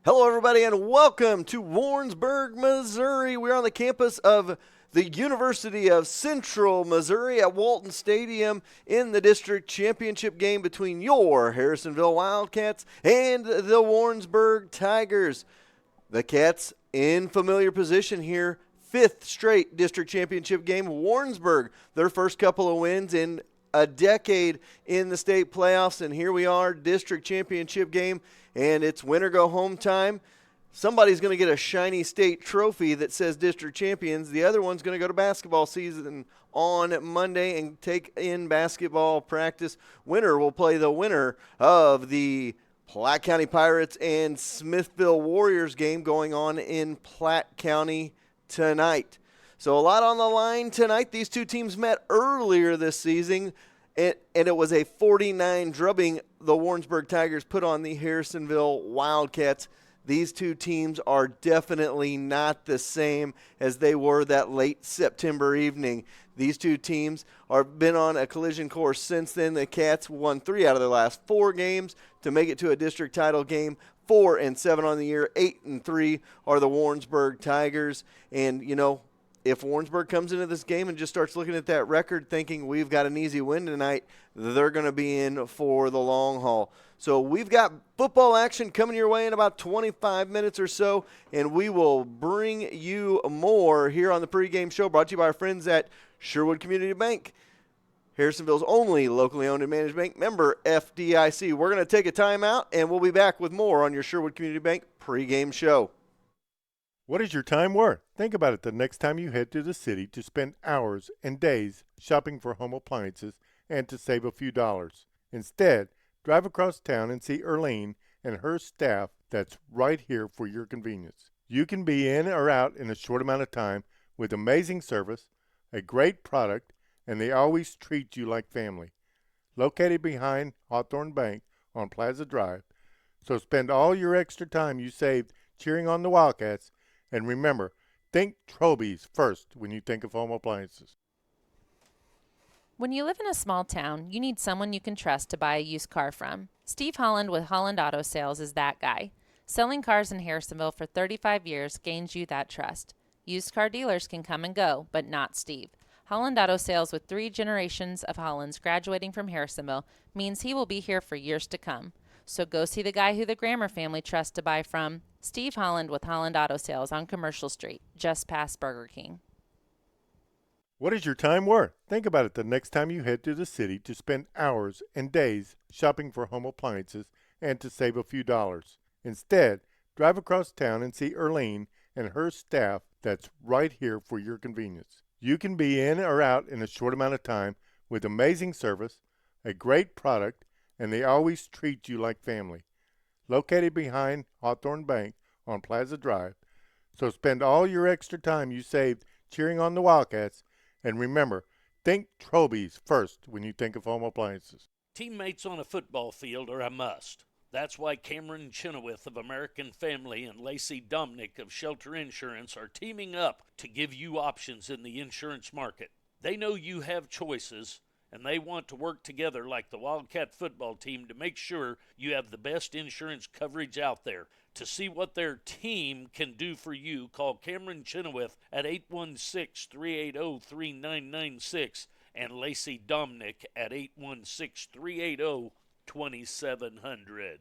Hello, everybody, and welcome to Warrensburg, Missouri. We're on the campus of the University of Central Missouri at Walton Stadium in the district championship game between your Harrisonville Wildcats and the Warrensburg Tigers. The Cats in familiar position here, fifth straight district championship game. Warrensburg, their first couple of wins in a decade in the state playoffs, and here we are, district championship game, and it's win or go home time. Somebody's going to get a shiny state trophy that says district champions. The other one's going to go to basketball season on Monday and take in basketball practice. Winner will play the winner of the Platte County Pirates and Smithville Warriors game going on in Platte County tonight. So a lot on the line tonight. These two teams met earlier this season, and it was a 49 drubbing the Warrensburg Tigers put on the Harrisonville Wildcats. These two teams are definitely not the same as they were that late September evening. These two teams have been on a collision course since then. The Cats won 3 out of their last 4 games to make it to a district title game. 4-7 on the year, 8-3 are the Warrensburg Tigers. And, you know, if Warrensburg comes into this game and just starts looking at that record thinking we've got an easy win tonight, they're going to be in for the long haul. So we've got football action coming your way in about 25 minutes or so, and we will bring you more here on the pregame show brought to you by our friends at Sherwood Community Bank, Harrisonville's only locally owned and managed bank, member FDIC. We're going to take a timeout, and we'll be back with more on your Sherwood Community Bank pregame show. What is your time worth? Think about it the next time you head to the city to spend hours and days shopping for home appliances and to save a few dollars. Instead, drive across town and see Erlene and her staff that's right here for your convenience. You can be in or out in a short amount of time with amazing service, a great product, and they always treat you like family. Located behind Hawthorne Bank on Plaza Drive, so spend all your extra time you saved cheering on the Wildcats. And remember, think Trobies first when you think of home appliances. When you live in a small town, you need someone you can trust to buy a used car from. Steve Holland with Holland Auto Sales is that guy. Selling cars in Harrisonville for 35 years gains you that trust. Used car dealers can come and go, but not Steve. Holland Auto Sales, with 3 generations of Hollands graduating from Harrisonville, means he will be here for years to come. So go see the guy who the Grammer family trusts to buy from. Steve Holland with Holland Auto Sales on Commercial Street, just past Burger King. What is your time worth? Think about it the next time you head to the city to spend hours and days shopping for home appliances and to save a few dollars. Instead, drive across town and see Erlene and her staff that's right here for your convenience. You can be in or out in a short amount of time with amazing service, a great product, and they always treat you like family. Located behind Hawthorne Bank on Plaza Drive, so spend all your extra time you saved cheering on the Wildcats, and remember, think Trobies first when you think of home appliances. Teammates on a football field are a must. That's why Cameron Chenoweth of American Family and Lacey Dominick of Shelter Insurance are teaming up to give you options in the insurance market. They know you have choices, and they want to work together like the Wildcat football team to make sure you have the best insurance coverage out there. To see what their team can do for you, call Cameron Chenoweth at 816-380-3996 and Lacey Dominick at 816-380-2700.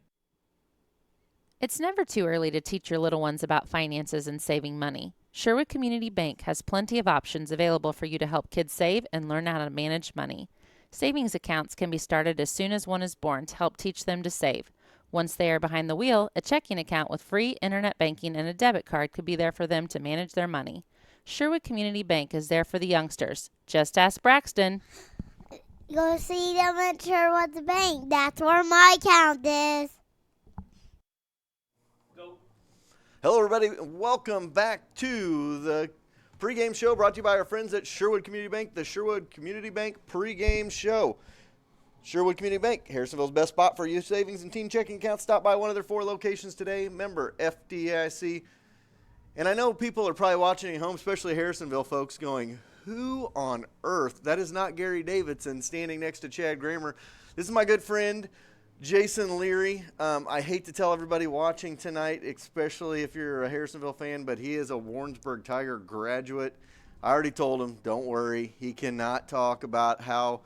It's never too early to teach your little ones about finances and saving money. Sherwood Community Bank has plenty of options available for you to help kids save and learn how to manage money. Savings accounts can be started as soon as one is born to help teach them to save. Once they are behind the wheel, a checking account with free internet banking and a debit card could be there for them to manage their money. Sherwood Community Bank is there for the youngsters. Just ask Braxton. Go see them at Sherwood Bank. That's where my account is. Hello, everybody. Welcome back to the pregame show brought to you by our friends at Sherwood Community Bank, the Sherwood Community Bank pregame show. Sherwood Community Bank, Harrisonville's best spot for youth savings and teen checking accounts. Stop by one of their 4 locations today. Member FDIC. And I know people are probably watching at home, especially Harrisonville folks, going, who on earth? That is not Gary Davidson standing next to Chad Grammer. This is my good friend, Jason Leary, I hate to tell everybody watching tonight, especially if you're a Harrisonville fan, but he is a Warrensburg Tiger graduate. I already told him, don't worry. He cannot talk about how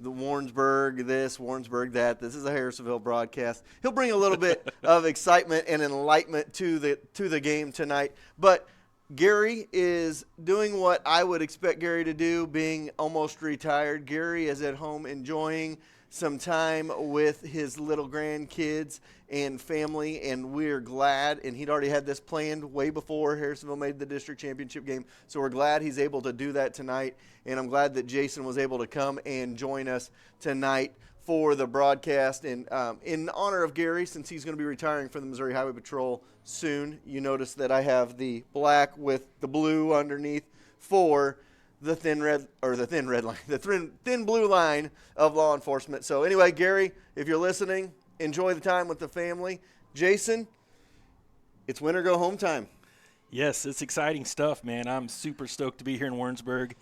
the Warrensburg this, Warrensburg that. This is a Harrisonville broadcast. He'll bring a little bit of excitement and enlightenment to the game tonight. But Gary is doing what I would expect Gary to do, being almost retired. Gary is at home enjoying some time with his little grandkids and family, and we're glad, and he'd already had this planned way before Harrisonville made the district championship game, so we're glad he's able to do that tonight, and I'm glad that Jason was able to come and join us tonight for the broadcast. And in honor of Gary, since he's going to be retiring from the Missouri Highway Patrol soon, you notice that I have the black with the blue underneath for the thin blue line of law enforcement. So anyway, Gary, if you're listening, enjoy the time with the family. Jason, it's win or go home time. Yes, it's exciting stuff, man. I'm super stoked to be here in Warrensburg,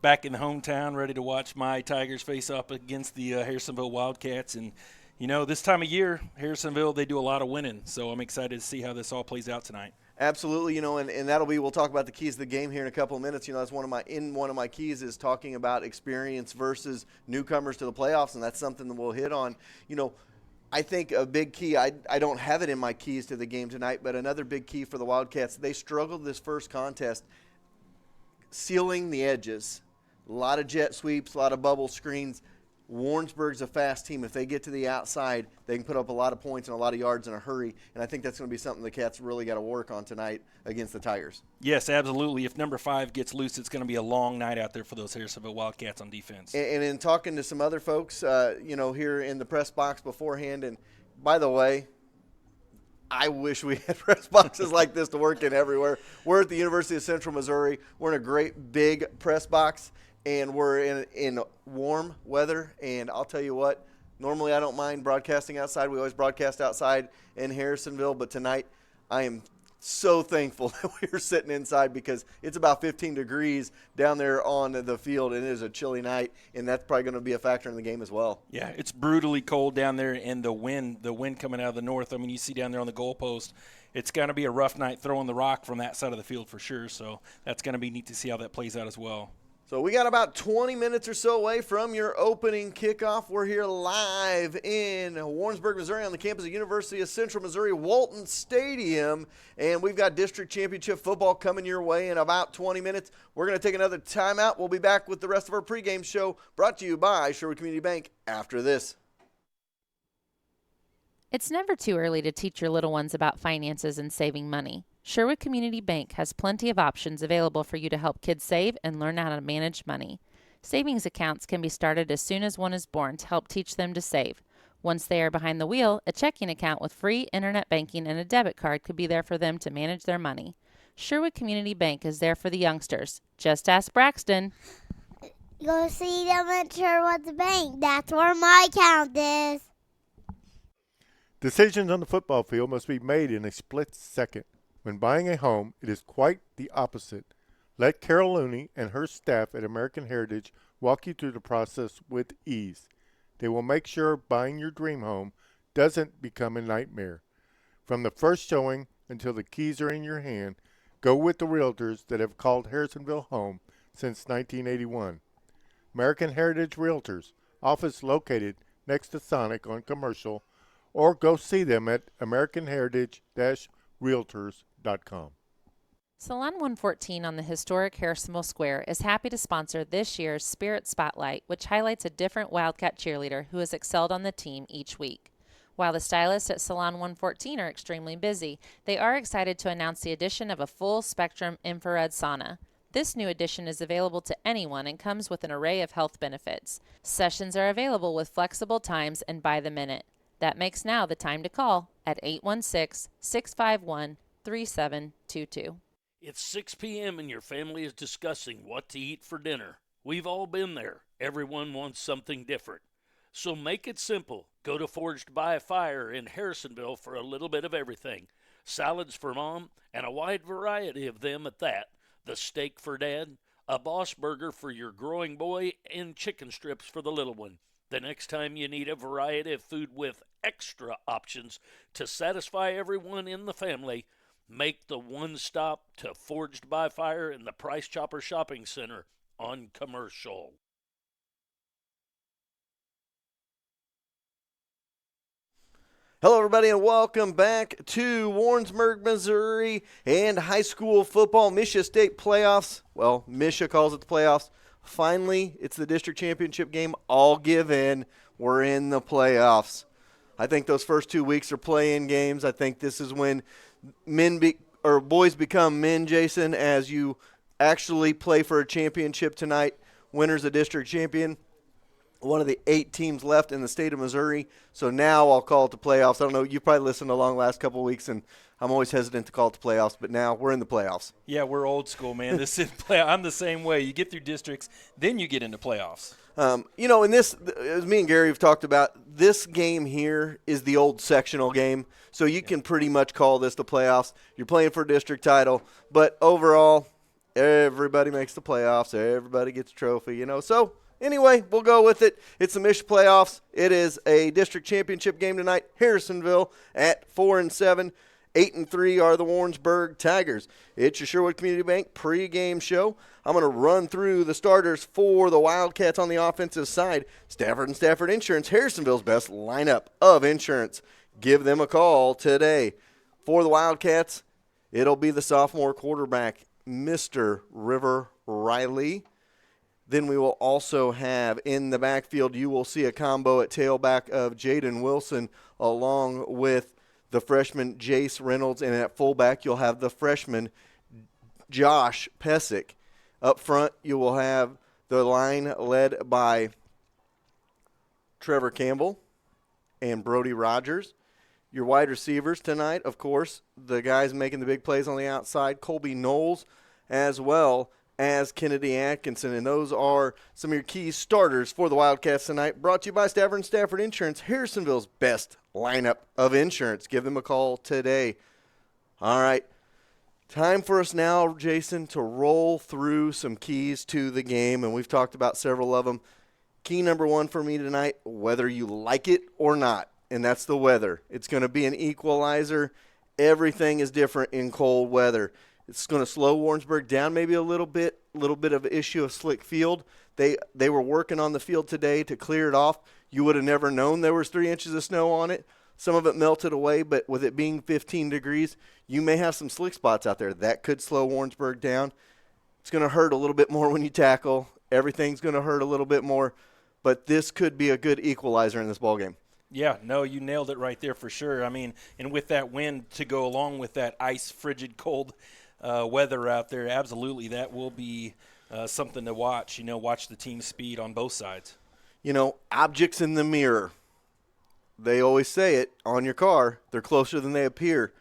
back in the hometown, ready to watch my Tigers face up against the Harrisonville Wildcats. And, you know, this time of year, Harrisonville, they do a lot of winning. So I'm excited to see how this all plays out tonight. Absolutely, and that'll be, we'll talk about the keys to the game here in a couple of minutes. That's one of my keys is talking about experience versus newcomers to the playoffs, and that's something that we'll hit on. I think a big key, I don't have it in my keys to the game tonight, but another big key for the Wildcats, they struggled this first contest sealing the edges. A lot of jet sweeps, a lot of bubble screens. Warrensburg's a fast team. If they get to the outside, they can put up a lot of points and a lot of yards in a hurry, and I think that's going to be something the Cats really got to work on tonight against the Tigers. Yes, absolutely. If number 5 gets loose, it's going to be a long night out there for those Harrisonville Wildcats on defense. And in talking to some other folks, here in the press box beforehand, and by the way, I wish we had press boxes like this to work in everywhere. We're at the University of Central Missouri. We're in a great big press box, and we're in warm weather. And I'll tell you what, normally I don't mind broadcasting outside. We always broadcast outside in Harrisonville, but tonight I am so thankful that we're sitting inside because it's about 15 degrees down there on the field, and it is a chilly night, and that's probably going to be a factor in the game as well. Yeah, it's brutally cold down there, and the wind coming out of the north. I mean, you see down there on the goalpost, it's going to be a rough night throwing the rock from that side of the field for sure, so that's going to be neat to see how that plays out as well. So we got about 20 minutes or so away from your opening kickoff. We're here live in Warrensburg, Missouri on the campus of University of Central Missouri, Walton Stadium. And we've got district championship football coming your way in about 20 minutes. We're going to take another timeout. We'll be back with the rest of our pregame show brought to you by Sherwood Community Bank after this. It's never too early to teach your little ones about finances and saving money. Sherwood Community Bank has plenty of options available for you to help kids save and learn how to manage money. Savings accounts can be started as soon as one is born to help teach them to save. Once they are behind the wheel, a checking account with free internet banking and a debit card could be there for them to manage their money. Sherwood Community Bank is there for the youngsters. Just ask Braxton. Go see them at Sherwood Bank. That's where my account is. Decisions on the football field must be made in a split second. When buying a home, it is quite the opposite. Let Carol Looney and her staff at American Heritage walk you through the process with ease. They will make sure buying your dream home doesn't become a nightmare. From the first showing until the keys are in your hand, go with the realtors that have called Harrisonville home since 1981. American Heritage Realtors, office located next to Sonic on Commercial, or go see them at americanheritage-realtors.com. Salon 114 on the historic Harrisonville Square is happy to sponsor this year's Spirit Spotlight, which highlights a different Wildcat cheerleader who has excelled on the team each week. While the stylists at Salon 114 are extremely busy, they are excited to announce the addition of a full-spectrum infrared sauna. This new addition is available to anyone and comes with an array of health benefits. Sessions are available with flexible times and by the minute. That makes now the time to call at 816-651-3722. It's 6 p.m. and your family is discussing what to eat for dinner. We've all been there. Everyone wants something different. So make it simple. Go to Forged by a Fire in Harrisonville for a little bit of everything. Salads for mom, and a wide variety of them at that. The steak for dad, a Boss burger for your growing boy, and chicken strips for the little one. The next time you need a variety of food with extra options to satisfy everyone in the family, make the one stop to Forged by Fire in the Price Chopper Shopping Center on Commercial. Hello, everybody, and welcome back to Warrensburg, Missouri, and high school football. Misha State playoffs. Well, Misha calls it the playoffs. Finally, it's the district championship game. All give in. We're in the playoffs. I think those first 2 weeks are play-in games. I think this is when boys become men, Jason, as you actually play for a championship tonight. Winner's a district champion. One of the 8 teams left in the state of Missouri. So now I'll call it the playoffs. I don't know. You've probably listened along the last couple of weeks, and I'm always hesitant to call it the playoffs, but now we're in the playoffs. Yeah, we're old school, man. This is I'm the same way. You get through districts, then you get into playoffs. In this, as me and Gary have talked about, this game here is the old sectional game. So you can pretty much call this the playoffs. You're playing for a district title, but overall, everybody makes the playoffs. Everybody gets a trophy, So anyway, we'll go with it. It's the Mish playoffs. It is a district championship game tonight. Harrisonville at 4-7. 8-3 are the Warrensburg Tigers. It's your Sherwood Community Bank pregame show. I'm going to run through the starters for the Wildcats on the offensive side. Stafford and Stafford Insurance, Harrisonville's best lineup of insurance. Give them a call today. For the Wildcats, it'll be the sophomore quarterback, Mr. River Riley. Then we will also have in the backfield, you will see a combo at tailback of Jaden Wilson along with the freshman Jace Reynolds. And at fullback, you'll have the freshman Josh Pesick. Up front, you will have the line led by Trevor Campbell and Brody Rogers. Your wide receivers tonight, of course, the guys making the big plays on the outside, Colby Knowles, as well as Kennedy Atkinson. And those are some of your key starters for the Wildcats tonight. Brought to you by Stafford and Stafford Insurance, Harrisonville's best lineup of insurance. Give them a call today. All right. Time for us now, Jason, to roll through some keys to the game, and we've talked about several of them. Key number 1 for me tonight, whether you like it or not, and that's the weather. It's going to be an equalizer. Everything is different in cold weather. It's going to slow Warrensburg down maybe a little bit of issue of slick field. They were working on the field today to clear it off. You would have never known there was 3 inches of snow on it. Some of it melted away, but with it being 15 degrees, you may have some slick spots out there. That could slow Warrensburg down. It's going to hurt a little bit more when you tackle. Everything's going to hurt a little bit more, but this could be a good equalizer in this ballgame. Yeah, no, you nailed it right there for sure. I mean, and with that wind to go along with that ice, frigid, cold weather out there, absolutely, that will be something to watch. Watch the team speed on both sides. Objects in the mirror. They always say it on your car. They're closer than they appear.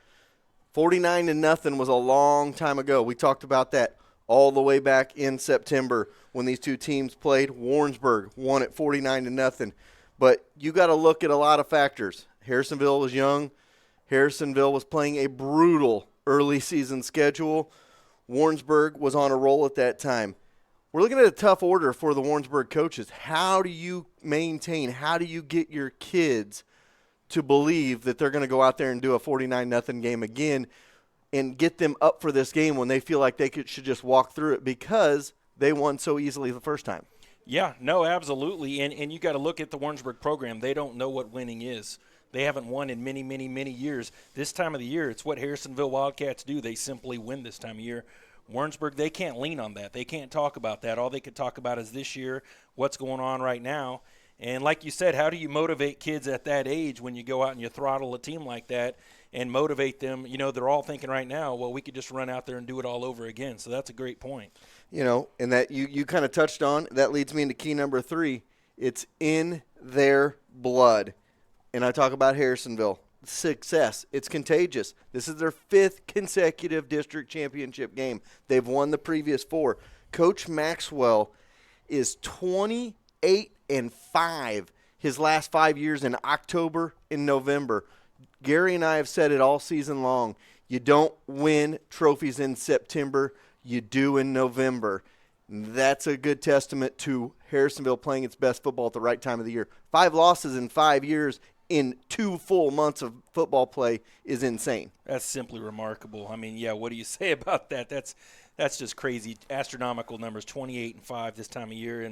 49-0 was a long time ago. We talked about that all the way back in September when these two teams played. Warrensburg won at 49-0. But you got to look at a lot of factors. Harrisonville was young. Harrisonville was playing a brutal early season schedule. Warrensburg was on a roll at that time. We're looking at a tough order for the Warrensburg coaches. How do you get your kids to believe that they're going to go out there and do a 49-0 game again and get them up for this game when they feel like they should just walk through it because they won so easily the first time? Yeah, no, absolutely. And you got to look at the Warrensburg program. They don't know what winning is. They haven't won in many, many, many years. This time of the year, it's what Harrisonville Wildcats do. They simply win this time of year. Warrensburg, they can't lean on that. They can't talk about that. All they could talk about is this year, what's going on right now. And like you said, how do you motivate kids at that age when you go out and you throttle a team like that and motivate them? They're all thinking right now, well, we could just run out there and do it all over again. So that's a great point. And that you kind of touched on, that leads me into key number 3. It's in their blood. And I talk about Harrisonville. Success. It's contagious. This is their 5th consecutive district championship game. They've won the previous 4. Coach Maxwell is 28-5 his last 5 years in October and November. Gary and I have said it all season long. You don't win trophies in September. You do in November. That's a good testament to Harrisonville playing its best football at the right time of the year. 5 losses in 5 years in 2 full months of football play is insane. That's simply remarkable. I mean, yeah, what do you say about that? That's just crazy, astronomical numbers, 28-5 this time of year.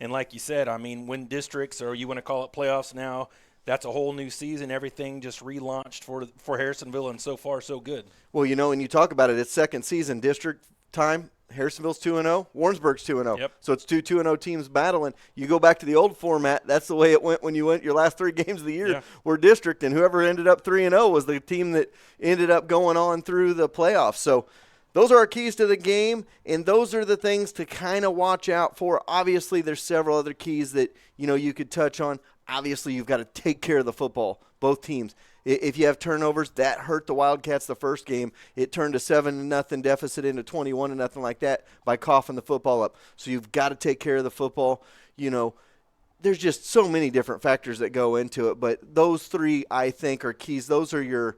And like you said, I mean, when districts, or you want to call it playoffs now, that's a whole new season. Everything just relaunched for Harrisonville, and so far so good. Well, when you talk about it, it's second season district time. Harrisonville's 2-0, Warrensburg's 2-0. Yep. So it's two 2-0 teams battling. You go back to the old format, that's the way it went when you went your last 3 games of the year were district, and whoever ended up 3-0 was the team that ended up going on through the playoffs. So those are our keys to the game, and those are the things to kind of watch out for. Obviously, there's several other keys that, you could touch on. Obviously, you've got to take care of the football, both teams. If you have turnovers, that hurt the Wildcats the first game. It turned a 7-0 deficit into 21-0 like that by coughing the football up. So you've got to take care of the football. There's just so many different factors that go into it, but those 3 I think are keys. Those are your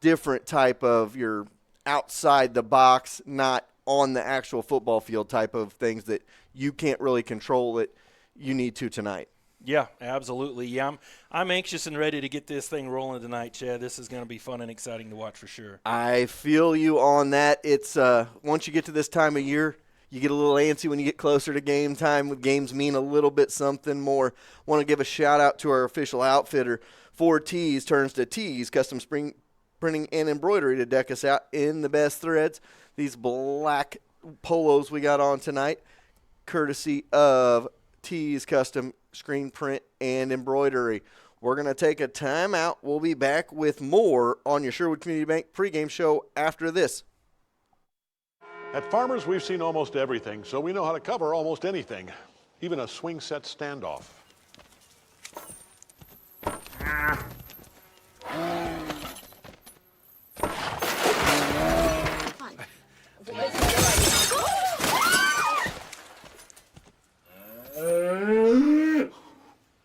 different type of your outside the box, not on the actual football field type of things that you can't really control that you need to tonight. Yeah, absolutely. Yeah, I'm anxious and ready to get this thing rolling tonight, Chad. This is going to be fun and exciting to watch for sure. I feel you on that. It's once you get to this time of year, you get a little antsy when you get closer to game time. Games mean a little bit something more. Want to give a shout-out to our official outfitter. 4 T's turns to T's, custom spring printing and embroidery to deck us out in the best threads. These black polos we got on tonight, courtesy of T's Custom Screen Print and Embroidery. We're going to take a timeout. We'll be back with more on your Sherwood Community Bank pregame show after this. At Farmers, we've seen almost everything, so we know how to cover almost anything, even a swing set standoff.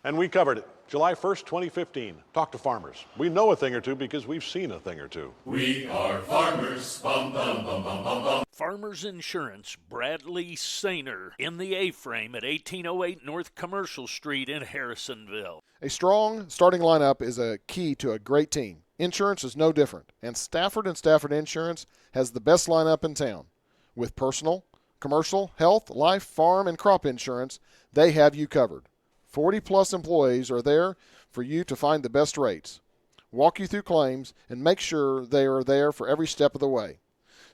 And we covered it. July 1st, 2015. Talk to Farmers. We know a thing or two because we've seen a thing or two. We are Farmers. Bum, bum, bum, bum, bum, bum. Farmers Insurance, Bradley Sainer, in the A-frame at 1808 North Commercial Street in Harrisonville. A strong starting lineup is a key to a great team. Insurance is no different, and Stafford & Stafford Insurance has the best lineup in town. With personal, commercial, health, life, farm, and crop insurance, they have you covered. 40-plus employees are there for you to find the best rates, walk you through claims, and make sure they are there for every step of the way.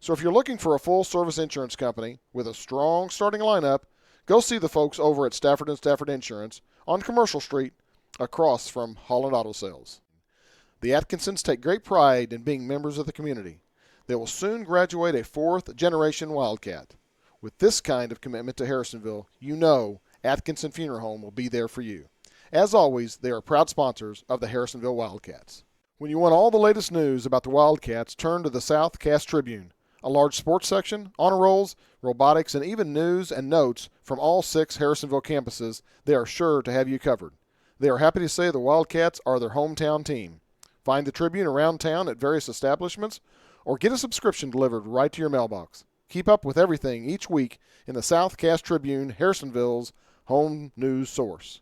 So if you're looking for a full-service insurance company with a strong starting lineup, go see the folks over at Stafford & Stafford Insurance on Commercial Street across from Holland Auto Sales. The Atkinsons take great pride in being members of the community. They will soon graduate a 4th-generation Wildcat. With this kind of commitment to Harrisonville, you know Atkinson Funeral Home will be there for you. As always, they are proud sponsors of the Harrisonville Wildcats. When you want all the latest news about the Wildcats, turn to the South Cast Tribune. A large sports section, honor rolls, robotics, and even news and notes from all 6 Harrisonville campuses. They are sure to have you covered. They are happy to say the Wildcats are their hometown team. Find the Tribune around town at various establishments or get a subscription delivered right to your mailbox. Keep up with everything each week in the South Cast Tribune, Harrisonville's home news source.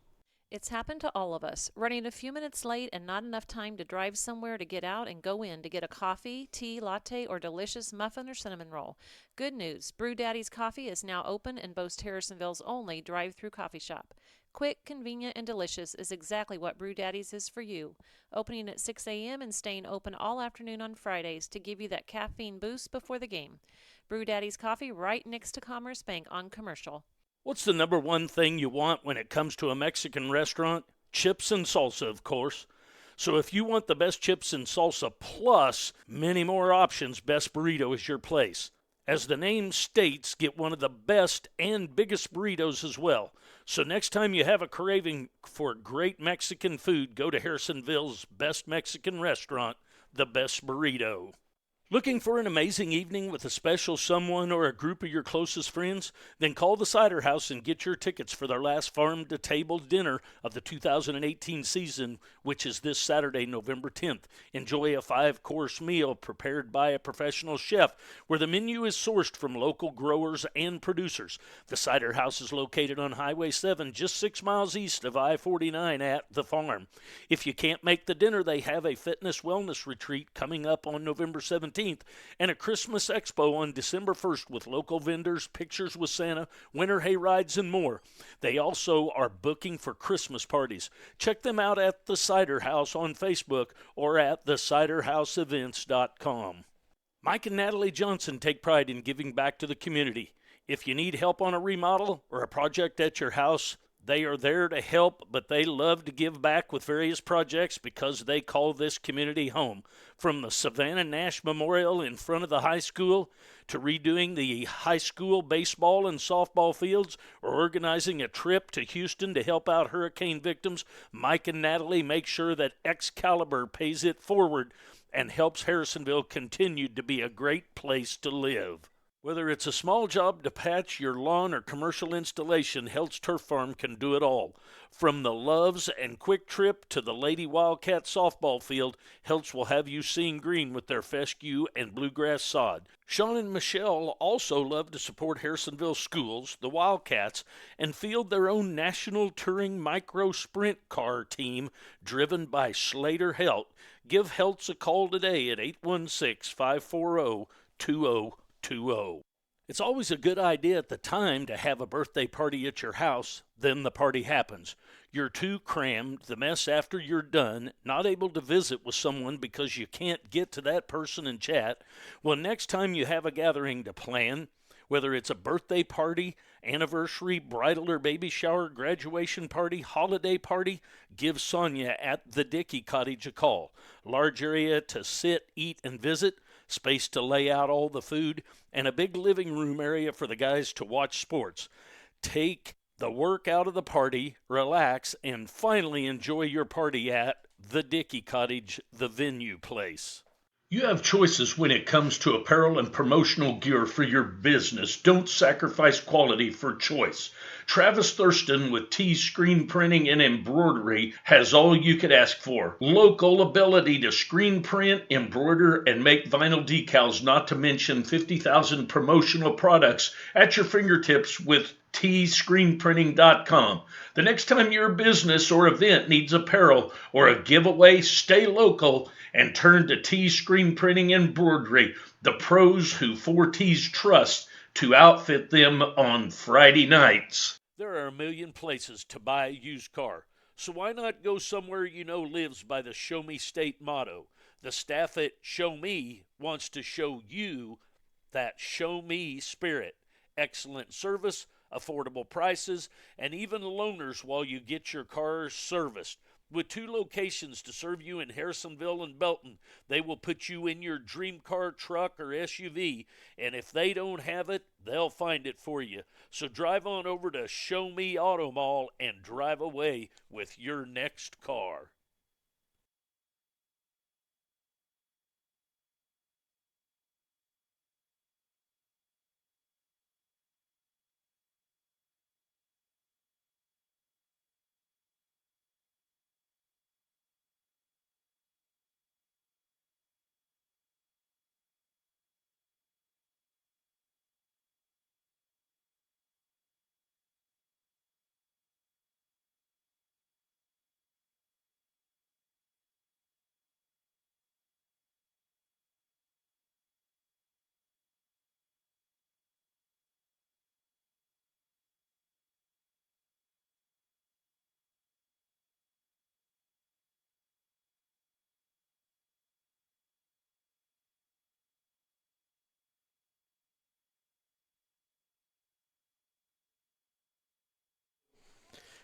It's happened to all of us, running a few minutes late and not enough time to drive somewhere to get out and go in to get a coffee, tea, latte, or delicious muffin or cinnamon roll. Good news, Brew Daddy's Coffee is now open and boasts Harrisonville's only drive-through coffee shop. Quick, convenient, and delicious is exactly what Brew Daddy's is for you. Opening at 6 a.m. and staying open all afternoon on Fridays to give you that caffeine boost before the game. Brew Daddy's Coffee right next to Commerce Bank on Commercial. What's the number one thing you want when it comes to a Mexican restaurant? Chips and salsa, of course. So if you want the best chips and salsa plus many more options, Best Burrito is your place. As the name states, get one of the best and biggest burritos as well. So next time you have a craving for great Mexican food, go to Harrisonville's best Mexican restaurant, the Best Burrito. Looking for an amazing evening with a special someone or a group of your closest friends? Then call the Cider House and get your tickets for their last farm-to-table dinner of the 2018 season, which is this Saturday, November 10th. Enjoy a 5-course meal prepared by a professional chef where the menu is sourced from local growers and producers. The Cider House is located on Highway 7, just 6 miles east of I-49 at the farm. If you can't make the dinner, they have a fitness wellness retreat coming up on November 17th. And a Christmas Expo on December 1st with local vendors, pictures with Santa, winter hay rides, and more. They also are booking for Christmas parties. Check them out at The Cider House on Facebook or at theciderhouseevents.com. Mike and Natalie Johnson take pride in giving back to the community. If you need help on a remodel or a project at your house, they are there to help, but they love to give back with various projects because they call this community home. From the Savannah Nash Memorial in front of the high school to redoing the high school baseball and softball fields or organizing a trip to Houston to help out hurricane victims, Mike and Natalie make sure that Excalibur pays it forward and helps Harrisonville continue to be a great place to live. Whether it's a small job to patch your lawn or commercial installation, Heltz Turf Farm can do it all. From the Loves and Quick Trip to the Lady Wildcat softball field, Heltz will have you seeing green with their fescue and bluegrass sod. Sean and Michelle also love to support Harrisonville schools, the Wildcats, and field their own national touring micro sprint car team driven by Slater Helt. Give Heltz a call today at 816-540-2020. It's always a good idea at the time to have a birthday party at your house, then the party happens. You're too crammed, the mess after you're done, not able to visit with someone because you can't get to that person and chat. Well, next time you have a gathering to plan, whether it's a birthday party, anniversary, bridal or baby shower, graduation party, holiday party, give Sonia at the Dickey Cottage a call. Large area to sit, eat, and visit, space to lay out all the food, and a big living room area for the guys to watch sports. Take the work out of the party, relax, and finally enjoy your party at the Dickey Cottage, the venue place. You have choices when it comes to apparel and promotional gear for your business. Don't sacrifice quality for choice. Travis Thurston with T Screen Printing and Embroidery has all you could ask for. Local ability to screen print, embroider, and make vinyl decals, not to mention 50,000 promotional products at your fingertips with tscreenprinting.com. The next time your business or event needs apparel or a giveaway, stay local and turn to T Screen Printing and Embroidery, the pros who 4Ts trust to outfit them on Friday nights. There are a million places to buy a used car, so why not go somewhere you know lives by the Show Me State motto? The staff at Show Me wants to show you that Show Me spirit. Excellent service, affordable prices, and even loaners while you get your cars serviced. With 2 locations to serve you in Harrisonville and Belton, they will put you in your dream car, truck, or SUV, and if they don't have it, they'll find it for you. So drive on over to Show Me Auto Mall and drive away with your next car.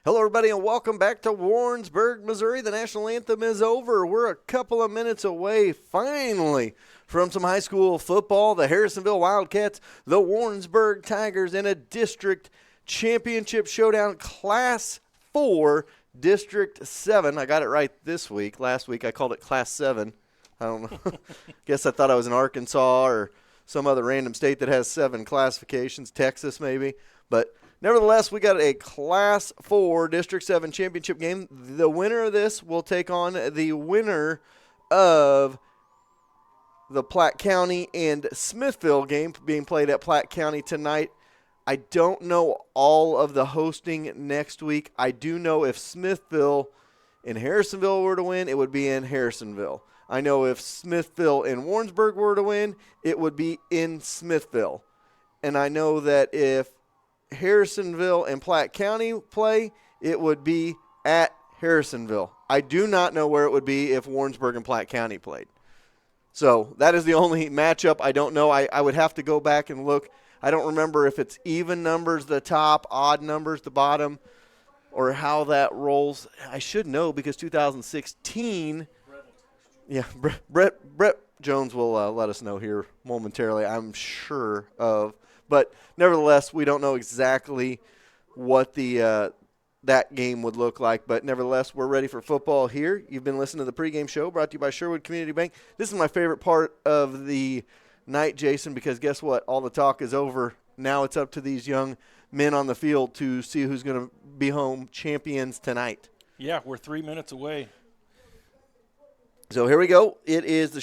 Hello, everybody, and welcome back to Warrensburg, Missouri. The national anthem is over. We're a couple of minutes away, finally, from some high school football. The Harrisonville Wildcats, the Warrensburg Tigers, in a district championship showdown, Class 4, District 7. I got it right this week. Last week I called it Class 7. I don't know. Guess I thought I was in Arkansas or some other random state that has 7 classifications, Texas maybe. But nevertheless, we got a Class 4 District 7 championship game. The winner of this will take on the winner of the Platte County and Smithville game being played at Platte County tonight. I don't know all of the hosting next week. I do know if Smithville and Harrisonville were to win, it would be in Harrisonville. I know if Smithville and Warrensburg were to win, it would be in Smithville. And I know that if Harrisonville and Platte County play, it would be at Harrisonville. I do not know where it would be if Warrensburg and Platte County played. So that is the only matchup. I don't know. I would have to go back and look. I don't remember if it's even numbers the top, odd numbers the bottom, or how that rolls. I should know because 2016. Yeah, Brett Jones will let us know here momentarily, I'm sure of. But nevertheless, we don't know exactly what the that game would look like. But nevertheless, we're ready for football here. You've been listening to the pregame show brought to you by Sherwood Community Bank. This is my favorite part of the night, Jason, because guess what? All the talk is over. Now it's up to these young men on the field to see who's going to be home champions tonight. Yeah, we're 3 minutes away. So here we go. It is the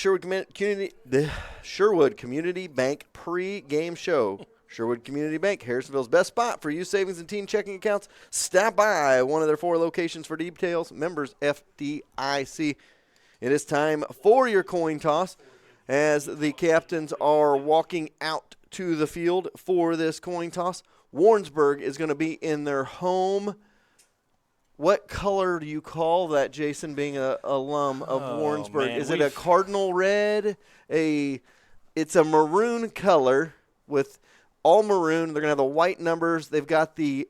Sherwood Community Bank pre-game show. Sherwood Community Bank, Harrisonville's best spot for youth savings and teen checking accounts. Stop by one of their 4 locations for details. Members FDIC. It is time for your coin toss as the captains are walking out to the field for this coin toss. Warrensburg is going to be in their home. What color do you call that, Jason, being an alum of Warrensburg? Man, is it a cardinal red? It's a maroon color with all maroon. They're going to have the white numbers. They've got the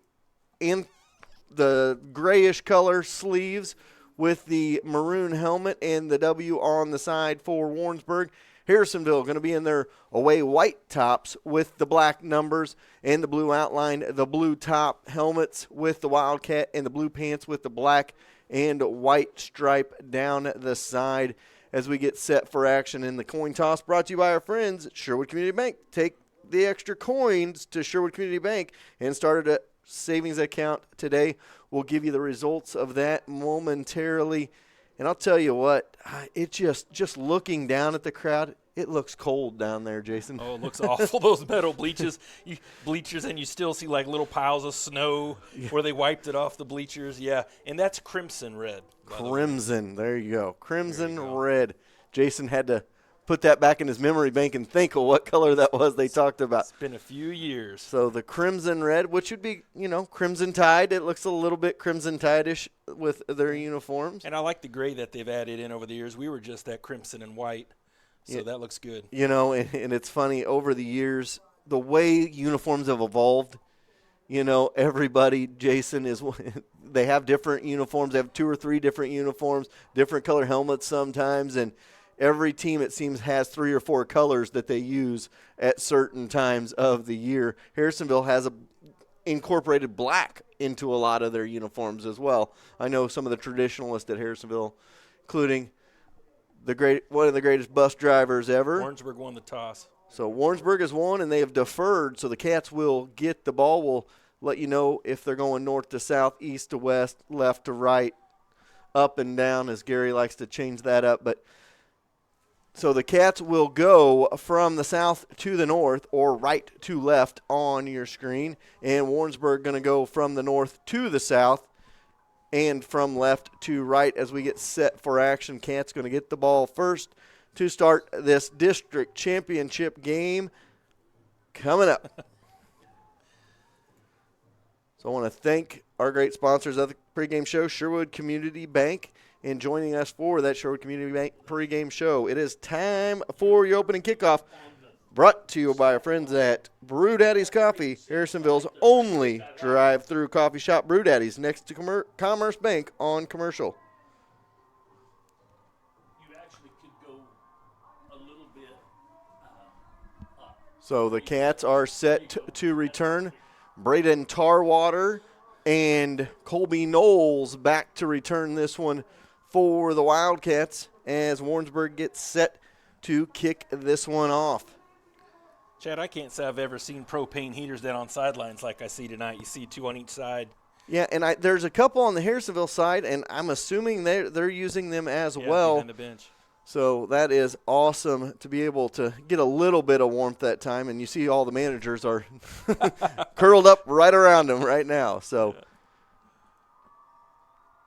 grayish color sleeves with the maroon helmet and the W on the side for Warrensburg. Harrisonville going to be in their away white tops with the black numbers and the blue outline, the blue top helmets with the Wildcat, and the blue pants with the black and white stripe down the side as we get set for action in the coin toss. Brought to you by our friends at Sherwood Community Bank. Take the extra coins to Sherwood Community Bank and start a savings account today. We'll give you the results of that momentarily. And I'll tell you what, it just looking down at the crowd, it looks cold down there, Jason. Oh, it looks awful, those metal bleachers, and you still see like little piles of snow where they wiped it off the bleachers. Yeah, and that's crimson red. Crimson, there you go. Crimson red. Jason had to put that back in his memory bank and think of what color that was they talked about. It's been a few years. So the crimson red, which would be, Crimson Tide. It looks a little bit Crimson Tide-ish with their uniforms. And I like the gray that they've added in over the years. We were just that crimson and white, so that looks good. And it's funny, over the years, the way uniforms have evolved, everybody, Jason, they have different uniforms. They have 2 or 3 different uniforms, different color helmets sometimes, and every team, it seems, has 3 or 4 colors that they use at certain times of the year. Harrisonville has incorporated black into a lot of their uniforms as well. I know some of the traditionalists at Harrisonville, including one of the greatest bus drivers ever. Warrensburg won the toss. So Warrensburg has won, and they have deferred, so the Cats will get the ball. We'll let you know if they're going north to south, east to west, left to right, up and down, as Gary likes to change that up. But so the Cats will go from the south to the north or right to left on your screen. And Warrensburg going to go from the north to the south and from left to right as we get set for action. Cats going to get the ball first to start this district championship game coming up. So I want to thank our great sponsors of the pregame show, Sherwood Community Bank, and joining us for that Sherwood Community Bank pregame show. It is time for your opening kickoff, brought to you by our friends at Brew Daddy's Coffee, Harrisonville's only drive-through coffee shop. Brew Daddy's, next to Commerce Bank on Commercial. You actually could go a little bit up. So the Cats are set to return. Braden Tarwater and Colby Knowles back to return this one for the Wildcats as Warrensburg gets set to kick this one off. Chad, I can't say I've ever seen propane heaters down on sidelines like I see tonight. You see 2 on each side. Yeah, and there's a couple on the Harrisonville side, and I'm assuming they're using them as well. Behind the bench. So that is awesome to be able to get a little bit of warmth that time, and you see all the managers are curled up right around them right now. So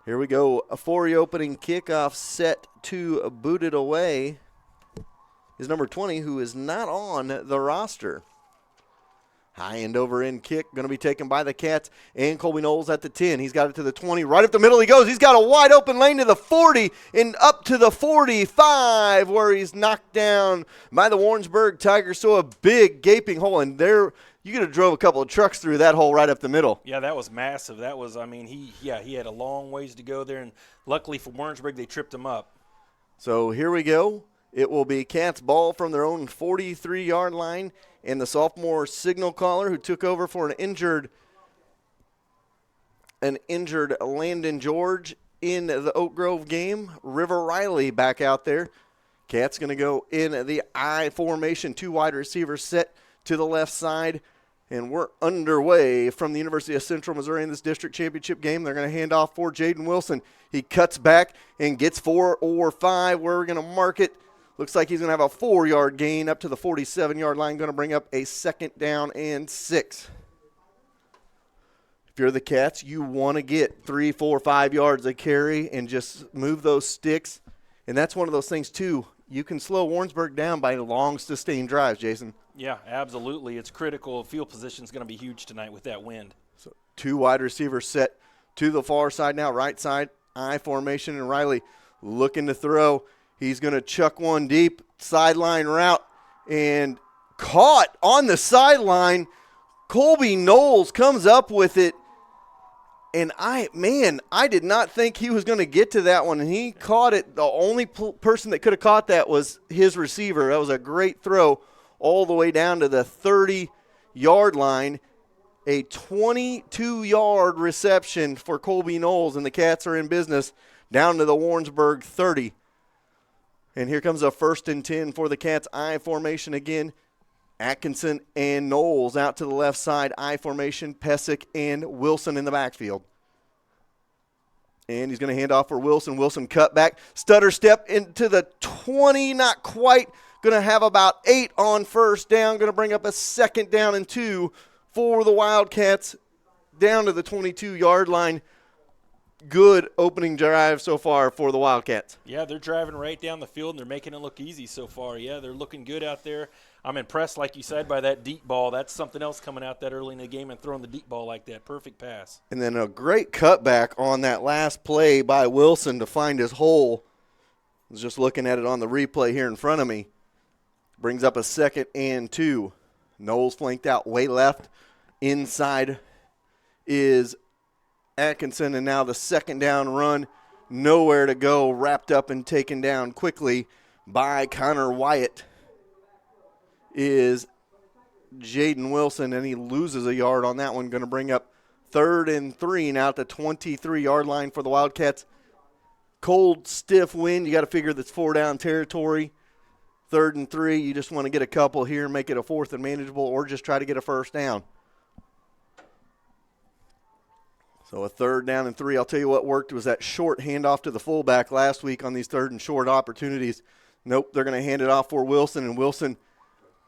here we go. For the opening kickoff set to boot it away is number 20, who is not on the roster. High end over end kick going to be taken by the Cats, and Colby Knowles at the 10. He's got it to the 20. Right up the middle he goes. He's got a wide open lane to the 40 and up to the 45 where he's knocked down by the Warrensburg Tigers. So a big gaping hole, and there you could have drove a couple of trucks through that hole right up the middle. Yeah, that was massive. That was, I mean, he had a long ways to go there, and luckily for Warrensburg, they tripped him up. So here we go. It will be Cats ball from their own 43-yard line, and the sophomore signal caller who took over for an injured Landon George in the Oak Grove game. River Riley back out there. Cats going to go in the I formation, 2 wide receivers set to the left side, and we're underway from the University of Central Missouri in this district championship game. They're going to hand off for Jaden Wilson. He cuts back and gets 4 or 5. We're going to mark it. Looks like he's going to have a 4-yard gain up to the 47-yard line, going to bring up a 2nd down and 6. If you're the Cats, you want to get 3, 4, 5 yards of carry and just move those sticks. And that's one of those things, too. You can slow Warrensburg down by long, sustained drives, Jason. Yeah, absolutely. It's critical. Field position is going to be huge tonight with that wind. So 2 wide receivers set to the far side now, right side, I formation, and Riley looking to throw. He's going to chuck one deep, sideline route, and caught on the sideline. Colby Knowles comes up with it, and I did not think he was going to get to that one, and he caught it. The only person that could have caught that was his receiver. That was a great throw all the way down to the 30-yard line. A 22-yard reception for Colby Knowles, and the Cats are in business down to the Warrensburg 30. And here comes a 1st and 10 for the Cats. I formation again. Atkinson and Knowles out to the left side. I formation. Pesic and Wilson in the backfield. And he's going to hand off for Wilson. Wilson cut back. Stutter step into the 20. Not quite. Going to have about 8 on 1st down. Going to bring up a 2nd down and 2 for the Wildcats down to the 22-yard line. Good opening drive so far for the Wildcats. Yeah, they're driving right down the field, and they're making it look easy so far. Yeah, they're looking good out there. I'm impressed, like you said, by that deep ball. That's something else coming out that early in the game and throwing the deep ball like that. Perfect pass. And then a great cutback on that last play by Wilson to find his hole. I was just looking at it on the replay here in front of me. Brings up a 2nd and 2. Knowles flanked out way left. Inside is Atkinson, and now the 2nd down run, nowhere to go, wrapped up and taken down quickly by Connor Wyatt is Jaden Wilson, and he loses a yard on that one. Going to bring up 3rd and 3 now at the 23-yard line for the Wildcats. Cold, stiff wind. You got to figure that's 4-down territory. 3rd and 3, you just want to get a couple here, make it a 4th and manageable, or just try to get a 1st down. So a 3rd down and 3. I'll tell you what worked was that short handoff to the fullback last week on these 3rd and short opportunities. Nope, they're going to hand it off for Wilson, and Wilson,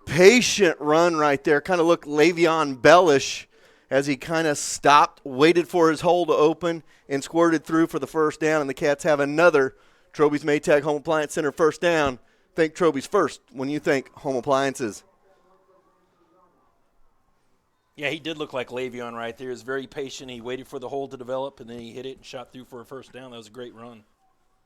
patient run right there. Kind of looked Le'Veon Bellish as he kind of stopped, waited for his hole to open, and squirted through for the 1st down. And the Cats have another Troby's Maytag Home Appliance Center 1st down. Think Troby's first when you think home appliances. Yeah, he did look like Le'Veon right there. He was very patient. He waited for the hole to develop, and then he hit it and shot through for a 1st down. That was a great run.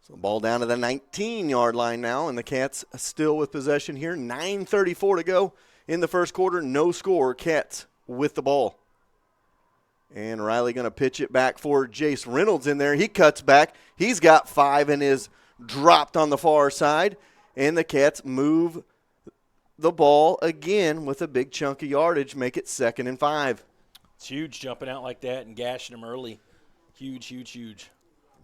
So ball down to the 19-yard line now, and the Cats still with possession here. 9:34 to go in the 1st quarter. No score. Cats with the ball. And Riley going to pitch it back for Jace Reynolds in there. He cuts back. He's got 5 and is dropped on the far side. And the Cats move the ball again with a big chunk of yardage, make it 2nd and 5. It's huge jumping out like that and gashing them early. Huge, huge, huge.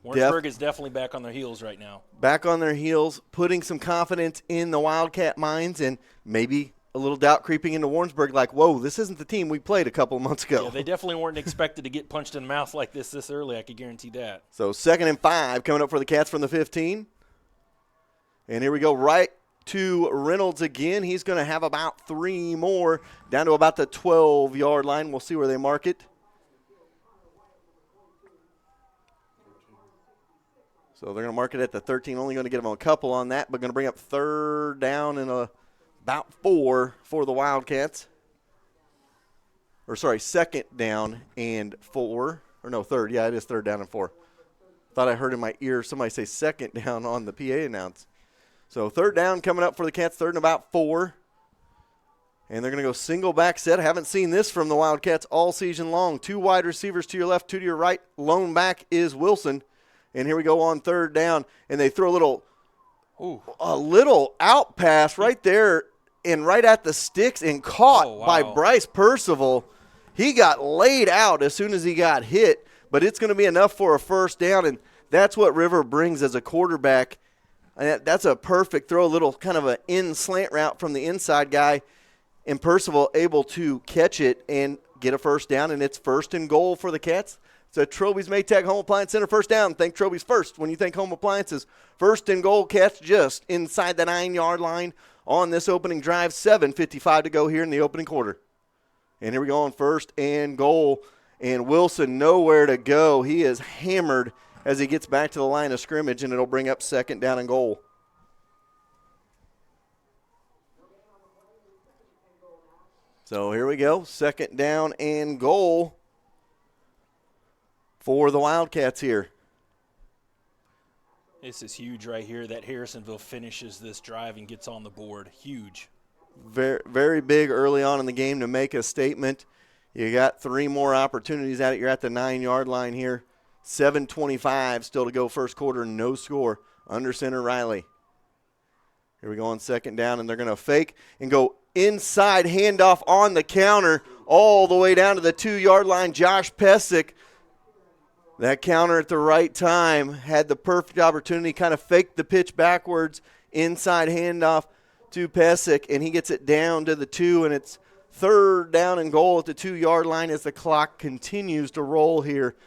Warrensburg is definitely back on their heels right now. Back on their heels, putting some confidence in the Wildcat minds, and maybe a little doubt creeping into Warrensburg like, whoa, this isn't the team we played a couple of months ago. Yeah, they definitely weren't expected to get punched in the mouth like this early, I could guarantee that. So 2nd and 5 coming up for the Cats from the 15. And here we go, right to Reynolds again. He's going to have about 3 more, down to about the 12-yard line. We'll see where they mark it. So they're going to mark it at the 13. Only going to get them a couple on that, but going to bring up 3rd down and about 4 for the Wildcats. Or, sorry, 2nd down and 4. Or, no, 3rd. Yeah, it is 3rd down and 4. Thought I heard in my ear somebody say 2nd down on the PA announce. So 3rd down coming up for the Cats, 3rd and about 4. And they're going to go single back set. Haven't seen this from the Wildcats all season long. 2 wide receivers to your left, 2 to your right. Lone back is Wilson. And here we go on 3rd down, and they throw a little out pass right there and right at the sticks and caught by Bryce Percival. He got laid out as soon as he got hit, but it's going to be enough for a 1st down, and that's what River brings as a quarterback. And that's a perfect throw, a little kind of an in slant route from the inside guy, and Percival able to catch it and get a 1st down, and it's 1st and goal for the Cats. So Troby's Maytag Home Appliance Center, 1st down. Think Troby's first when you think home appliances. 1st and goal, Cats just inside the 9-yard line on this opening drive. 7:55 to go here in the opening quarter. And here we go on 1st and goal. And Wilson nowhere to go. He is hammered as he gets back to the line of scrimmage, and it'll bring up 2nd down and goal. So here we go, 2nd down and goal for the Wildcats here. This is huge right here that Harrisonville finishes this drive and gets on the board. Huge. Very, very big early on in the game to make a statement. You got 3 more opportunities at it. You're at the 9-yard line here. 7:25 still to go first quarter, no score. Under center Riley. Here we go on 2nd down, and they're going to fake and go inside handoff on the counter all the way down to the 2-yard line. Josh Pesic. That counter at the right time, had the perfect opportunity, kind of faked the pitch backwards, inside handoff to Pesic, and he gets it down to the 2, and it's 3rd down and goal at the 2-yard line as the clock continues to roll here.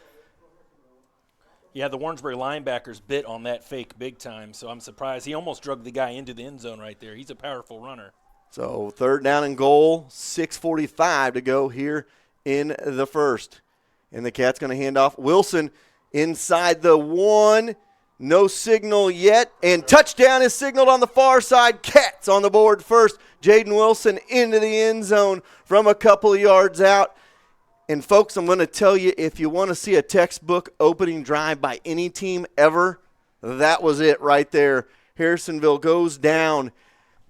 Yeah, the Warrensburg linebackers bit on that fake big time, so I'm surprised. He almost drugged the guy into the end zone right there. He's a powerful runner. So 3rd down and goal, 6:45 to go here in the 1st. And the Cats going to hand off. Wilson inside the 1. No signal yet. And touchdown is signaled on the far side. Cats on the board first. Jaden Wilson into the end zone from a couple of yards out. And, folks, I'm going to tell you, if you want to see a textbook opening drive by any team ever, that was it right there. Harrisonville goes down,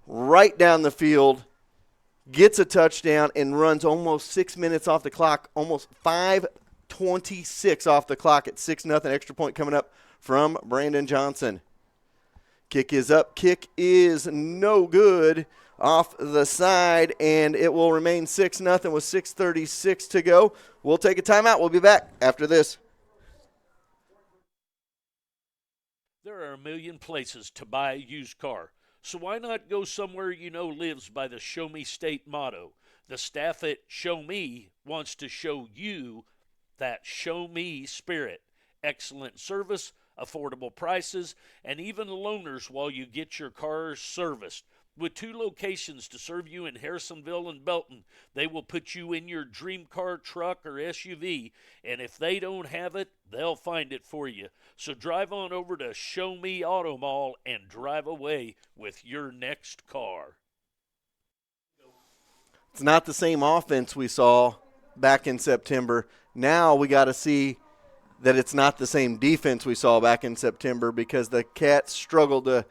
right down the field, gets a touchdown, and runs almost 6 minutes off the clock, almost 5:26 off the clock at 6-0. Extra point coming up from Brandon Johnson. Kick is up. Kick is no good off the side, and it will remain 6-0 with 6:36 to go. We'll take a timeout. We'll be back after this. There are a million places to buy a used car, so why not go somewhere you know lives by the Show Me State motto? The staff at Show Me wants to show you that Show Me spirit. Excellent service, affordable prices, and even loaners while you get your cars serviced. With 2 locations to serve you in Harrisonville and Belton, they will put you in your dream car, truck, or SUV, and if they don't have it, they'll find it for you. So drive on over to Show Me Auto Mall and drive away with your next car. It's not the same offense we saw back in September. Now we got to see that it's not the same defense we saw back in September because the Cats struggled to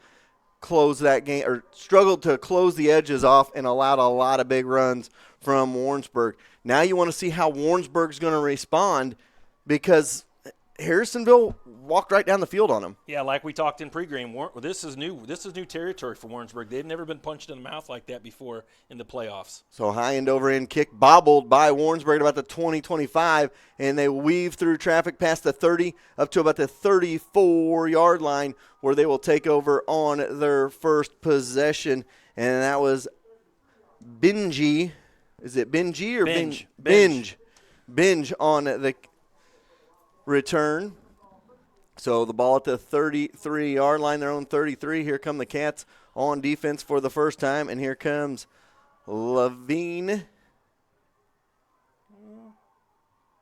close that game, or struggled to close the edges off and allowed a lot of big runs from Warrensburg. Now you want to see how Warrensburg's going to respond because Harrisonville walked right down the field on them. Yeah, like we talked in pregame, this is new. This is new territory for Warrensburg. They've never been punched in the mouth like that before in the playoffs. So high end over end kick bobbled by Warrensburg at about the 20-25, and they weave through traffic past the 30 up to about the 34-yard line where they will take over on their first possession. And that was Benji. Is it Benji or Binge? Binge on the return. So the ball at the 33-yard line, their own 33. Here come the Cats on defense for the first time, and here comes Levine.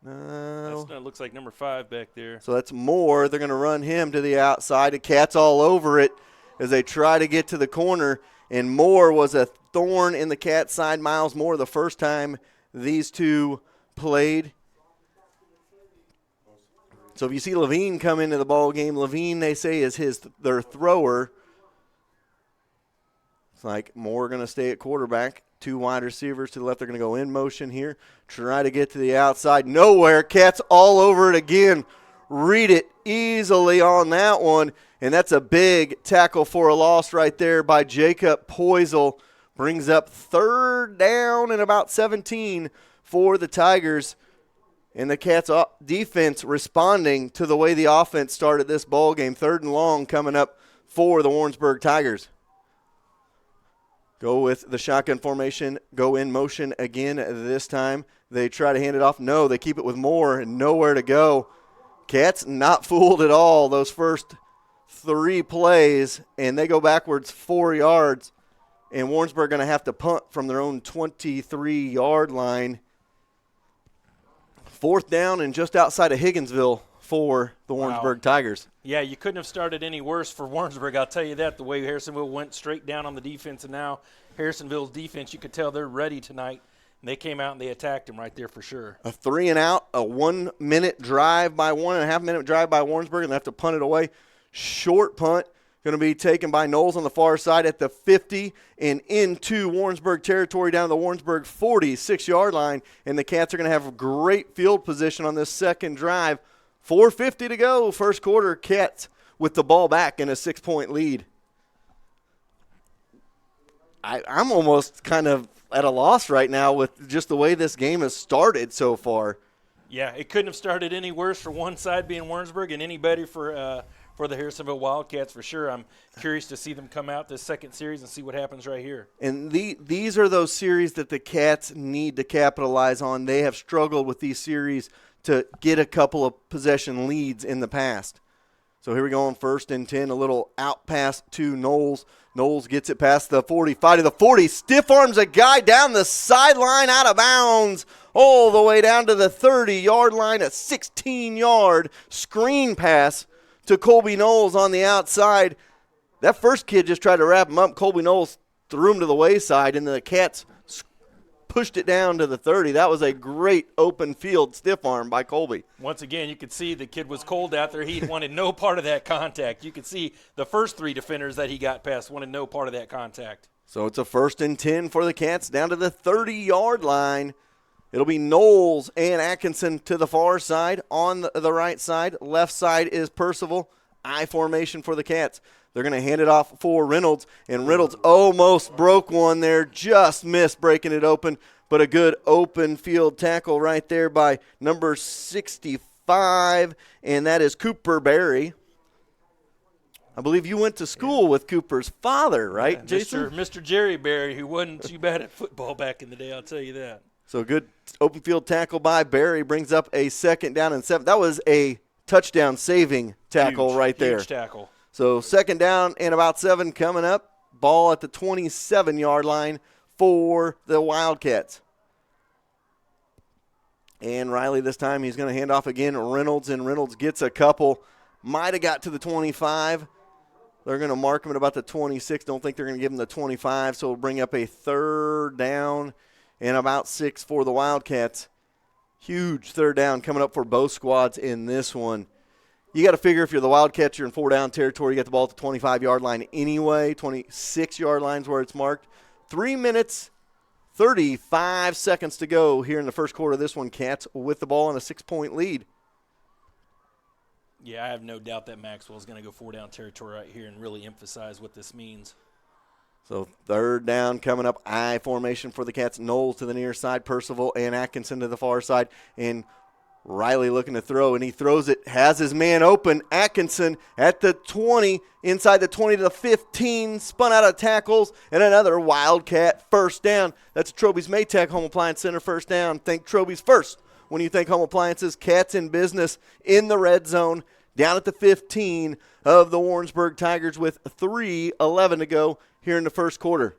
No. That looks like number 5 back there. So that's Moore. They're going to run him to the outside. The Cats all over it as they try to get to the corner, and Moore was a thorn in the Cats' side. Miles Moore, the first time these two played. So if you see Levine come into the ball game, Levine, they say, is their thrower. It's like Moore going to stay at quarterback. 2 wide receivers to the left. They're going to go in motion here. Try to get to the outside. Nowhere. Cats all over it again. Read it easily on that one. And that's a big tackle for a loss right there by Jacob Poisel. Brings up 3rd down and about 17 for the Tigers. And the Cats defense responding to the way the offense started this ball game. 3rd and long coming up for the Warrensburg Tigers. Go with the shotgun formation. Go in motion again this time. They try to hand it off. No, they keep it with Moore and nowhere to go. Cats not fooled at all those first 3 plays, and they go backwards 4 yards. And Warrensburg going to have to punt from their own 23-yard line. 4th down and just outside of Higginsville for the Warrensburg Tigers. Yeah, you couldn't have started any worse for Warrensburg, I'll tell you that. The way Harrisonville went straight down on the defense, and now Harrisonville's defense, you could tell they're ready tonight. And they came out and they attacked them right there for sure. A 3 and out, a 1-minute drive by 1.5-minute drive by Warrensburg, and they have to punt it away. Short punt. Going to be taken by Knowles on the far side at the 50 and into Warrensburg territory down to the Warrensburg 46-yard line. And the Cats are going to have great field position on this second drive. 4:50 to go, first quarter. Cats with the ball back in a 6-point lead. I'm almost kind of at a loss right now with just the way this game has started so far. Yeah, it couldn't have started any worse for one side being Warrensburg and any better for the Harrisonville Wildcats for sure. I'm curious to see them come out this second series and see what happens right here. And these are those series that the Cats need to capitalize on. They have struggled with these series to get a couple of possession leads in the past. So here we go on 1st and 10, a little out pass to Knowles. Knowles gets it past the 45 to the 40, stiff arms a guy down the sideline out of bounds all the way down to the 30-yard line, a 16-yard screen pass to Colby Knowles on the outside. That first kid just tried to wrap him up. Colby Knowles threw him to the wayside, and the Cats pushed it down to the 30. That was a great open field stiff arm by Colby. Once again, you could see the kid was cold out there. He wanted no part of that contact. You could see the first 3 defenders that he got past wanted no part of that contact. So it's a 1st and 10 for the Cats down to the 30-yard line. It'll be Knowles and Atkinson to the far side. On the right side, left side is Percival. I formation for the Cats. They're going to hand it off for Reynolds, and Reynolds almost broke one there, just missed breaking it open, but a good open field tackle right there by number 65, and that is Cooper Berry. I believe you went to school with Cooper's father, right, Jason? Mr. Jerry Berry, who wasn't too bad at football back in the day, I'll tell you that. So good open field tackle by Berry brings up a 2nd down and 7. That was a touchdown saving tackle right there. Huge tackle. So 2nd down and about 7 coming up. Ball at the 27-yard line for the Wildcats. And Riley this time, he's going to hand off again. Reynolds, and Reynolds gets a couple. Might have got to the 25. They're going to mark him at about the 26. Don't think they're going to give him the 25, so it'll bring up a 3rd down and about 6 for the Wildcats. Huge 3rd down coming up for both squads in this one. You got to figure if you're the Wildcats, you're in 4-down territory. You got the ball at the 25-yard line anyway. 26-yard line's where it's marked. 3 minutes, 35 seconds to go here in the first quarter of this one. Cats with the ball in a 6-point lead. Yeah, I have no doubt that Maxwell's going to go 4-down territory right here and really emphasize what this means. So 3rd down coming up, I formation for the Cats. Knowles to the near side, Percival and Atkinson to the far side, and Riley looking to throw, and he throws it, has his man open. Atkinson at the 20, inside the 20 to the 15, spun out of tackles, and another Wildcat first down. That's Troby's Maytag Home Appliance Center first down. Think Troby's first when you think home appliances. Cats in business in the red zone, down at the 15 of the Warrensburg Tigers with 3:11 to go here in the first quarter.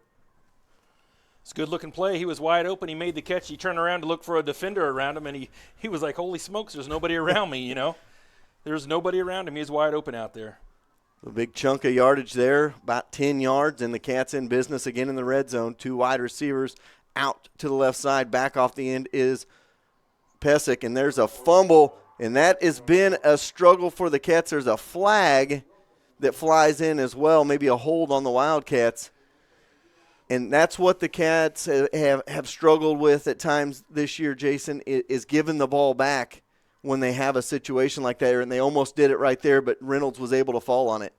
It's a good-looking play. He was wide open. He made the catch. He turned around to look for a defender around him, and he was like, holy smokes, there's nobody around me, There's nobody around him. He was wide open out there. A big chunk of yardage there, about 10 yards, and the Cats in business again in the red zone. 2 wide receivers out to the left side. Back off the end is Pesic, and there's a fumble, and that has been a struggle for the Cats. There's a flag that flies in as well, maybe a hold on the Wildcats. And that's what the Cats have struggled with at times this year, Jason, is giving the ball back when they have a situation like that. And they almost did it right there, but Reynolds was able to fall on it.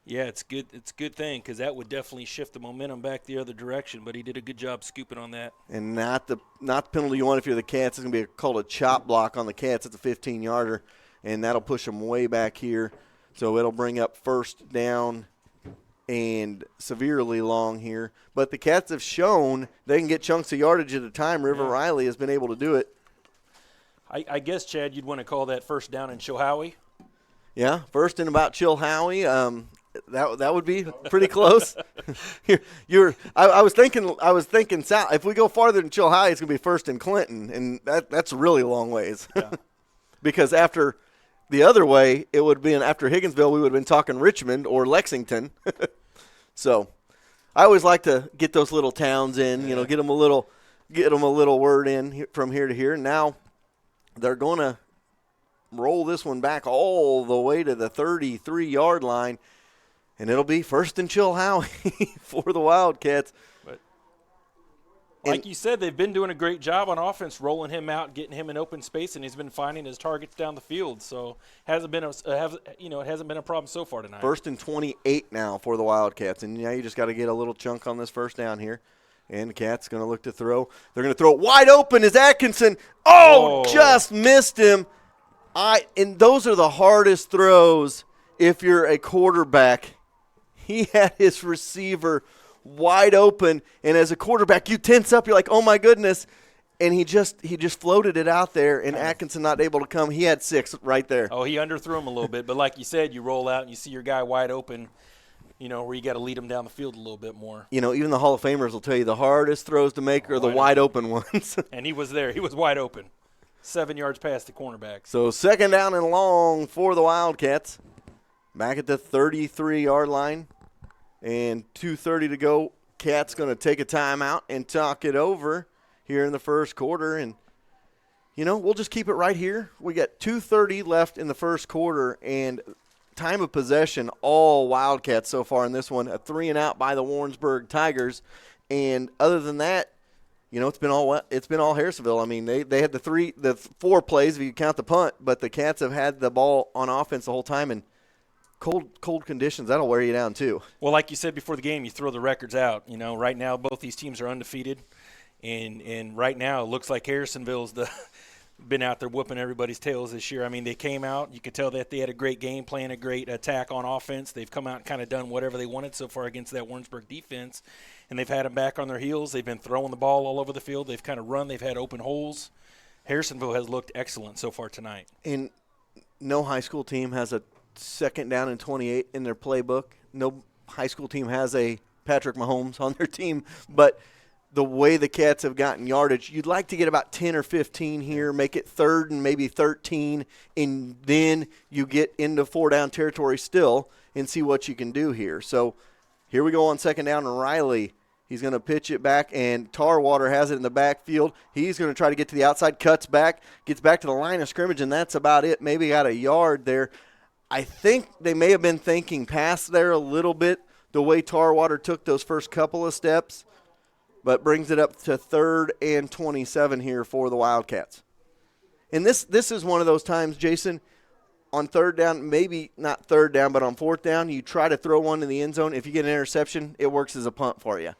Yeah, it's good. It's a good thing because that would definitely shift the momentum back the other direction, but he did a good job scooping on that. And not the penalty you want if you're the Cats. It's going to be called a chop block on the Cats. It's a 15-yarder, and that'll push them way back here. So it'll bring up first down and severely long here. But the Cats have shown they can get chunks of yardage at a time. River Riley has been able to do it. I guess, Chad, you'd want to call that first down in Chilhowie. Yeah, first and about Chilhowie. That would be pretty close. I was thinking south. If we go farther than Chilhowie, it's going to be first in Clinton, and that's a really long ways. Yeah. Because after the other way, it would have been after Higginsville, we would have been talking Richmond or Lexington. So I always like to get those little towns in, get them a little word in from here to here. And now they're going to roll this one back all the way to the 33-yard line, and it'll be first and Chilhowie for the Wildcats. Like you said, they've been doing a great job on offense, rolling him out, getting him in open space, and he's been finding his targets down the field. So it hasn't been a problem so far tonight. First and 28 now for the Wildcats, and now you just got to get a little chunk on this first down here. And the Cats going to look to throw. They're going to throw it wide open is Atkinson. Just missed him. And those are the hardest throws if you're a quarterback. He had his receiver wide open, and as a quarterback, you tense up. You're like, oh my goodness, and he just floated it out there, and Atkinson not able to come. He had 6 right there. Oh, he underthrew him a little bit, but like you said, you roll out and you see your guy wide open, where you got to lead him down the field a little bit more. Even the Hall of Famers will tell you the hardest throws to make are the wide open ones. And he was there. He was wide open, 7 yards past the cornerback. So second down and long for the Wildcats, back at the 33-yard line. And 2:30 to go. Cats going to take a timeout and talk it over here in the first quarter. And, we'll just keep it right here. We got 2:30 left in the first quarter, and time of possession, all Wildcats so far in this one. A 3-and-out by the Warrensburg Tigers. And other than that, it's been all Harrisonville. I mean, they had the 4 plays if you count the punt, but the Cats have had the ball on offense the whole time, and cold conditions, that'll wear you down too. Well, like you said before the game, you throw the records out. Right now both these teams are undefeated, and right now it looks like Harrisonville's been out there whooping everybody's tails this year. I mean, they came out. You could tell that they had a great game plan, a great attack on offense. They've come out and kind of done whatever they wanted so far against that Warrensburg defense, and they've had them back on their heels. They've been throwing the ball all over the field. They've kind of run. They've had open holes. Harrisonville has looked excellent so far tonight. And no high school team has a second down and 28 in their playbook. No high school team has a Patrick Mahomes on their team, but the way the Cats have gotten yardage, you'd like to get about 10 or 15 here, make it 3rd and maybe 13, and then you get into 4-down territory still and see what you can do here. So here we go on second down, and Riley, he's going to pitch it back, and Tarwater has it in the backfield. He's going to try to get to the outside, cuts back, gets back to the line of scrimmage, and that's about it. Maybe got a yard there. I think they may have been thinking past there a little bit, the way Tarwater took those first couple of steps, but brings it up to 3rd and 27 here for the Wildcats. And this is one of those times, Jason, on third down, maybe not third down, but on fourth down, you try to throw one in the end zone. If you get an interception, it works as a punt for you.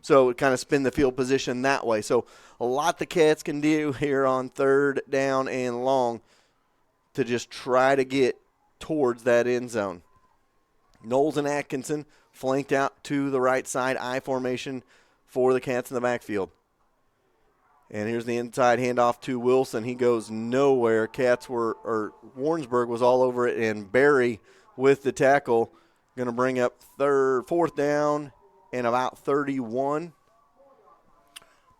So it kind of spin the field position that way. So a lot the Cats can do here on third down and long to just try to get towards that end zone. Knowles and Atkinson flanked out to the right side, I formation for the Cats in the backfield. And here's the inside handoff to Wilson. He goes nowhere. Warrensburg was all over it, and Barry with the tackle. Going to bring up fourth down and about 31.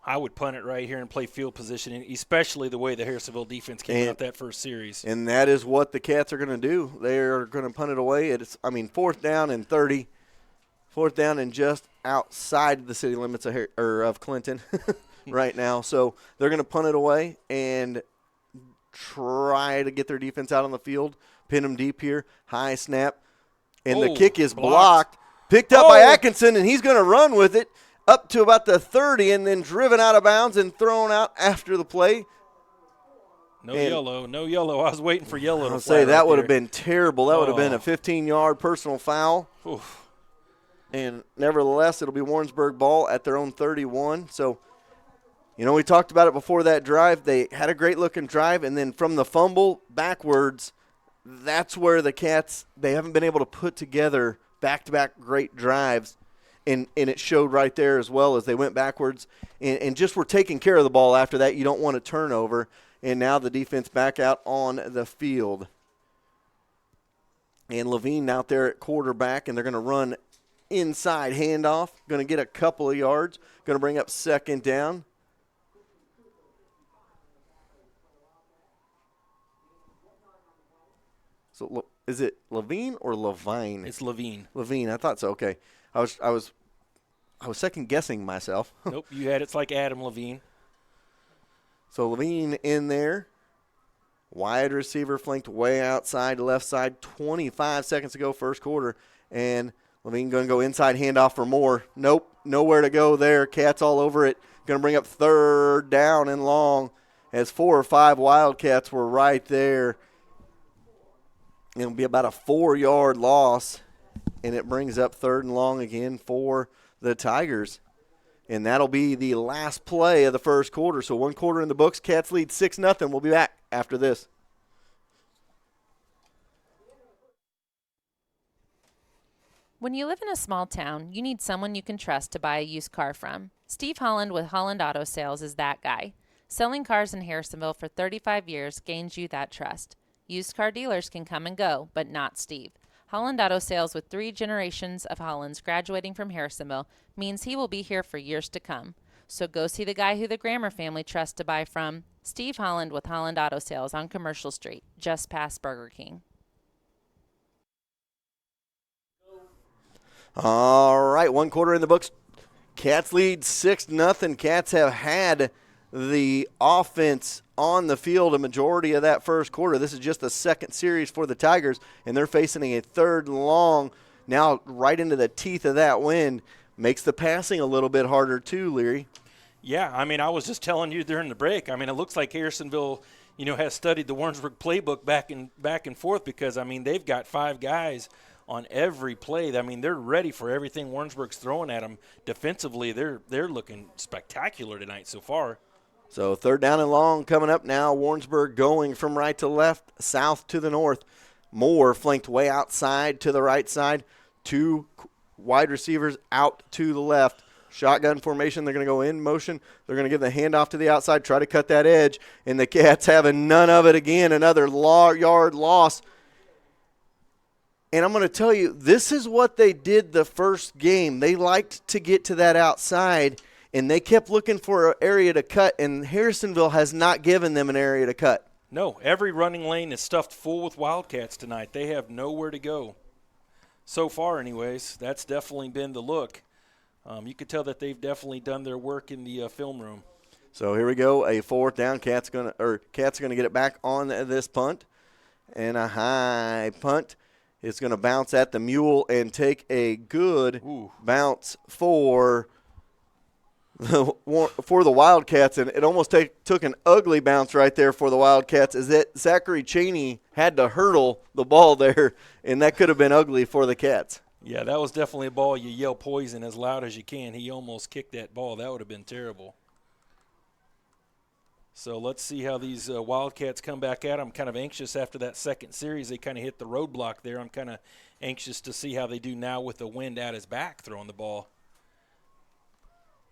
I would punt it right here and play field position, especially the way the Harrisonville defense came out that first series. And that is what the Cats are going to do. They're going to punt it away. Fourth down and 30. Fourth down and just outside the city limits of Clinton right now. So they're going to punt it away and try to get their defense out on the field, pin them deep here, high snap. And the kick is blocked, picked up by Atkinson, and he's going to run with it up to about the 30 and then driven out of bounds and thrown out after the play. No yellow. I was waiting for yellow to say that right would have been terrible. That would have been a 15-yard personal foul. Oof. And nevertheless, it'll be Warrensburg ball at their own 31. So, we talked about it before that drive. They had a great-looking drive, and then from the fumble backwards, that's where the Cats, they haven't been able to put together back-to-back great drives. And it showed right there as well as they went backwards and just were taking care of the ball after that. You don't want a turnover. And now the defense back out on the field. And Levine out there at quarterback, and they're going to run inside handoff. Going to get a couple of yards. Going to bring up second down. So is it Levine or Levine? It's Levine. Levine. I thought so. Okay. I was second guessing myself. Nope, you had it's like Adam Levine. So Levine in there. Wide receiver flanked way outside left side. 25 seconds to go first quarter. And Levine going to go inside handoff for Moore. Nope, nowhere to go there. Cats all over it. Going to bring up third down and long as 4 or 5 Wildcats were right there. It'll be about a 4-yard loss. And it brings up third and long again for the Tigers. And that'll be the last play of the first quarter. So 1 quarter in the books. Cats lead 6-0. We'll be back after this. When you live in a small town, you need someone you can trust to buy a used car from. Steve Holland with Holland Auto Sales is that guy. Selling cars in Harrisonville for 35 years gains you that trust. Used car dealers can come and go, but not Steve. Holland Auto Sales, with 3 generations of Hollands graduating from Harrisonville, means he will be here for years to come. So go see the guy who the Grammer family trusts to buy from, Steve Holland with Holland Auto Sales on Commercial Street, just past Burger King. All right, 1 quarter in the books. Cats lead 6-0. Cats have had the offense on the field a majority of that first quarter. This is just the second series for the Tigers, and they're facing a third and long now right into the teeth of that wind. Makes the passing a little bit harder too, Leary. Yeah, I was just telling you during the break. It looks like Harrisonville, has studied the Warrensburg playbook back and forth because, they've got 5 guys on every play. They're ready for everything Warrensburg's throwing at them. Defensively, they're looking spectacular tonight so far. So third down and long coming up now. Warrensburg going from right to left, south to the north. Moore flanked way outside to the right side. 2 wide receivers out to the left. Shotgun formation. They're going to go in motion. They're going to give the handoff to the outside, try to cut that edge. And the Cats having none of it again. Another yard loss. And I'm going to tell you, this is what they did the first game. They liked to get to that outside, and they kept looking for an area to cut, and Harrisonville has not given them an area to cut. No, every running lane is stuffed full with Wildcats tonight. They have nowhere to go. So far, anyways, that's definitely been the look. You could tell that they've definitely done their work in the film room. So here we go, a fourth down. Cats gonna get it back on this punt, and a high punt. It's going to bounce at the mule and take a good bounce for for the Wildcats, and it almost took an ugly bounce right there for the Wildcats, is that Zachary Cheney had to hurdle the ball there, and that could have been ugly for the Cats. Yeah, that was definitely a ball you yell poison as loud as you can. He almost kicked that ball. That would have been terrible. So let's see how these Wildcats come back at. I'm kind of anxious after that second series. They kind of hit the roadblock there. I'm kind of anxious to see how they do now with the wind at his back throwing the ball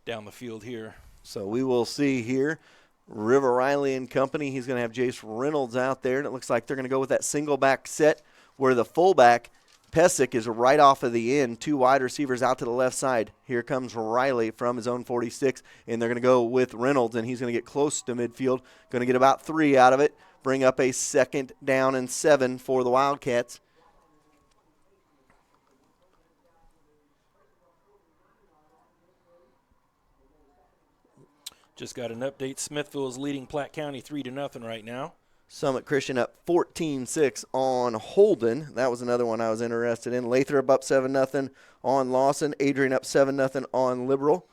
down the field here. So we will see here. River Riley and company. He's going to have Jace Reynolds out there, and it looks like they're going to go with that single back set where the fullback, Pesic, is right off of the end. 2 wide receivers out to the left side. Here comes Riley from his own 46, and they're going to go with Reynolds, and he's going to get close to midfield. Going to get about 3 out of it. Bring up a 2nd down and 7 for the Wildcats. Just got an update. Smithville is leading Platte County 3-0 right now. Summit Christian up 14-6 on Holden. That was another one I was interested in. Lathrop up 7-0 on Lawson. Adrian up 7-0 on Liberal.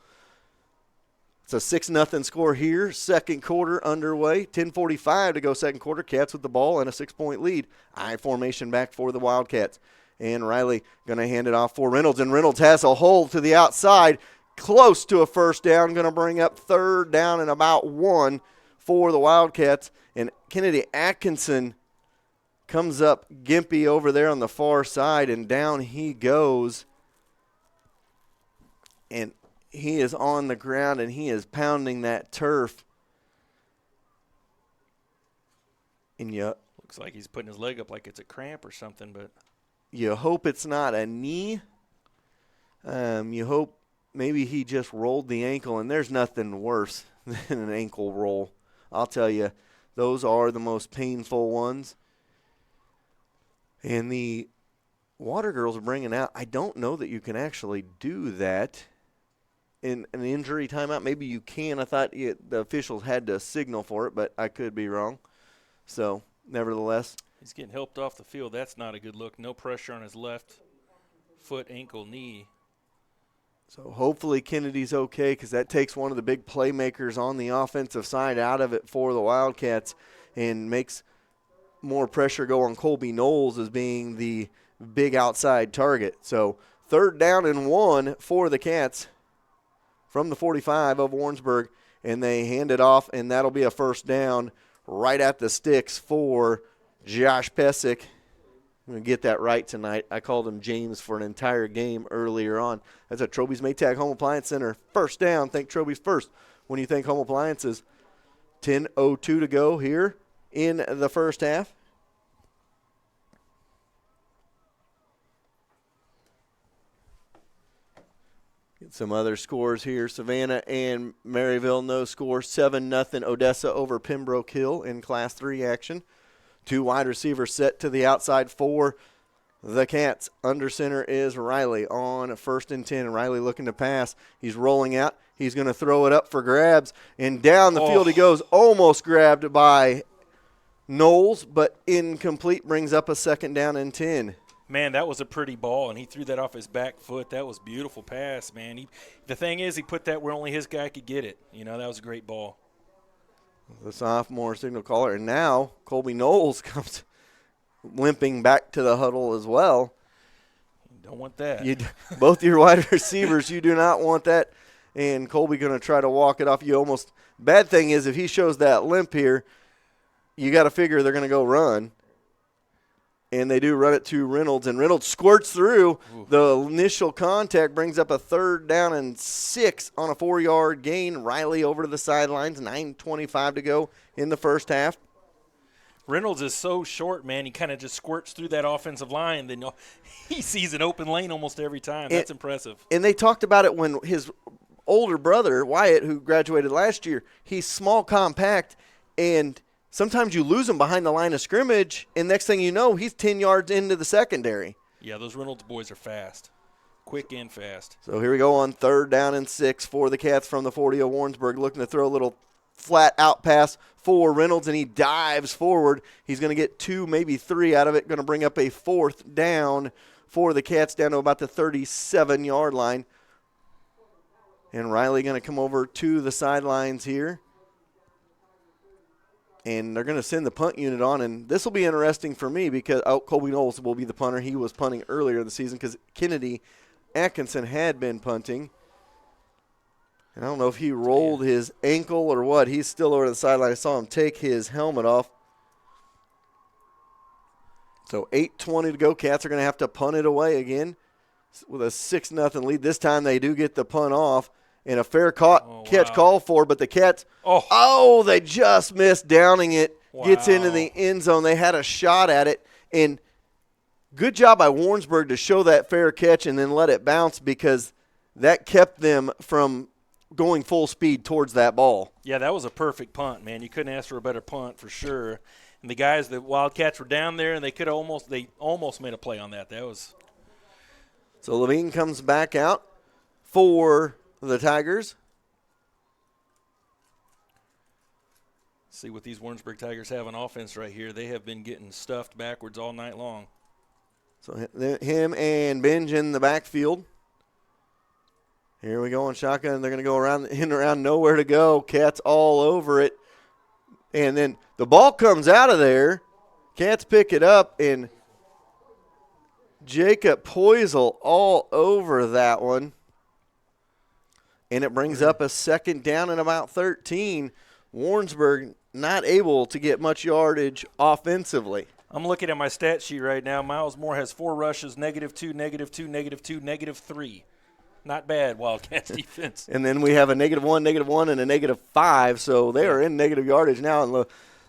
It's a 6-0 score here. Second quarter underway. 10:45 to go second quarter. Cats with the ball and a 6-point lead. I formation back for the Wildcats. And Riley going to hand it off for Reynolds. And Reynolds has a hole to the outside. Close to a first down. Going to bring up 3rd down and about 1 for the Wildcats. And Kennedy Atkinson comes up gimpy over there on the far side, and down he goes. And he is on the ground, and he is pounding that turf. And looks like he's putting his leg up like it's a cramp or something, but you hope it's not a knee. You hope maybe he just rolled the ankle, and there's nothing worse than an ankle roll. I'll tell you, those are the most painful ones. And the Water Girls are bringing out, I don't know that you can actually do that in an injury timeout. Maybe you can. I thought the officials had to signal for it, but I could be wrong. So, nevertheless. He's getting helped off the field. That's not a good look. No pressure on his left foot, ankle, knee. So hopefully Kennedy's okay, because that takes one of the big playmakers on the offensive side out of it for the Wildcats and makes more pressure go on Colby Knowles as being the big outside target. So 3rd down and 1 for the Cats from the 45 of Warrensburg, and they hand it off, and that'll be a 1st down right at the sticks for Josh Pesic. I'm going to get that right tonight. I called him James for an entire game earlier on. That's at Troby's Maytag Home Appliance Center. 1st down. Think Troby's first when you think home appliances. 10:02 to go here in the first half. Get some other scores here. Savannah and Maryville, no score. 7-0 Odessa over Pembroke Hill in Class 3 action. 2 wide receivers set to the outside for the Cats. Under center is Riley on 1st and 10. Riley looking to pass. He's rolling out. He's going to throw it up for grabs. And down the field he goes. Almost grabbed by Knowles, but incomplete. Brings up a 2nd down and 10. Man, that was a pretty ball, and he threw that off his back foot. That was a beautiful pass, man. The thing is, he put that where only his guy could get it. You know, that was a great ball. The sophomore signal caller. And now Colby Knowles comes limping back to the huddle as well. You don't want that. Both your wide receivers, you do not want that. And Colby going to try to walk it off. Bad thing is if he shows that limp here, you got to figure they're going to go run. And they do run it to Reynolds, and Reynolds squirts through. Ooh. The initial contact brings up a 3rd down and 6 on a 4-yard gain. Riley over to the sidelines, 9:25 to go in the first half. Reynolds is so short, man. He kind of just squirts through that offensive line. Then he sees an open lane almost every time. That's impressive. And they talked about it when his older brother, Wyatt, who graduated last year, he's small, compact, and sometimes you lose him behind the line of scrimmage, and next thing you know, he's 10 yards into the secondary. Yeah, those Reynolds boys are fast, quick and fast. So here we go on 3rd down and 6 for the Cats from the 40 of Warrensburg, looking to throw a little flat out pass for Reynolds, and he dives forward. He's going to get 2, maybe 3 out of it, going to bring up a 4th down for the Cats down to about the 37-yard line. And Riley going to come over to the sidelines here. And they're going to send the punt unit on. And this will be interesting for me because Colby Knowles will be the punter. He was punting earlier in the season because Kennedy Atkinson had been punting. And I don't know if he rolled his ankle or what. He's still over the sideline. I saw him take his helmet off. So 8:20 to go. Cats are going to have to punt it away again with a 6-0 lead. This time they do get the punt off. And a fair catch call for, but the Cats, they just missed downing it. Wow. Gets into the end zone. They had a shot at it. And good job by Warrensburg to show that fair catch and then let it bounce because that kept them from going full speed towards that ball. Yeah, that was a perfect punt, man. You couldn't ask for a better punt for sure. And the guys, the Wildcats were down there, and they almost made a play on that. That was. So Levine comes back out for the Tigers. See what these Warrensburg Tigers have on offense right here. They have been getting stuffed backwards all night long. So him and Benj in the backfield. Here we go on shotgun. They're going to go around, nowhere to go. Cats all over it. And then the ball comes out of there. Cats pick it up, and Jacob Poisel all over that one. And it brings up a second down and about 13. Warrensburg not able to get much yardage offensively. I'm looking at my stat sheet right now. Miles Moore has 4 rushes, -2, -2, -2, -3. Not bad, Wildcats defense. And then we have a -1, and a -5, so they are in negative yardage now. And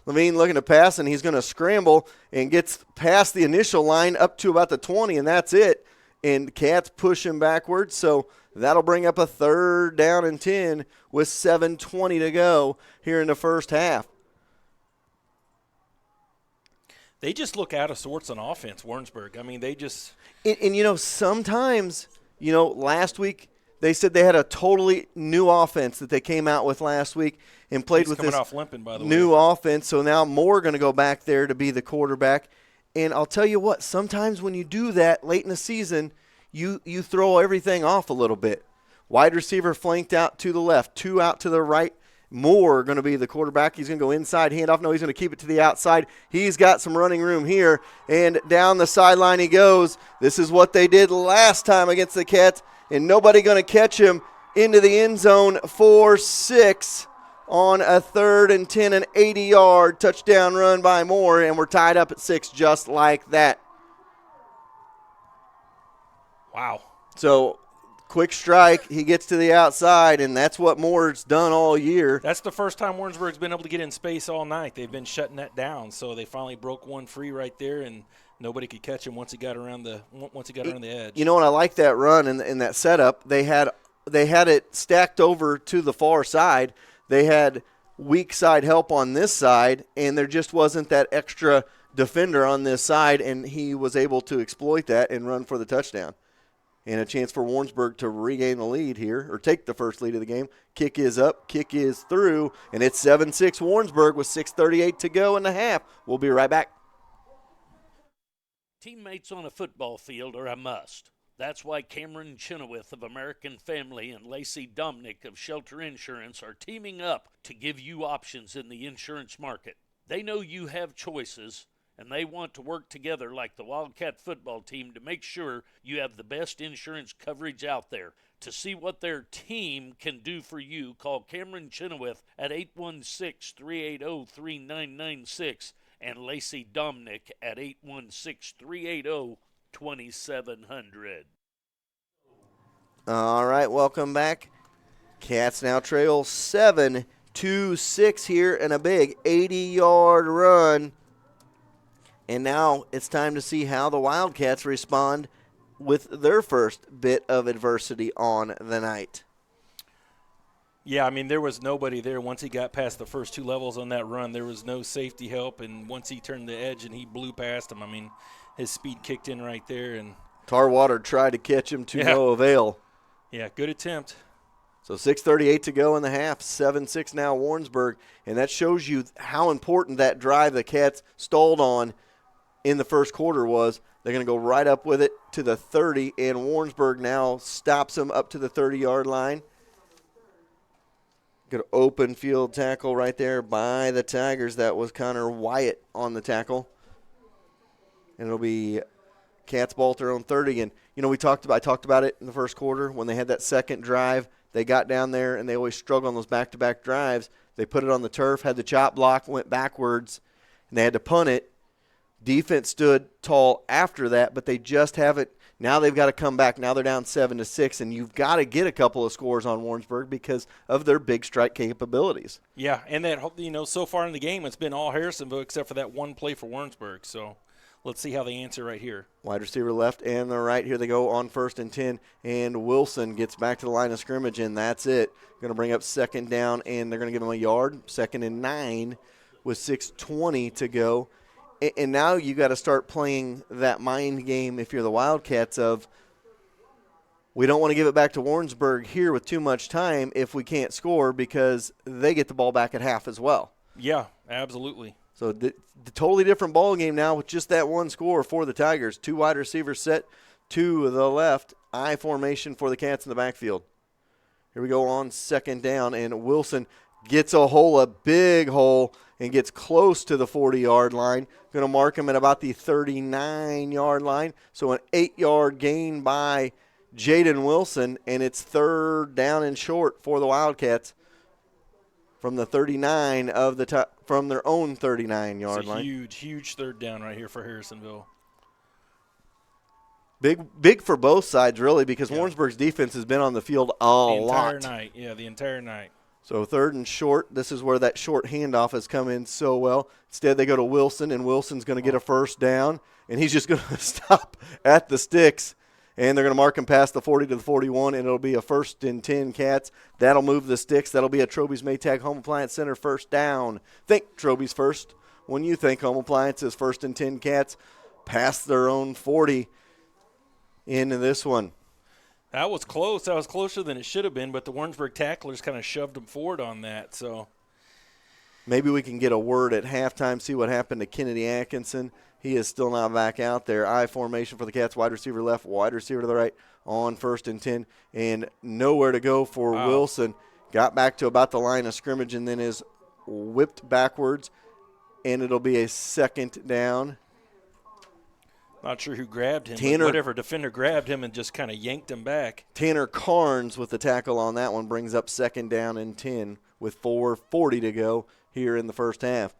Levine looking to pass, and he's going to scramble and gets past the initial line up to about the 20, and that's it. And Cats push him backwards, so that'll bring up a 3rd down and 10 with 7:20 to go here in the first half. They just look out of sorts on offense, Warrensburg. I mean, they just – And sometimes, last week they said they had a totally new offense that they came out with last week and played with this off limping, by the new way. offense. So now Moore going to go back there to be the quarterback. And I'll tell you what, sometimes when you do that late in the season – You throw everything off a little bit. Wide receiver flanked out to the left, 2 out to the right. Moore going to be the quarterback. He's going to go inside, handoff. No, he's going to keep it to the outside. He's got some running room here, and down the sideline he goes. This is what they did last time against the Cats, and nobody going to catch him into the end zone for 6 on a 3rd and 10, an 80-yard touchdown run by Moore, and we're tied up at 6 just like that. Wow. So, quick strike, he gets to the outside, and that's what Moore's done all year. That's the first time Warrensburg's been able to get in space all night. They've been shutting that down, so they finally broke one free right there, and nobody could catch him once he got around the edge. You know what? I like that run and that setup. They had it stacked over to the far side. They had weak side help on this side, and there just wasn't that extra defender on this side, and he was able to exploit that and run for the touchdown. And a chance for Warrensburg to regain the lead here, or take the first lead of the game. Kick is up, kick is through, and it's 7-6 Warrensburg with 6:38 to go in the half. We'll be right back. Teammates on a football field are a must. That's why Cameron Chenoweth of American Family and Lacey Dominick of Shelter Insurance are teaming up to give you options in the insurance market. They know you have choices, and they want to work together like the Wildcat football team to make sure you have the best insurance coverage out there. To see what their team can do for you, call Cameron Chenoweth at 816-380-3996 and Lacey Dominick at 816-380-2700. All right, welcome back. Cats now trail 7-6 here in a big 80-yard run. And now it's time to see how the Wildcats respond with their first bit of adversity on the night. Yeah, I mean, there was nobody there once he got past the first 2 levels on that run. There was no safety help, and once he turned the edge and he blew past him, I mean, his speed kicked in right there. And Tarwater tried to catch him to no avail. Yeah, good attempt. So 6:38 to go in the half, 7-6 now Warrensburg, and that shows you how important that drive the Cats stalled on in the first quarter was. They're going to go right up with it to the 30, and Warrensburg now stops them up to the 30-yard line. Good open field tackle right there by the Tigers. That was Connor Wyatt on the tackle. And it'll be Cats ball at their own 30. And, you know, I talked about it in the first quarter when they had that second drive. They got down there, and they always struggle on those back-to-back drives. They put it on the turf, had the chop block, went backwards, and they had to punt it. Defense stood tall after that, but they just haven't. Now they've got to come back. Now they're down 7-6, and you've got to get a couple of scores on Warrensburg because of their big strike capabilities. Yeah, and that, you know, so far in the game, it's been all Harrisonville except for that one play for Warrensburg. So let's see how they answer right here. Wide receiver left and the right. Here they go on 1st and 10, and Wilson gets back to the line of scrimmage, and that's it. Going to bring up 2nd down, and they're going to give him a yard. 2nd and 9 with 6:20 to go. And now you got to start playing that mind game if you're the Wildcats of we don't want to give it back to Warrensburg here with too much time if we can't score because they get the ball back at half as well. Yeah, absolutely. So the totally different ball game now with just that one score for the Tigers. 2 wide receivers set to the left. I formation for the Cats in the backfield. Here we go on 2nd down, and Wilson gets a big hole, and gets close to the 40-yard line. Going to mark him at about the 39-yard line. So an 8-yard gain by Jaden Wilson, and it's 3rd down and short for the Wildcats from the 39 of the from their own 39-yard line. Huge 3rd down right here for Harrisonville. Big for both sides, really, because Warrensburg's defense has been on the field a lot. The entire night. Yeah, the entire night. So 3rd and short. This is where that short handoff has come in so well. Instead, they go to Wilson, and Wilson's going to get a 1st down, and he's just going to stop at the sticks. And they're going to mark him past the 40 to the 41, and it'll be a 1st and 10 Cats. That'll move the sticks. That'll be a Troby's Maytag Home Appliance Center 1st down. Think Troby's first when you think home appliances. 1st and 10 Cats past their own 40 into this one. That was close. That was closer than it should have been, but the Warrensburg tacklers kind of shoved them forward on that. So maybe we can get a word at halftime, see what happened to Kennedy Atkinson. He is still not back out there. I formation for the Cats, wide receiver left, wide receiver to the right on 1st and 10, and nowhere to go for Wilson. Got back to about the line of scrimmage and then is whipped backwards, and it'll be a 2nd down. Not sure who grabbed him, but whatever defender grabbed him and just kind of yanked him back. Tanner Carnes with the tackle on that one brings up 2nd down and 10 with 4:40 to go here in the first half.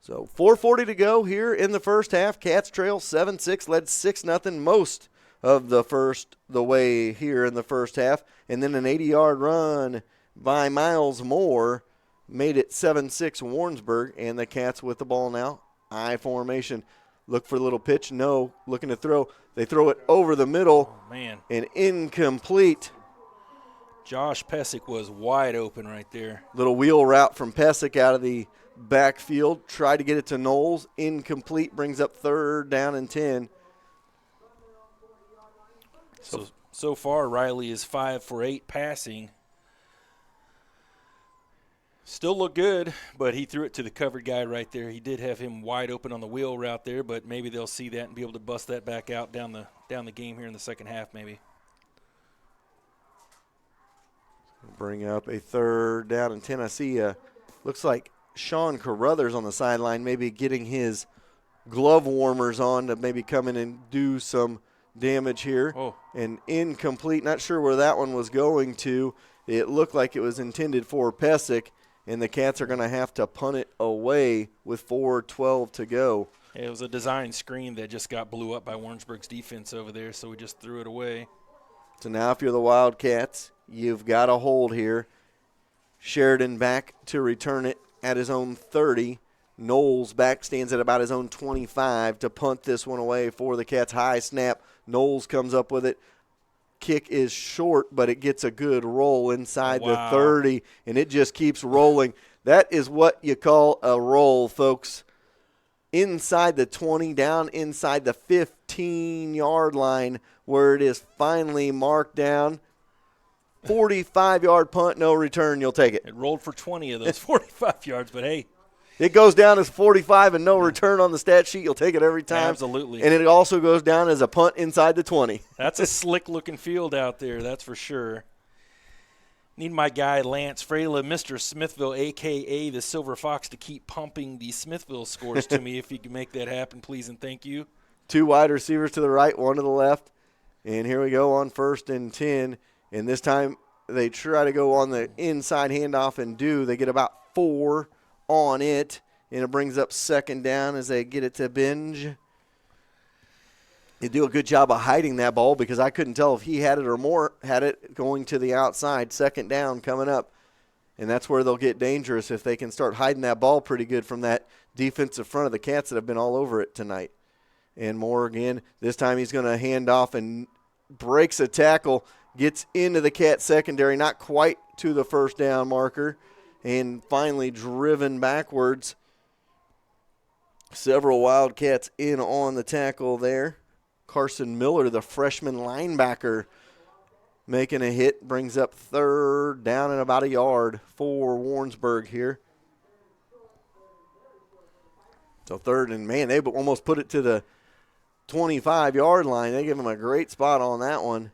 So 4:40 to go here in the first half. Cats trail 7-6, led 6-0 most of the way here in the first half. And then an 80-yard run by Miles Moore made it 7-6 Warrensburg, and the Cats with the ball now. I formation. Look for a little pitch. No. Looking to throw. They throw it over the middle. Oh, man. And incomplete. Josh Pesic was wide open right there. Little wheel route from Pesic out of the backfield. Tried to get it to Knowles. Incomplete. Brings up 3rd down and 10. So far, Riley is 5 for 8 passing. Still look good, but he threw it to the covered guy right there. He did have him wide open on the wheel route there, but maybe they'll see that and be able to bust that back out down the game here in the second half maybe. Bring up a 3rd down and 10. I see looks like Sean Carruthers on the sideline maybe getting his glove warmers on to maybe come in and do some damage here. Oh. And incomplete. Not sure where that one was going to. It looked like it was intended for Pesic, and the Cats are going to have to punt it away with 4:12 to go. It was a design screen that just got blew up by Warrensburg's defense over there, so we just threw it away. So now if you're the Wildcats, you've got a hold here. Sheridan back to return it at his own 30. Knowles back stands at about his own 25 to punt this one away for the Cats. High snap. Knowles comes up with it. Kick is short, but it gets a good roll inside the 30, and it just keeps rolling. That is what you call a roll, folks. Inside the 20, down inside the 15-yard line, where it is finally marked down. 45-yard punt, no return. You'll take it. It rolled for 20 of those 45 yards, but hey. It goes down as 45 and no return on the stat sheet. You'll take it every time. Absolutely. And it also goes down as a punt inside the 20. That's a slick-looking field out there, that's for sure. Need my guy Lance Freyla, Mr. Smithville, a.k.a. the Silver Fox, to keep pumping the Smithville scores to me. If you can make that happen, please and thank you. 2 wide receivers to the right, 1 to the left. And here we go on 1st and 10. And this time they try to go on the inside handoff and they get about 4 on it. And it brings up 2nd down as they get it to Binge. They do a good job of hiding that ball because I couldn't tell if he had it or Moore had it going to the outside. 2nd down coming up. And that's where they'll get dangerous if they can start hiding that ball pretty good from that defensive front of the Cats that have been all over it tonight. And Moore again. This time he's going to hand off and breaks a tackle. Gets into the Cat secondary, not quite to the 1st down marker. And finally driven backwards. Several Wildcats in on the tackle there. Carson Miller, the freshman linebacker, making a hit, brings up 3rd down and about a yard for Warrensburg here. So 3rd, and man, they almost put it to the 25-yard line. They give them a great spot on that one.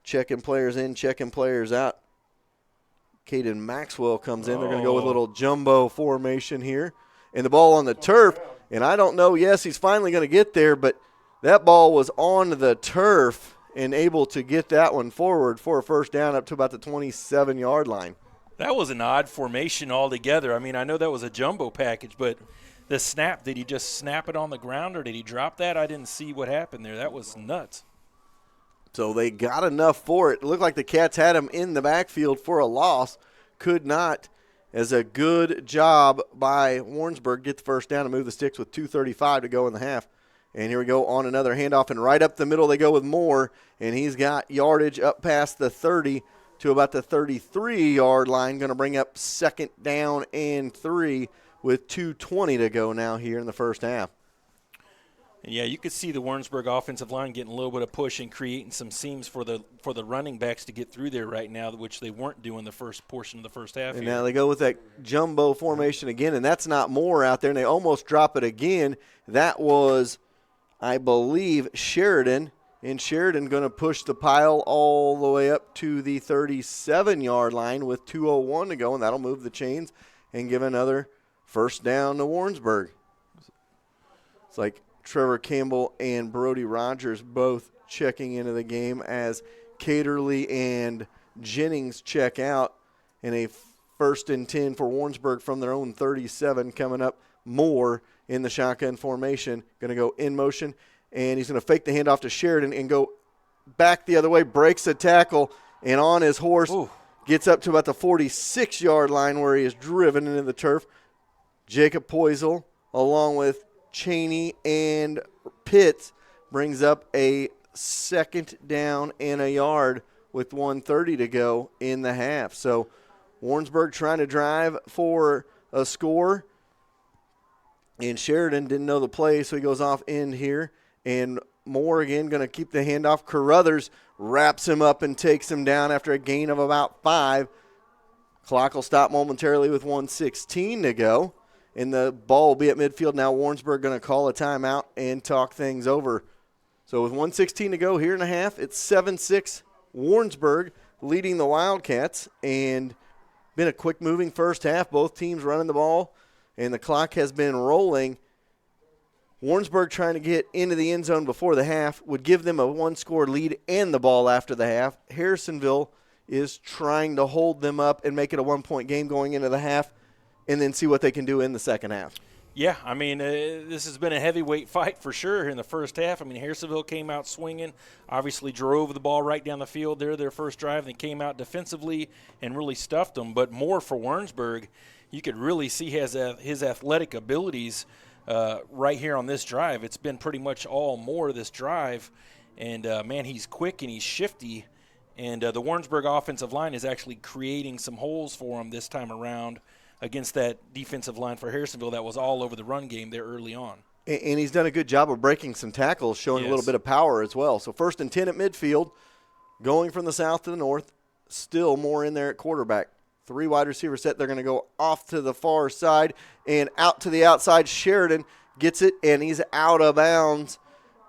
Checking players in, checking players out. Caden Maxwell comes in. They're going to go with a little jumbo formation here. And the ball on the turf, and I don't know, yes, he's finally going to get there, but that ball was on the turf and able to get that one forward for a 1st down up to about the 27-yard line. That was an odd formation altogether. I mean, I know that was a jumbo package, but the snap, did he just snap it on the ground or did he drop that? I didn't see what happened there. That was nuts. So they got enough for it. It looked like the Cats had him in the backfield for a loss. Could not, as a good job by Warrensburg, get the 1st down and move the sticks with 2:35 to go in the half. And here we go on another handoff, and right up the middle they go with Moore, and he's got yardage up past the 30 to about the 33-yard line, going to bring up 2nd down and 3 with 2:20 to go now here in the 1st half. And yeah, you could see the Warrensburg offensive line getting a little bit of push and creating some seams for the running backs to get through there right now, which they weren't doing the first portion of the 1st half. And here. now they go with that jumbo formation again, and that's not Moore out there, and they almost drop it again. That was, I believe, Sheridan, and Sheridan going to push the pile all the way up to the 37-yard line with 2:01 to go, and that'll move the chains and give another 1st down to Warrensburg. It's like Trevor Campbell and Brody Rogers both checking into the game as Caterly and Jennings check out, and a 1st and 10 for Warrensburg from their own 37 coming up. Moore in the shotgun formation, going to go in motion, and he's going to fake the handoff to Sheridan and go back the other way, breaks a tackle, and on his horse gets up to about the 46-yard line where he is driven into the turf. Jacob Poisel, along with Cheney and Pitts, brings up a 2nd down and a yard with 1:30 to go in the half. So Warrensburg trying to drive for a score, and Sheridan didn't know the play, so he goes off in here. And Moore again going to keep the handoff. Carruthers wraps him up and takes him down after a gain of about 5. Clock will stop momentarily with 1:16 to go. And the ball will be at midfield now. Warrensburg going to call a timeout and talk things over. So with 1:16 to go here in the half, it's 7-6 Warrensburg leading the Wildcats. And been a quick-moving 1st half. Both teams running the ball, and the clock has been rolling. Warrensburg trying to get into the end zone before the half would give them a 1-score lead and the ball after the half. Harrisonville is trying to hold them up and make it a 1-point game going into the half, and then see what they can do in the 2nd half. Yeah, I mean, this has been a heavyweight fight for sure in the 1st half. I mean, Harrisonville came out swinging, obviously drove the ball right down the field there, their first drive, and came out defensively and really stuffed them. But more for Warrensburg, you could really see his athletic abilities right here on this drive. It's been pretty much all Moore this drive. And, man, he's quick and he's shifty. And the Warrensburg offensive line is actually creating some holes for him this time around against that defensive line for Harrisonville that was all over the run game there early on. And he's done a good job of breaking some tackles, showing a little bit of power as well. So 1st and 10 at midfield, going from the south to the north, still Moore in there at quarterback. 3 wide receiver set. They're going to go off to the far side and out to the outside. Sheridan gets it, and he's out of bounds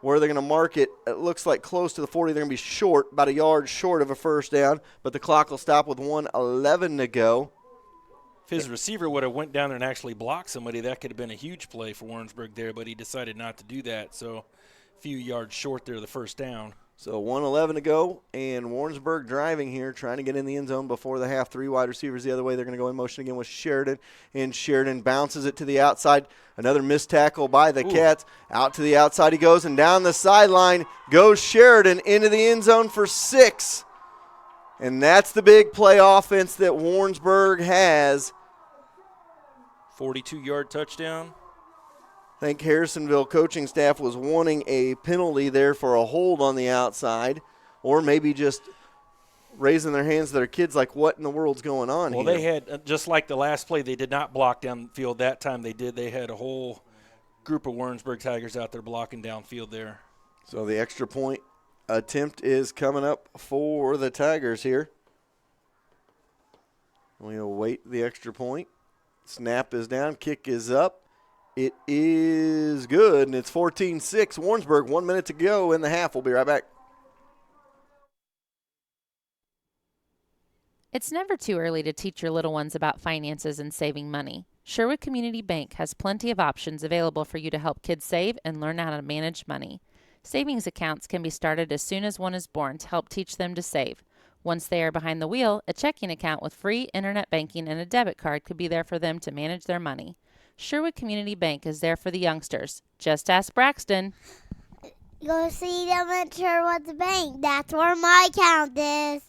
where they're going to mark it. It looks like close to the 40. They're going to be short, about a yard short of a first down, but the clock will stop with 1:11 to go. If his receiver would have went down there and actually blocked somebody, that could have been a huge play for Warrensburg there, but he decided not to do that. So a few yards short there, the first down. So 1:11 to go, and Warrensburg driving here, trying to get in the end zone before the half. 3 wide receivers the other way. They're going to go in motion again with Sheridan, and Sheridan bounces it to the outside. Another missed tackle by the Cats. Out to the outside he goes, and down the sideline goes Sheridan into the end zone for 6. And that's the big play offense that Warrensburg has. 42-yard touchdown. I think Harrisonville coaching staff was wanting a penalty there for a hold on the outside, or maybe just raising their hands to their kids like, what in the world's going on here? Well, they had, just like the last play, they did not block downfield. That time they did. They had a whole group of Warrensburg Tigers out there blocking downfield there. So the extra point attempt is coming up for the Tigers here. We'll wait the extra point. Snap is down. Kick is up. It is good, and it's 14-6. Warrensburg, 1 minute to go in the half. We'll be right back. It's never too early to teach your little ones about finances and saving money. Sherwood Community Bank has plenty of options available for you to help kids save and learn how to manage money. Savings accounts can be started as soon as one is born to help teach them to save. Once they are behind the wheel, a checking account with free internet banking and a debit card could be there for them to manage their money. Sherwood Community Bank is there for the youngsters. Just ask Braxton. Go see them at Sherwood Bank. That's where my account is.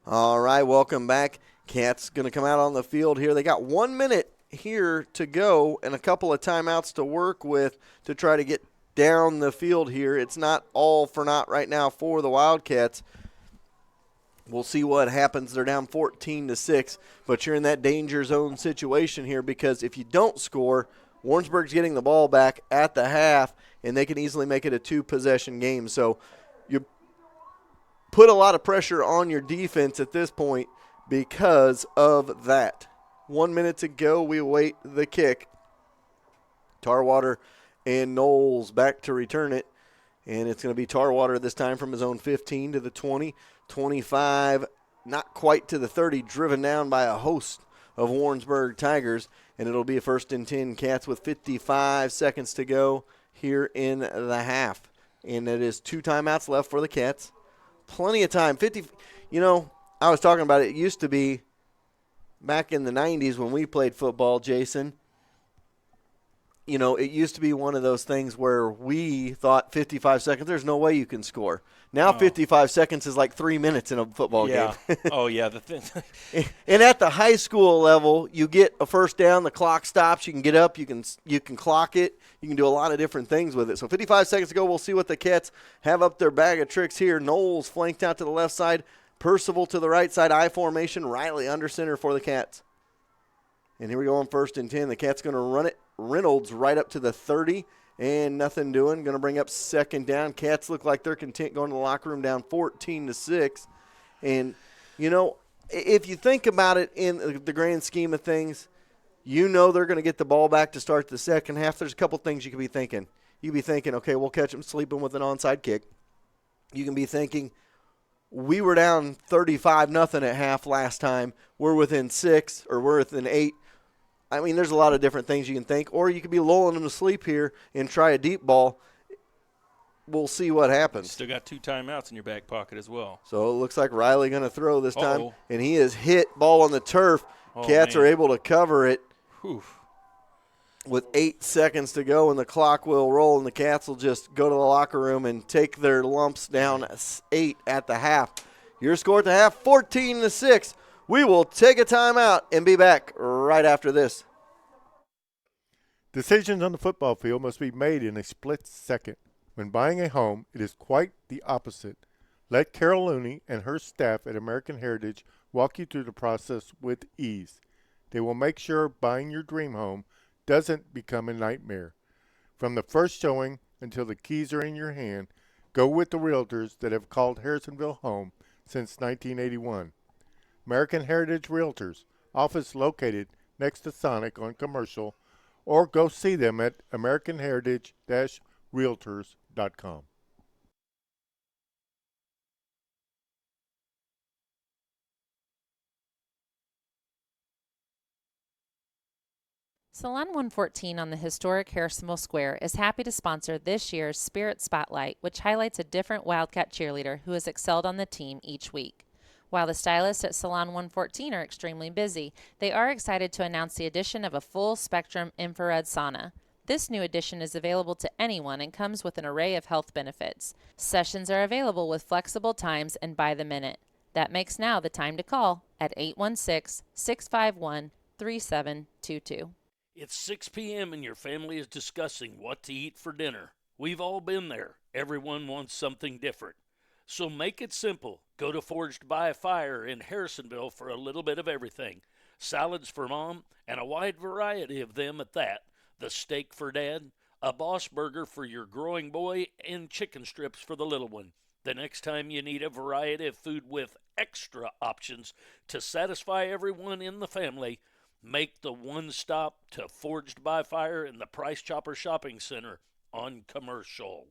All right, welcome back. Cats going to come out on the field here. They got 1 minute here to go and a couple of timeouts to work with to try to get down the field here. It's not all for naught right now for the Wildcats. We'll see what happens. They're down 14-6, but you're in that danger zone situation here because if you don't score, Warrensburg's getting the ball back at the half, and they can easily make it a 2-possession game. So you put a lot of pressure on your defense at this point because of that. 1 minute to go. We await the kick. Tarwater and Knowles back to return it. And it's going to be Tarwater this time from his own 15 to the 20, 25, not quite to the 30, driven down by a host of Warrensburg Tigers. And it'll be a 1st and 10 Cats with 55 seconds to go here in the half. And it is 2 timeouts left for the Cats. Plenty of time. 50. I was talking about it used to be back in the 90s when we played football, Jason. It used to be one of those things where we thought 55 seconds, there's no way you can score. Now 55 seconds is like 3 minutes in a football game. Oh, yeah. And at the high school level, you get a first down, the clock stops, you can get up, you can clock it, you can do a lot of different things with it. So 55 seconds to go, we'll see what the Cats have up their bag of tricks here. Knowles flanked out to the left side, Percival to the right side, I formation, Riley under center for the Cats. And here we go on 1st and 10. The Cats going to run it. Reynolds right up to the 30, and nothing doing. Going to bring up 2nd down. Cats look like they're content going to the locker room down 14-6. And, if you think about it in the grand scheme of things, they're going to get the ball back to start the second half. There's a couple things you could be thinking. You could be thinking, okay, we'll catch them sleeping with an onside kick. You can be thinking, we were down 35-0 at half last time. We're within 6 or we're within 8. I mean, there's a lot of different things you can think. Or you could be lulling them to sleep here and try a deep ball. We'll see what happens. Still got 2 timeouts in your back pocket as well. So it looks like Riley going to throw this time. And he is hit, ball on the turf. Cats are able to cover it. With 8 seconds to go, and the clock will roll, and the Cats will just go to the locker room and take their lumps down 8 at the half. Your score at the half, 14-6. We will take a timeout and be back right after this. Decisions on the football field must be made in a split second. When buying a home, it is quite the opposite. Let Carol Looney and her staff at American Heritage walk you through the process with ease. They will make sure buying your dream home doesn't become a nightmare. From the first showing until the keys are in your hand, go with the realtors that have called Harrisonville home since 1981. American Heritage Realtors, office located next to Sonic on Commercial, or go see them at americanheritage-realtors.com. Salon 114 on the historic Harrisonville Square is happy to sponsor this year's Spirit Spotlight, which highlights a different Wildcat cheerleader who has excelled on the team each week. While the stylists at Salon 114 are extremely busy, they are excited to announce the addition of a full-spectrum infrared sauna. This new addition is available to anyone and comes with an array of health benefits. Sessions are available with flexible times and by the minute. That makes now the time to call at 816-651-3722. It's 6 p.m. and your family is discussing what to eat for dinner. We've all been there. Everyone wants something different. So make it simple. Go to Forged by Fire in Harrisonville for a little bit of everything. Salads for mom, and a wide variety of them at that. The steak for dad, a boss burger for your growing boy, and chicken strips for the little one. The next time you need a variety of food with extra options to satisfy everyone in the family, make the one stop to Forged by Fire in the Price Chopper Shopping Center on Commercial.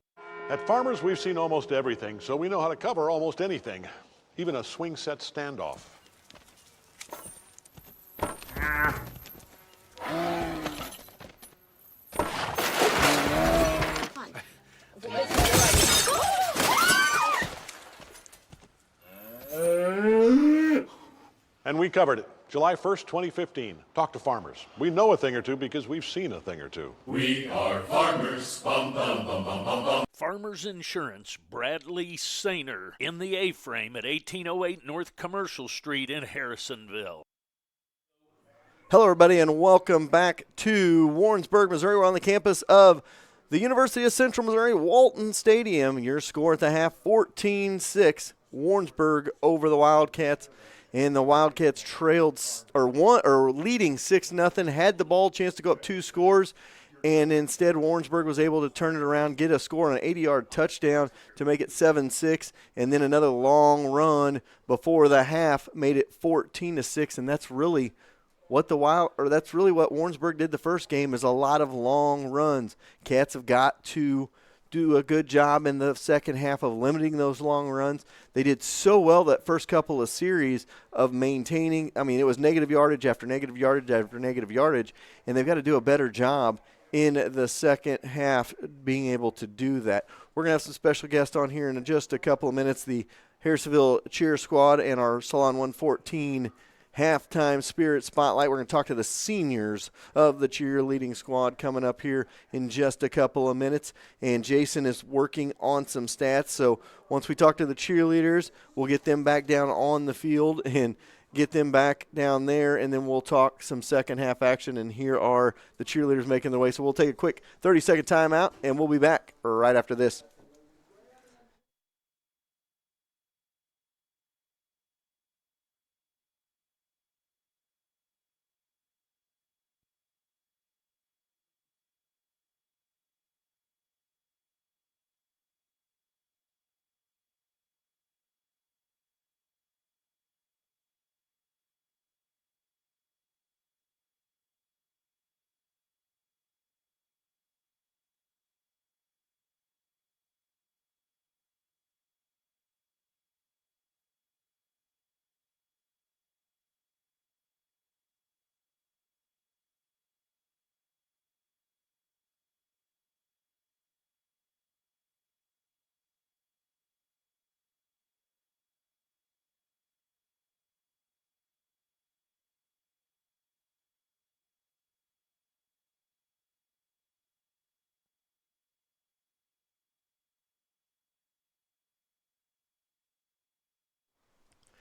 At Farmers, we've seen almost everything, so we know how to cover almost anything, even a swing set standoff. And we covered it. July 1st, 2015. Talk to Farmers. We know a thing or two because we've seen a thing or two. We are farmers. Bum, bum, bum, bum, bum, bum. Farmers Insurance, Bradley Sainer, in the A-frame at 1808 North Commercial Street in Harrisonville. Hello, everybody, and welcome back to Warrensburg, Missouri. We're on the campus of the University of Central Missouri, Walton Stadium. Your score at the half, 14-6, Warrensburg over the Wildcats. And the Wildcats trailed leading 6-0, had the ball, chance to go up 2 scores, and instead Warrensburg was able to turn it around, get a score on an 80-yard touchdown to make it 7-6, and then another long run before the half made it 14-6, and that's really what Warrensburg did the first game, is a lot of long runs. Cats have got to do a good job in the second half of limiting those long runs. They did so well that first couple of series of maintaining. I mean, it was negative yardage after negative yardage after negative yardage, and they've got to do a better job in the second half being able to do that. We're going to have some special guests on here in just a couple of minutes, the Harrisonville Cheer Squad and our Salon 114 halftime Spirit Spotlight. We're going to talk to the seniors of the cheerleading squad coming up here in just a couple of minutes. And Jason is working on some stats. So once we talk to the cheerleaders, we'll get them back down on the field and get them back down there, and then we'll talk some second half action. And here are the cheerleaders making their way. So we'll take a quick 30-second timeout, and we'll be back right after this.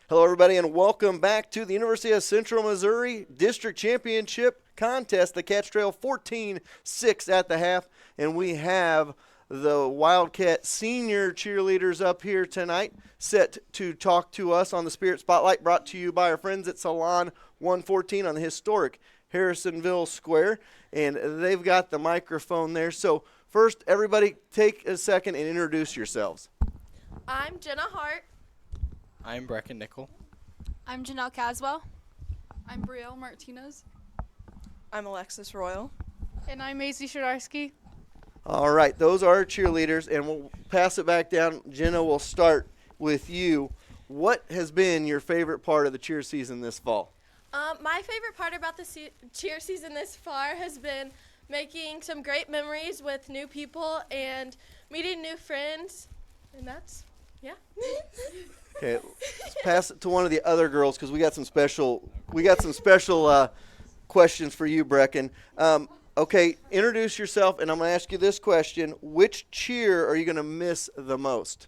Hello, everybody, and welcome back to the University of Central Missouri District Championship Contest. The Cats trail 14-6 at the half, and we have the Wildcat senior cheerleaders up here tonight set to talk to us on the Spirit Spotlight, brought to you by our friends at Salon 114 on the historic Harrisonville Square, and they've got the microphone there. So first, everybody, take a second and introduce yourselves. I'm Jenna Hart. I'm Brecken Nickel. I'm Janelle Caswell. I'm Brielle Martinez. I'm Alexis Royal. And I'm Macy Shadarski. All right, those are our cheerleaders, and we'll pass it back down. Jenna, we'll start with you. What has been your favorite part of the cheer season this fall? My favorite part about the cheer season this far has been making some great memories with new people and meeting new friends, and that's, yeah. Okay, let's pass it to one of the other girls because we got some special questions for you, Brecken. Okay, introduce yourself, and I'm going to ask you this question. Which cheer are you going to miss the most?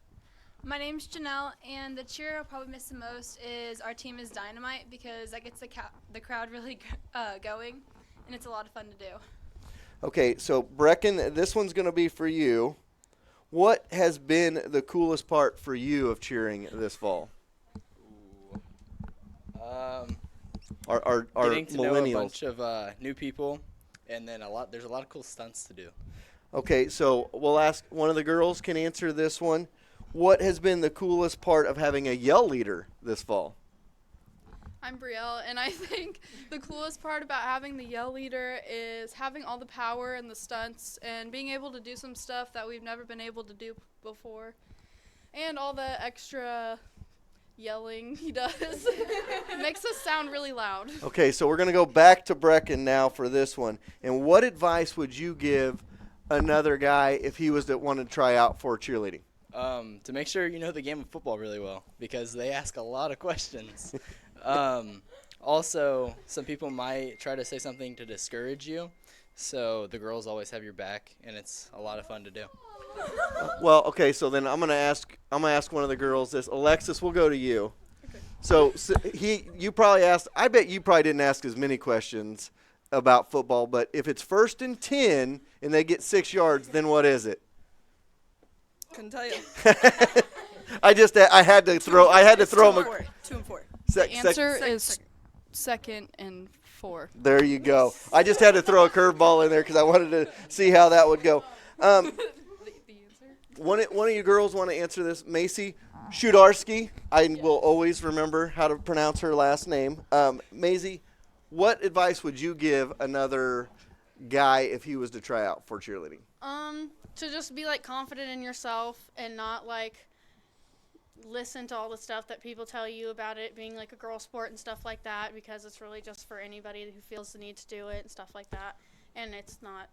My name's Janelle, and the cheer I'll probably miss the most is Our Team is Dynamite, because that gets the crowd really going, and it's a lot of fun to do. Okay, so Brecken, this one's going to be for you. What has been the coolest part for you of cheering this fall? Our getting to know a millennials. bunch of new people, and then there's a lot of cool stunts to do. Okay, so we'll ask one of the girls can answer this one. What has been the coolest part of having a yell leader this fall? I'm Brielle, and I think the coolest part about having the yell leader is having all the power and the stunts and being able to do some stuff that we've never been able to do before. And all the extra yelling he does. It makes us sound really loud. Okay, so we're going to go back to Brecken now for this one. And what advice would you give another guy if he was to want to try out for cheerleading? To make sure you know the game of football really well, because they ask a lot of questions. Also, some people might try to say something to discourage you, so the girls always have your back, and it's a lot of fun to do. Well, okay, so then I'm gonna ask one of the girls this. Alexis, we'll go to you. Okay. So you probably asked. I bet you probably didn't ask as many questions about football. But if it's 1st and 10 and they get 6 yards, then what is it? Couldn't tell you. I had to throw them. 2 and 4. The answer is 2nd and 4. There you go. I just had to throw a curveball in there because I wanted to see how that would go. One of you girls want to answer this. Macy Shudarski. I will always remember how to pronounce her last name. Maisie, what advice would you give another guy if he was to try out for cheerleading? To just be confident in yourself and not listen to all the stuff that people tell you about it being a girl sport and stuff like that, because it's really just for anybody who feels the need to do it and stuff like that, and it's not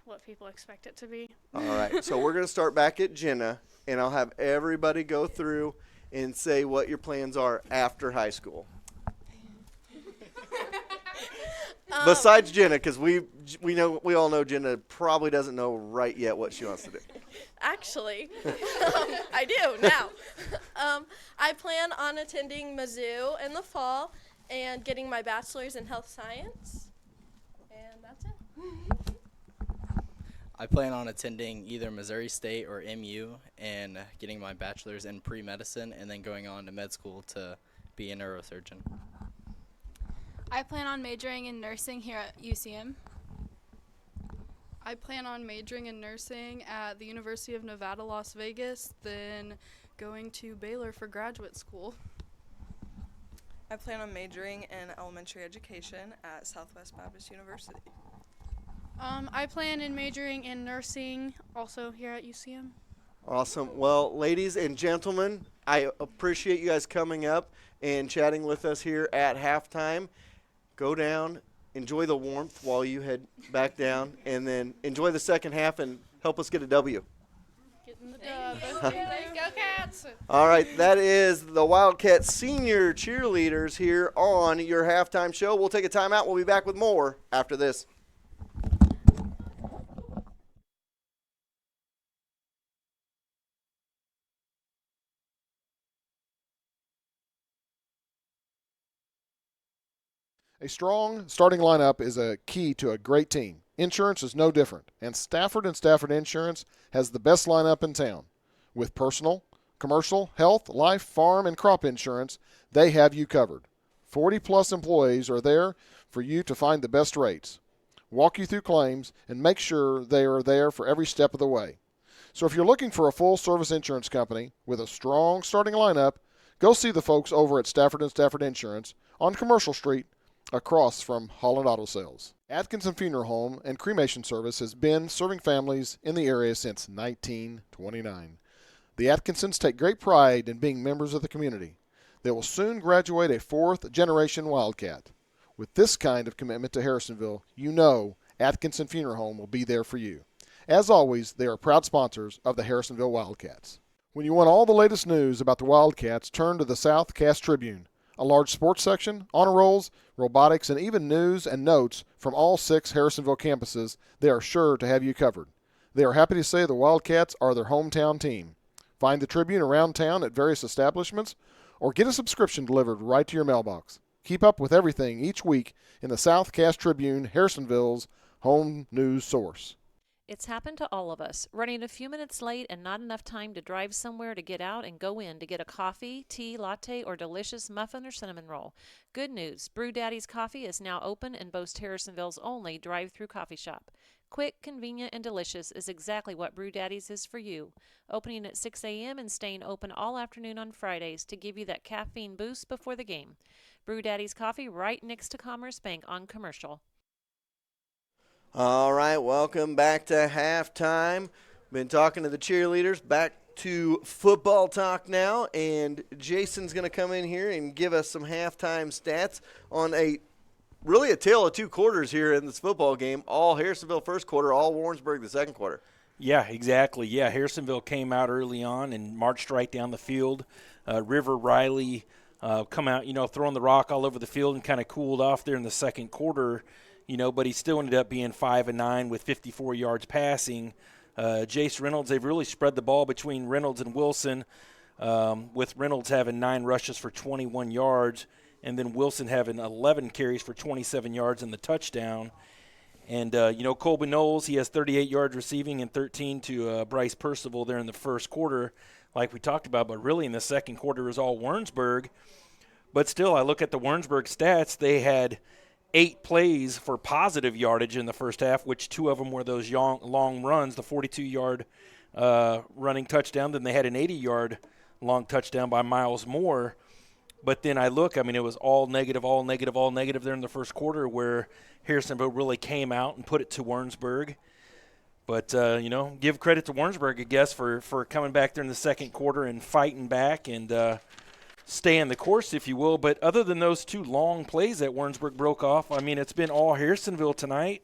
what people expect it to be. All right, so we're going to start back at Jenna, and I'll have everybody go through and say what your plans are after high school. Besides Jenna, because we all know Jenna probably doesn't know right yet what she wants to do. Actually, I do now. I plan on attending Mizzou in the fall and getting my bachelor's in health science, and that's it. I plan on attending either Missouri State or MU and getting my bachelor's in pre-medicine, and then going on to med school to be a neurosurgeon. I plan on majoring in nursing here at UCM. I plan on majoring in nursing at the University of Nevada, Las Vegas, then going to Baylor for graduate school. I plan on majoring in elementary education at Southwest Baptist University. I plan in majoring in nursing also here at UCM. Awesome. Well, ladies and gentlemen, I appreciate you guys coming up and chatting with us here at halftime. Go down, enjoy the warmth while you head back down, and then enjoy the second half and help us get a W. Getting the dub. Go Cats! All right, that is the Wildcats senior cheerleaders here on your halftime show. We'll take a timeout. We'll be back with more after this. A strong starting lineup is a key to a great team. Insurance is no different, and Stafford & Stafford Insurance has the best lineup in town. With personal, commercial, health, life, farm, and crop insurance, they have you covered. 40-plus employees are there for you to find the best rates, walk you through claims, and make sure they are there for every step of the way. So if you're looking for a full-service insurance company with a strong starting lineup, go see the folks over at Stafford & Stafford Insurance on Commercial Street across from Holland Auto Sales. Atkinson Funeral Home and Cremation Service has been serving families in the area since 1929. The Atkinsons take great pride in being members of the community. They will soon graduate a fourth-generation Wildcat. With this kind of commitment to Harrisonville, you know Atkinson Funeral Home will be there for you. As always, they are proud sponsors of the Harrisonville Wildcats. When you want all the latest news about the Wildcats, turn to the South Cass Tribune, a large sports section, honor rolls, robotics, and even news and notes from all 6 Harrisonville campuses. They are sure to have you covered. They are happy to say the Wildcats are their hometown team. Find the Tribune around town at various establishments or get a subscription delivered right to your mailbox. Keep up with everything each week in the South Cass Tribune, Harrisonville's home news source. It's happened to all of us, running a few minutes late and not enough time to drive somewhere to get out and go in to get a coffee, tea, latte, or delicious muffin or cinnamon roll. Good news, Brew Daddy's Coffee is now open and boasts Harrisonville's only drive-through coffee shop. Quick, convenient, and delicious is exactly what Brew Daddy's is for you. Opening at 6 a.m. and staying open all afternoon on Fridays to give you that caffeine boost before the game. Brew Daddy's Coffee right next to Commerce Bank on Commercial. All right, welcome back to halftime. Been talking to the cheerleaders. Back to football talk now, and Jason's going to come in here and give us some halftime stats on really a tale of 2 quarters here in this football game. All Harrisonville first quarter, all Warrensburg the second quarter. Yeah, exactly. Yeah, Harrisonville came out early on and marched right down the field. River Riley come out, throwing the rock all over the field and kind of cooled off there in the second quarter. But he still ended up being 5 and 9 with 54 yards passing. Jace Reynolds, they've really spread the ball between Reynolds and Wilson, with Reynolds having 9 rushes for 21 yards, and then Wilson having 11 carries for 27 yards and the touchdown. And, Colby Knowles, he has 38 yards receiving and 13 to Bryce Percival there in the first quarter, like we talked about. But really in the second quarter it was all Warrensburg. But still, I look at the Warrensburg stats, they had 8 plays for positive yardage in the first half, which 2 of them were those long runs, the 42-yard running touchdown. Then they had an 80-yard long touchdown by Miles Moore. But then I look, it was all negative there in the first quarter, where Harrisonville really came out and put it to Warrensburg. But, give credit to Warrensburg, I guess, for coming back there in the second quarter and fighting back and staying the course, if you will. But other than those 2 long plays that Warrensburg broke off, it's been all Harrisonville tonight.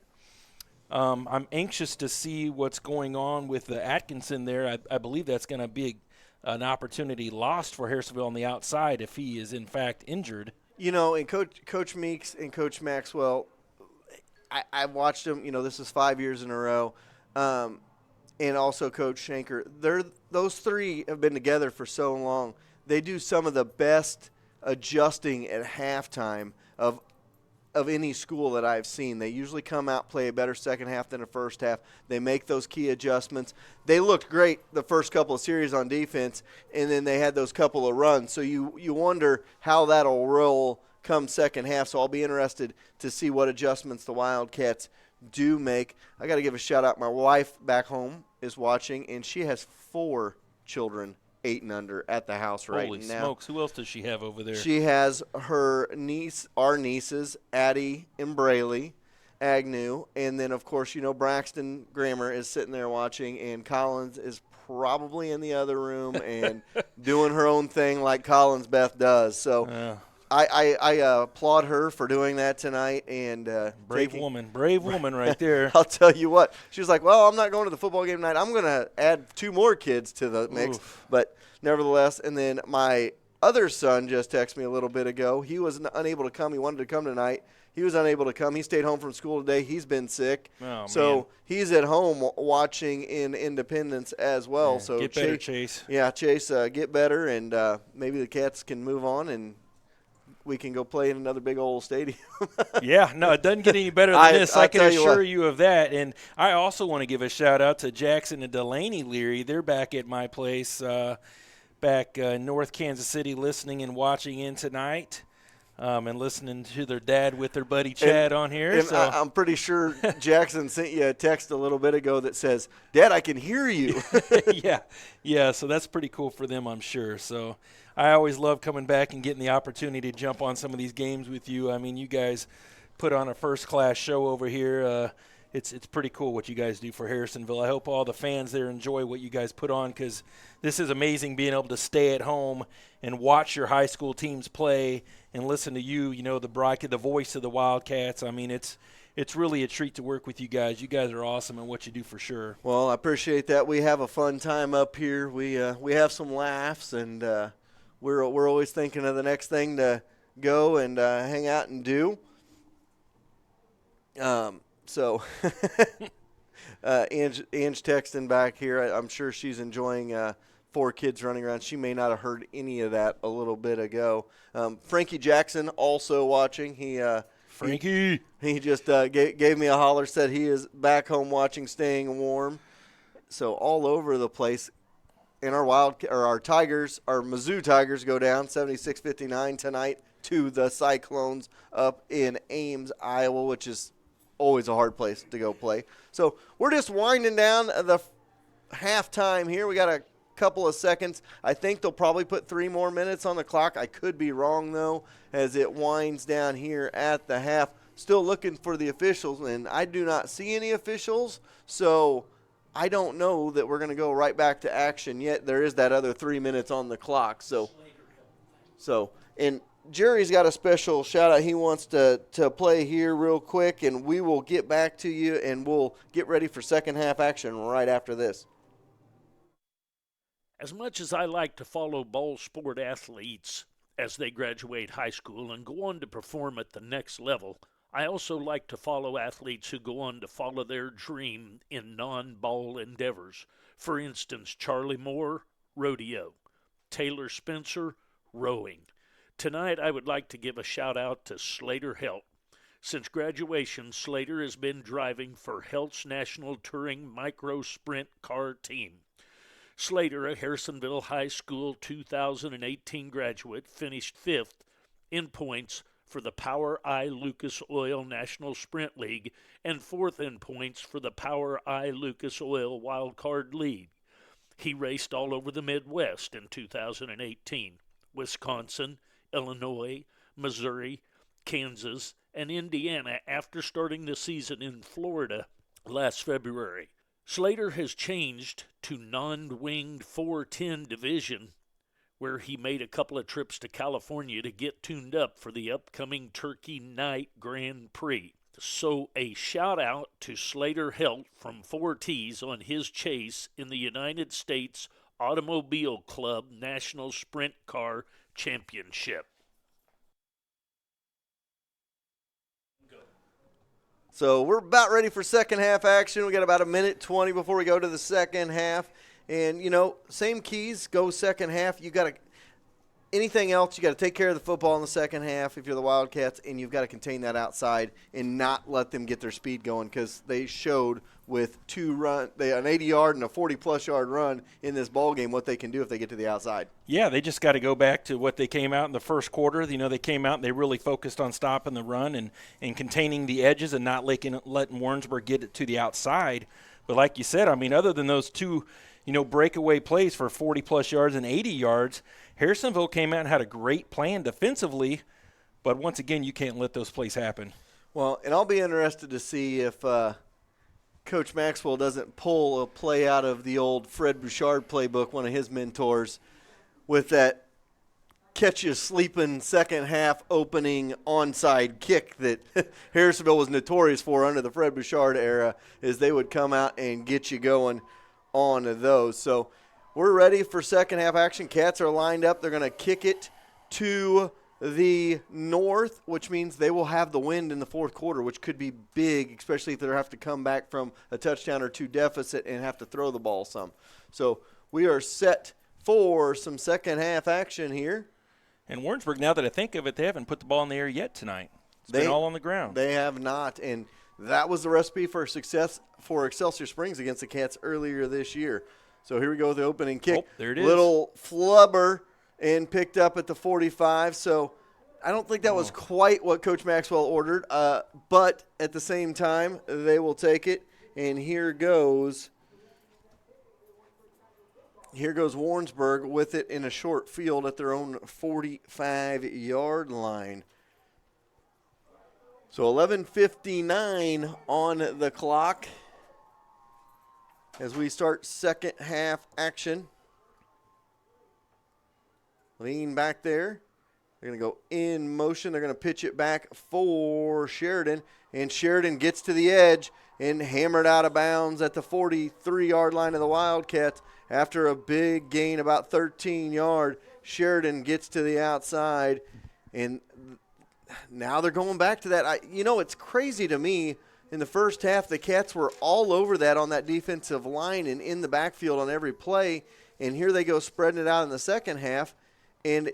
I'm anxious to see what's going on with the Atkinson there. I believe that's going to be an opportunity lost for Harrisonville on the outside if he is, in fact, injured. And Coach Meeks and Coach Maxwell, I watched them. This is 5 years in a row. And also Coach Shanker. Those 3 have been together for so long. They do some of the best adjusting at halftime of any school that I've seen. They usually come out, play a better second half than the first half. They make those key adjustments. They looked great the first couple of series on defense, and then they had those couple of runs. So you wonder how that'll roll come second half. So I'll be interested to see what adjustments the Wildcats do make. I got to give a shout-out. My wife back home is watching, and she has 4 children 8 and under at the house right now. Holy smokes, who else does she have over there? She has our nieces, Addie and Braley Agnew, and then, of course, Braxton Grammer is sitting there watching, and Collins is probably in the other room and doing her own thing like Collins Beth does. So I applaud her for doing that tonight. And brave woman right there. I'll tell you what. She was like, well, I'm not going to the football game tonight. I'm going to add 2 more kids to the mix. Oof. But nevertheless, and then my other son just texted me a little bit ago. He was unable to come. He wanted to come tonight. He was unable to come. He stayed home from school today. He's been sick. Oh, so man. He's at home watching in Independence as well. Yeah, So get better, Chase. Yeah, Chase, get better, and maybe the Cats can move on and we can go play in another big old stadium. Yeah, no, it doesn't get any better than this. I can assure you of that. And I also want to give a shout-out to Jackson and Delaney Leary. They're back at my place back North Kansas City listening and watching in tonight. and listening to their dad with their buddy Chad on here. And So I'm pretty sure Jackson sent you a text a little bit ago that says, "Dad, I can hear you." yeah. So that's pretty cool for them, I'm sure. So I always love coming back and getting the opportunity to jump on some of these games with you. I mean, you guys put on a first-class show over here. It's pretty cool what you guys do for Harrisonville. I hope all the fans there enjoy what you guys put on, because this is amazing being able to stay at home and watch your high school teams play and listen to you, the voice of the Wildcats. I mean, it's really a treat to work with you guys. You guys are awesome at what you do for sure. Well, I appreciate that. We have a fun time up here. We have some laughs, and we're always thinking of the next thing to go and hang out and do. So Ange texting back here. I'm sure she's enjoying 4 kids running around. She may not have heard any of that a little bit ago. Frankie Jackson also watching. Frankie. He just gave me a holler, said he is back home watching, staying warm. So all over the place. And our Tigers, our Mizzou Tigers, go down 76-59 tonight to the Cyclones up in Ames, Iowa, which is always a hard place to go play. So we're just winding down the halftime here. We got a couple of seconds. I think they'll probably put 3 more minutes on the clock. I could be wrong, though, as it winds down here at the half. Still looking for the officials, and I do not see any officials, so I don't know that we're going to go right back to action yet. There is that other 3 minutes on the clock. And Jerry's got a special shout-out he wants to play here real quick, and we will get back to you, and we'll get ready for second half action right after this. As much as I like to follow ball sport athletes as they graduate high school and go on to perform at the next level, I also like to follow athletes who go on to follow their dream in non-ball endeavors. For instance, Charlie Moore, rodeo. Taylor Spencer, rowing. Tonight, I would like to give a shout-out to Slater Helt. Since graduation, Slater has been driving for Helt's National Touring Micro Sprint car team. Slater, a Harrisonville High School 2018 graduate, finished 5th in points for the Power I Lucas Oil National Sprint League and 4th in points for the Power I Lucas Oil Wild Card League. He raced all over the Midwest in 2018, Wisconsin, Illinois, Missouri, Kansas, and Indiana after starting the season in Florida last February. Slater has changed to non-winged 410 division, where he made a couple of trips to California to get tuned up for the upcoming Turkey Night Grand Prix. So a shout-out to Slater Helt from 4Ts on his chase in the United States Automobile Club National Sprint Car Championship. So we're about ready for second half action. We got about 1:20 before we go to the second half. And, same keys, go second half. You got to anything else, you got to take care of the football in the second half if you're the Wildcats, and you've got to contain that outside and not let them get their speed going, because they showed with an 80-yard and a 40-plus yard run in this ball game what they can do if they get to the outside. Yeah, they just got to go back to what they came out in the first quarter. They came out and they really focused on stopping the run and containing the edges and not letting Warrensburg get it to the outside. But like you said, other than those two breakaway plays for 40-plus yards and 80 yards, Harrisonville came out and had a great plan defensively, but once again, you can't let those plays happen. Well, and I'll be interested to see if Coach Maxwell doesn't pull a play out of the old Fred Bouchard playbook, one of his mentors, with that catch-you-sleeping second-half opening onside kick that Harrisonville was notorious for under the Fred Bouchard era, is they would come out and get you going on those. So we're ready for second half action. Cats are lined up. They're going to kick it to the north, which means they will have the wind in the fourth quarter, which could be big, especially if they have to come back from a touchdown or two deficit and have to throw the ball some. So we are set for some second half action here. And Warrensburg, now that I think of it, they haven't put the ball in the air yet tonight. It's been all on the ground. They have not, and that was the recipe for success for Excelsior Springs against the Cats earlier this year. So here we go with the opening kick. Oh, there it is. Little flubber and picked up at the 45. So don't think that was quite what Coach Maxwell ordered, but at the same time, they will take it. And here goes Warrensburg with it in a short field at their own 45-yard line. So 11:59 on the clock as we start second half action. Lean back there. They're going to go in motion. They're going to pitch it back for Sheridan. And Sheridan gets to the edge and hammered out of bounds at the 43-yard line of the Wildcats. After a big gain, about 13 yards, Sheridan gets to the outside. And now they're going back to that. It's crazy to me. In the first half, the Cats were all over that on that defensive line and in the backfield on every play. And here they go spreading it out in the second half. And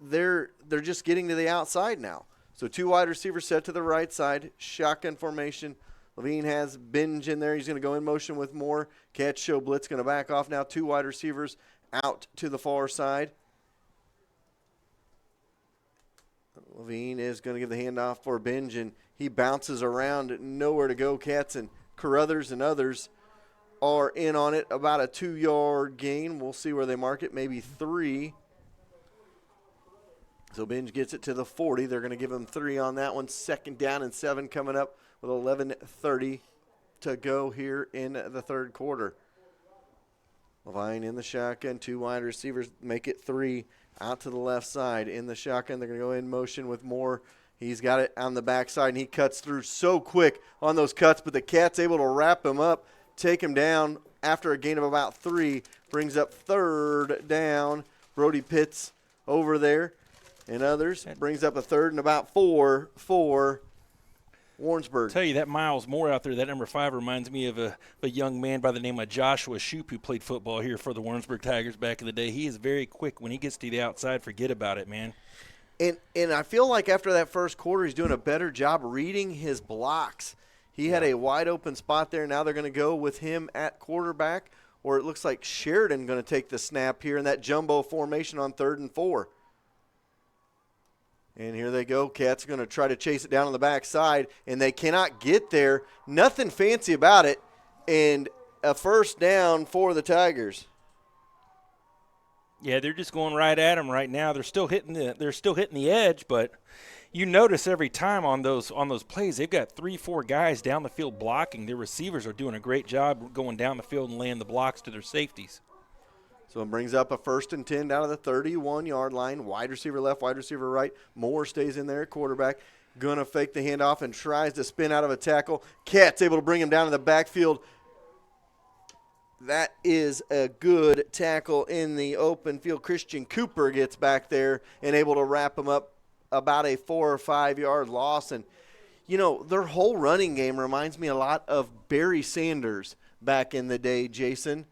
they're just getting to the outside now. So 2 wide receivers set to the right side, shotgun formation. Levine has Binge in there. He's going to go in motion with Moore. Catch, show, blitz, going to back off now. 2 wide receivers out to the far side. Levine is going to give the handoff for Binge, and he bounces around, nowhere to go. Cats and Carruthers and others are in on it. About a 2-yard gain. We'll see where they mark it, maybe 3. So Binge gets it to the 40. They're going to give him 3 on that one. 2nd down and 7 coming up with 11:30 to go here in the third quarter. Levine in the shotgun. 2 wide receivers make it 3 out to the left side. In the shotgun, they're going to go in motion with Moore. He's got it on the backside, and he cuts through so quick on those cuts, but the Cat's able to wrap him up, take him down after a gain of about 3. Brings up 3rd down. Brody Pitts over there. And others brings up a 3rd and about 4 for Warrensburg. Tell you, that Miles Moore out there, that number 5, reminds me of a young man by the name of Joshua Shoup who played football here for the Warrensburg Tigers back in the day. He is very quick. When he gets to the outside, forget about it, man. And I feel like after that first quarter, he's doing a better job reading his blocks. He had a wide open spot there. Now they're going to go with him at quarterback, or it looks like Sheridan going to take the snap here in that jumbo formation on 3rd and 4. And here they go. Cats are going to try to chase it down on the backside, and they cannot get there. Nothing fancy about it, and a 1st down for the Tigers. Yeah, they're just going right at him right now. They're still hitting the edge, but you notice every time on those plays, they've got 3-4 guys down the field blocking. Their receivers are doing a great job going down the field and laying the blocks to their safeties. So it brings up a 1st and 10 down to the 31-yard line. Wide receiver left, wide receiver right. Moore stays in there at quarterback. Going to fake the handoff and tries to spin out of a tackle. Cat's able to bring him down in the backfield. That is a good tackle in the open field. Christian Cooper gets back there and able to wrap him up about a 4 or 5 yard loss. And, their whole running game reminds me a lot of Barry Sanders back in the day, Jason.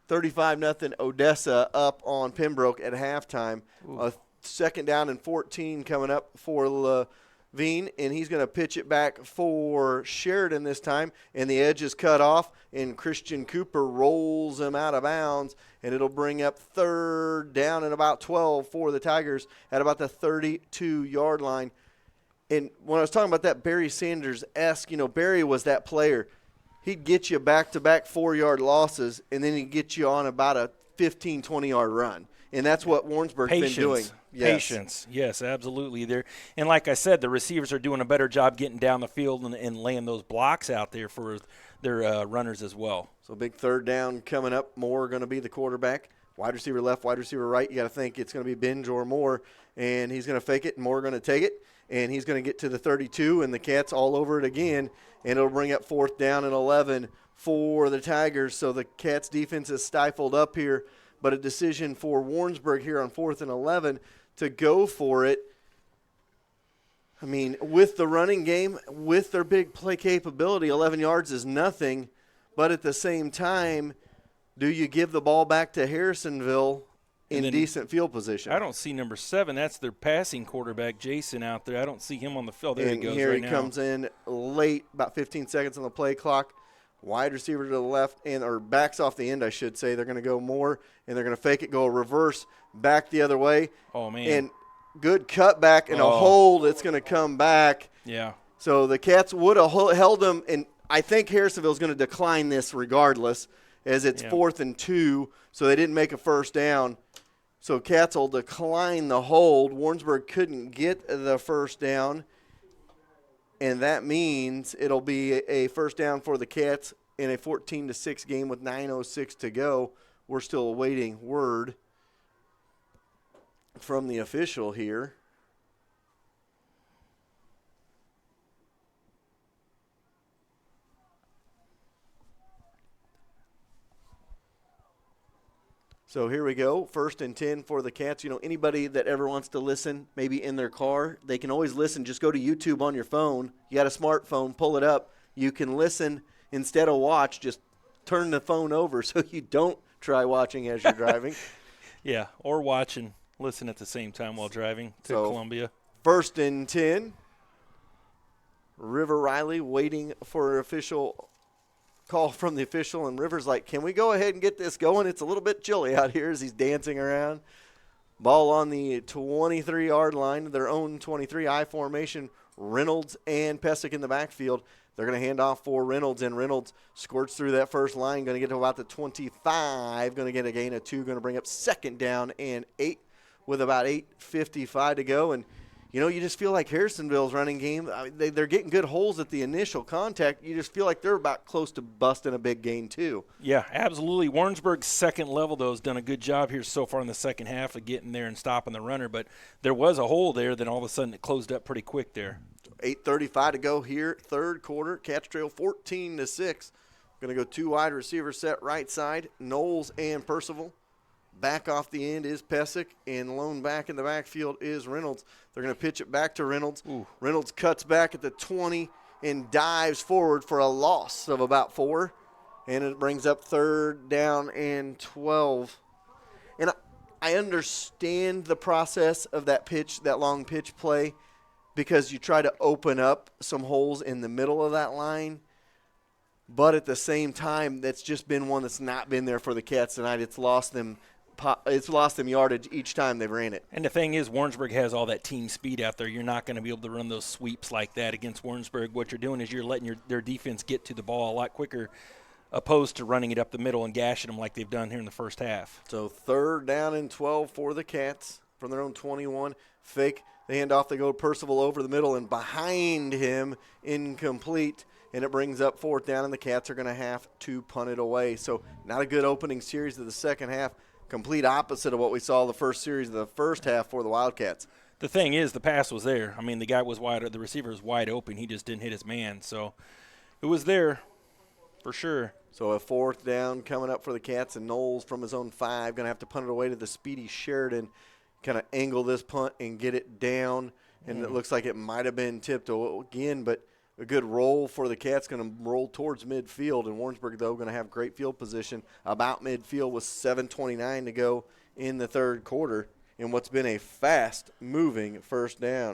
35-0 Odessa up on Pembroke at halftime. A 2nd down and 14 coming up for Levine, and he's going to pitch it back for Sheridan this time, and the edge is cut off, and Christian Cooper rolls him out of bounds, and it'll bring up 3rd down and about 12 for the Tigers at about the 32-yard line. And when I was talking about that Barry Sanders-esque, Barry was that player. He'd get you back-to-back 4-yard losses, and then he'd get you on about a 15, 20-yard run. And that's what Warrensburg's been doing. Yes. Patience. Yes, absolutely. And like I said, the receivers are doing a better job getting down the field and laying those blocks out there for their runners as well. So big 3rd down coming up. Moore going to be the quarterback. Wide receiver left, wide receiver right. You got to think it's going to be Binge or Moore, and he's going to fake it, and Moore going to take it. And he's going to get to the 32, and the Cats all over it again. And it'll bring up 4th down and 11 for the Tigers. So the Cats' defense is stifled up here. But a decision for Warrensburg here on 4th and 11 to go for it. I mean, with the running game, with their big play capability, 11 yards is nothing. But at the same time, do you give the ball back to Harrisonville in decent field position? I don't see number 7. That's their passing quarterback, Jason, out there. I don't see him on the field. There he goes here right he now. Comes in late, about 15 seconds on the play clock. Wide receiver to the left, or backs off the end, I should say. They're going to go Moore, and they're going to fake it, go reverse, back the other way. Oh, man. And good cutback and a hold. It's going to come back. Yeah. So the Cats would have held them, and I think Harrisonville's going to decline this regardless, as it's 4th and 2, so they didn't make a first down. So Cats will decline the hold. Warrensburg couldn't get the first down, and that means it'll be a first down for the Cats in a 14-6 game with 9:06 to go. We're still awaiting word from the official here. So here we go, 1st and 10 for the Cats. You know, anybody that ever wants to listen, maybe in their car, they can always listen. Just go to YouTube on your phone. You got a smartphone, pull it up. You can listen instead of watch. Just turn the phone over so you don't try watching as you're driving. Yeah, or watch and listen at the same time while driving to Columbia. 1st and 10. River Riley waiting for an official call from the official, and River's like, can we go ahead and get this going? It's a little bit chilly out here as he's dancing around. Ball on the 23-yard line, their own 23 I formation. Reynolds and Pesic in the backfield. They're going to hand off for Reynolds, and Reynolds squirts through that first line, going to get to about the 25, going to get a gain of 2, going to bring up 2nd down and 8 with about 8:55 to go. And, you know, you just feel like Harrisonville's running game, they're getting good holes at the initial contact. You just feel like they're about close to busting a big gain too. Yeah, absolutely. Warrensburg's second level, though, has done a good job here so far in the second half of getting there and stopping the runner. But there was a hole there, then all of a sudden it closed up pretty quick there. 8:35 to go here, third quarter. Cats trail 14-6. Going to go 2 wide receiver set right side, Knowles and Percival. Back off the end is Pesic, and lone back in the backfield is Reynolds. They're going to pitch it back to Reynolds. Ooh. Reynolds cuts back at the 20 and dives forward for a loss of about 4, and it brings up 3rd down and 12. And I understand the process of that pitch, that long pitch play, because you try to open up some holes in the middle of that line. But at the same time, that's just been one that's not been there for the Cats tonight. It's lost them yardage each time they've ran it. And the thing is, Warrensburg has all that team speed out there. You're not going to be able to run those sweeps like that against Warrensburg. What you're doing is you're letting their defense get to the ball a lot quicker, opposed to running it up the middle and gashing them like they've done here in the first half. So 3rd down and 12 for the Cats from their own 21. Fake. They hand off. They go Percival over the middle, and behind him, incomplete. And it brings up 4th down, and the Cats are going to have to punt it away. So not a good opening series of the second half. Complete opposite of what we saw the first series of the first half for the Wildcats. The thing is, the pass was there. I mean, the receiver was wide open. He just didn't hit his man. So it was there for sure. So a 4th down coming up for the Cats, and Knowles from his own 5 going to have to punt it away to the speedy Sheridan. Kind of angle this punt and get it down. And it looks like it might have been tipped again, but a good roll for the Cats, going to roll towards midfield. And Warrensburg, though, going to have great field position about midfield with 7:29 to go in the third quarter in what's been a fast-moving fast-moving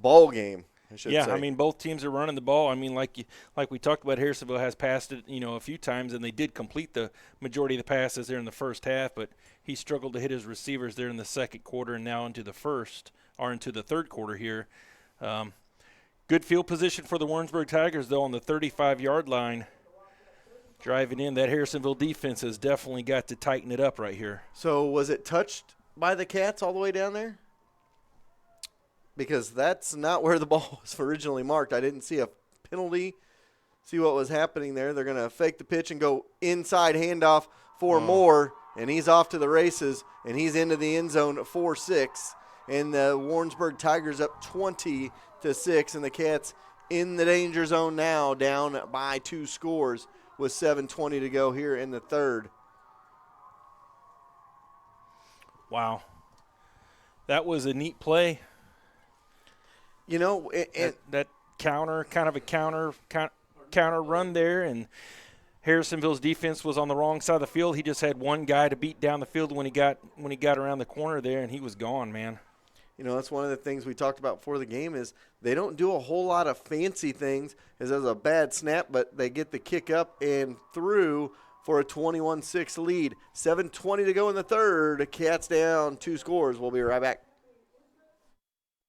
ball game, I should say. I mean, both teams are running the ball. I mean, like we talked about, Harrisonville has passed it, a few times, and they did complete the majority of the passes there in the first half, but he struggled to hit his receivers there in the second quarter and now into the third quarter here. Good field position for the Warrensburg Tigers, though, on the 35-yard line. Driving in, that Harrisonville defense has definitely got to tighten it up right here. So was it touched by the Cats all the way down there? Because that's not where the ball was originally marked. I didn't see a penalty, see what was happening there. They're going to fake the pitch and go inside handoff for Moore, and he's off to the races, and he's into the end zone 4-6. And the Warrensburg Tigers up 20-6, and the Cats in the danger zone now, down by 2 scores with 7:20 to go here in the third. Wow. That was a neat play. That counter run there, and Harrisonville's defense was on the wrong side of the field. He just had one guy to beat down the field when he got around the corner there, and he was gone, man. That's one of the things we talked about before the game is they don't do a whole lot of fancy things as there's a bad snap, but they get the kick up and through for a 21-6 lead. 7:20 to go in the third. Cats down 2 scores. We'll be right back.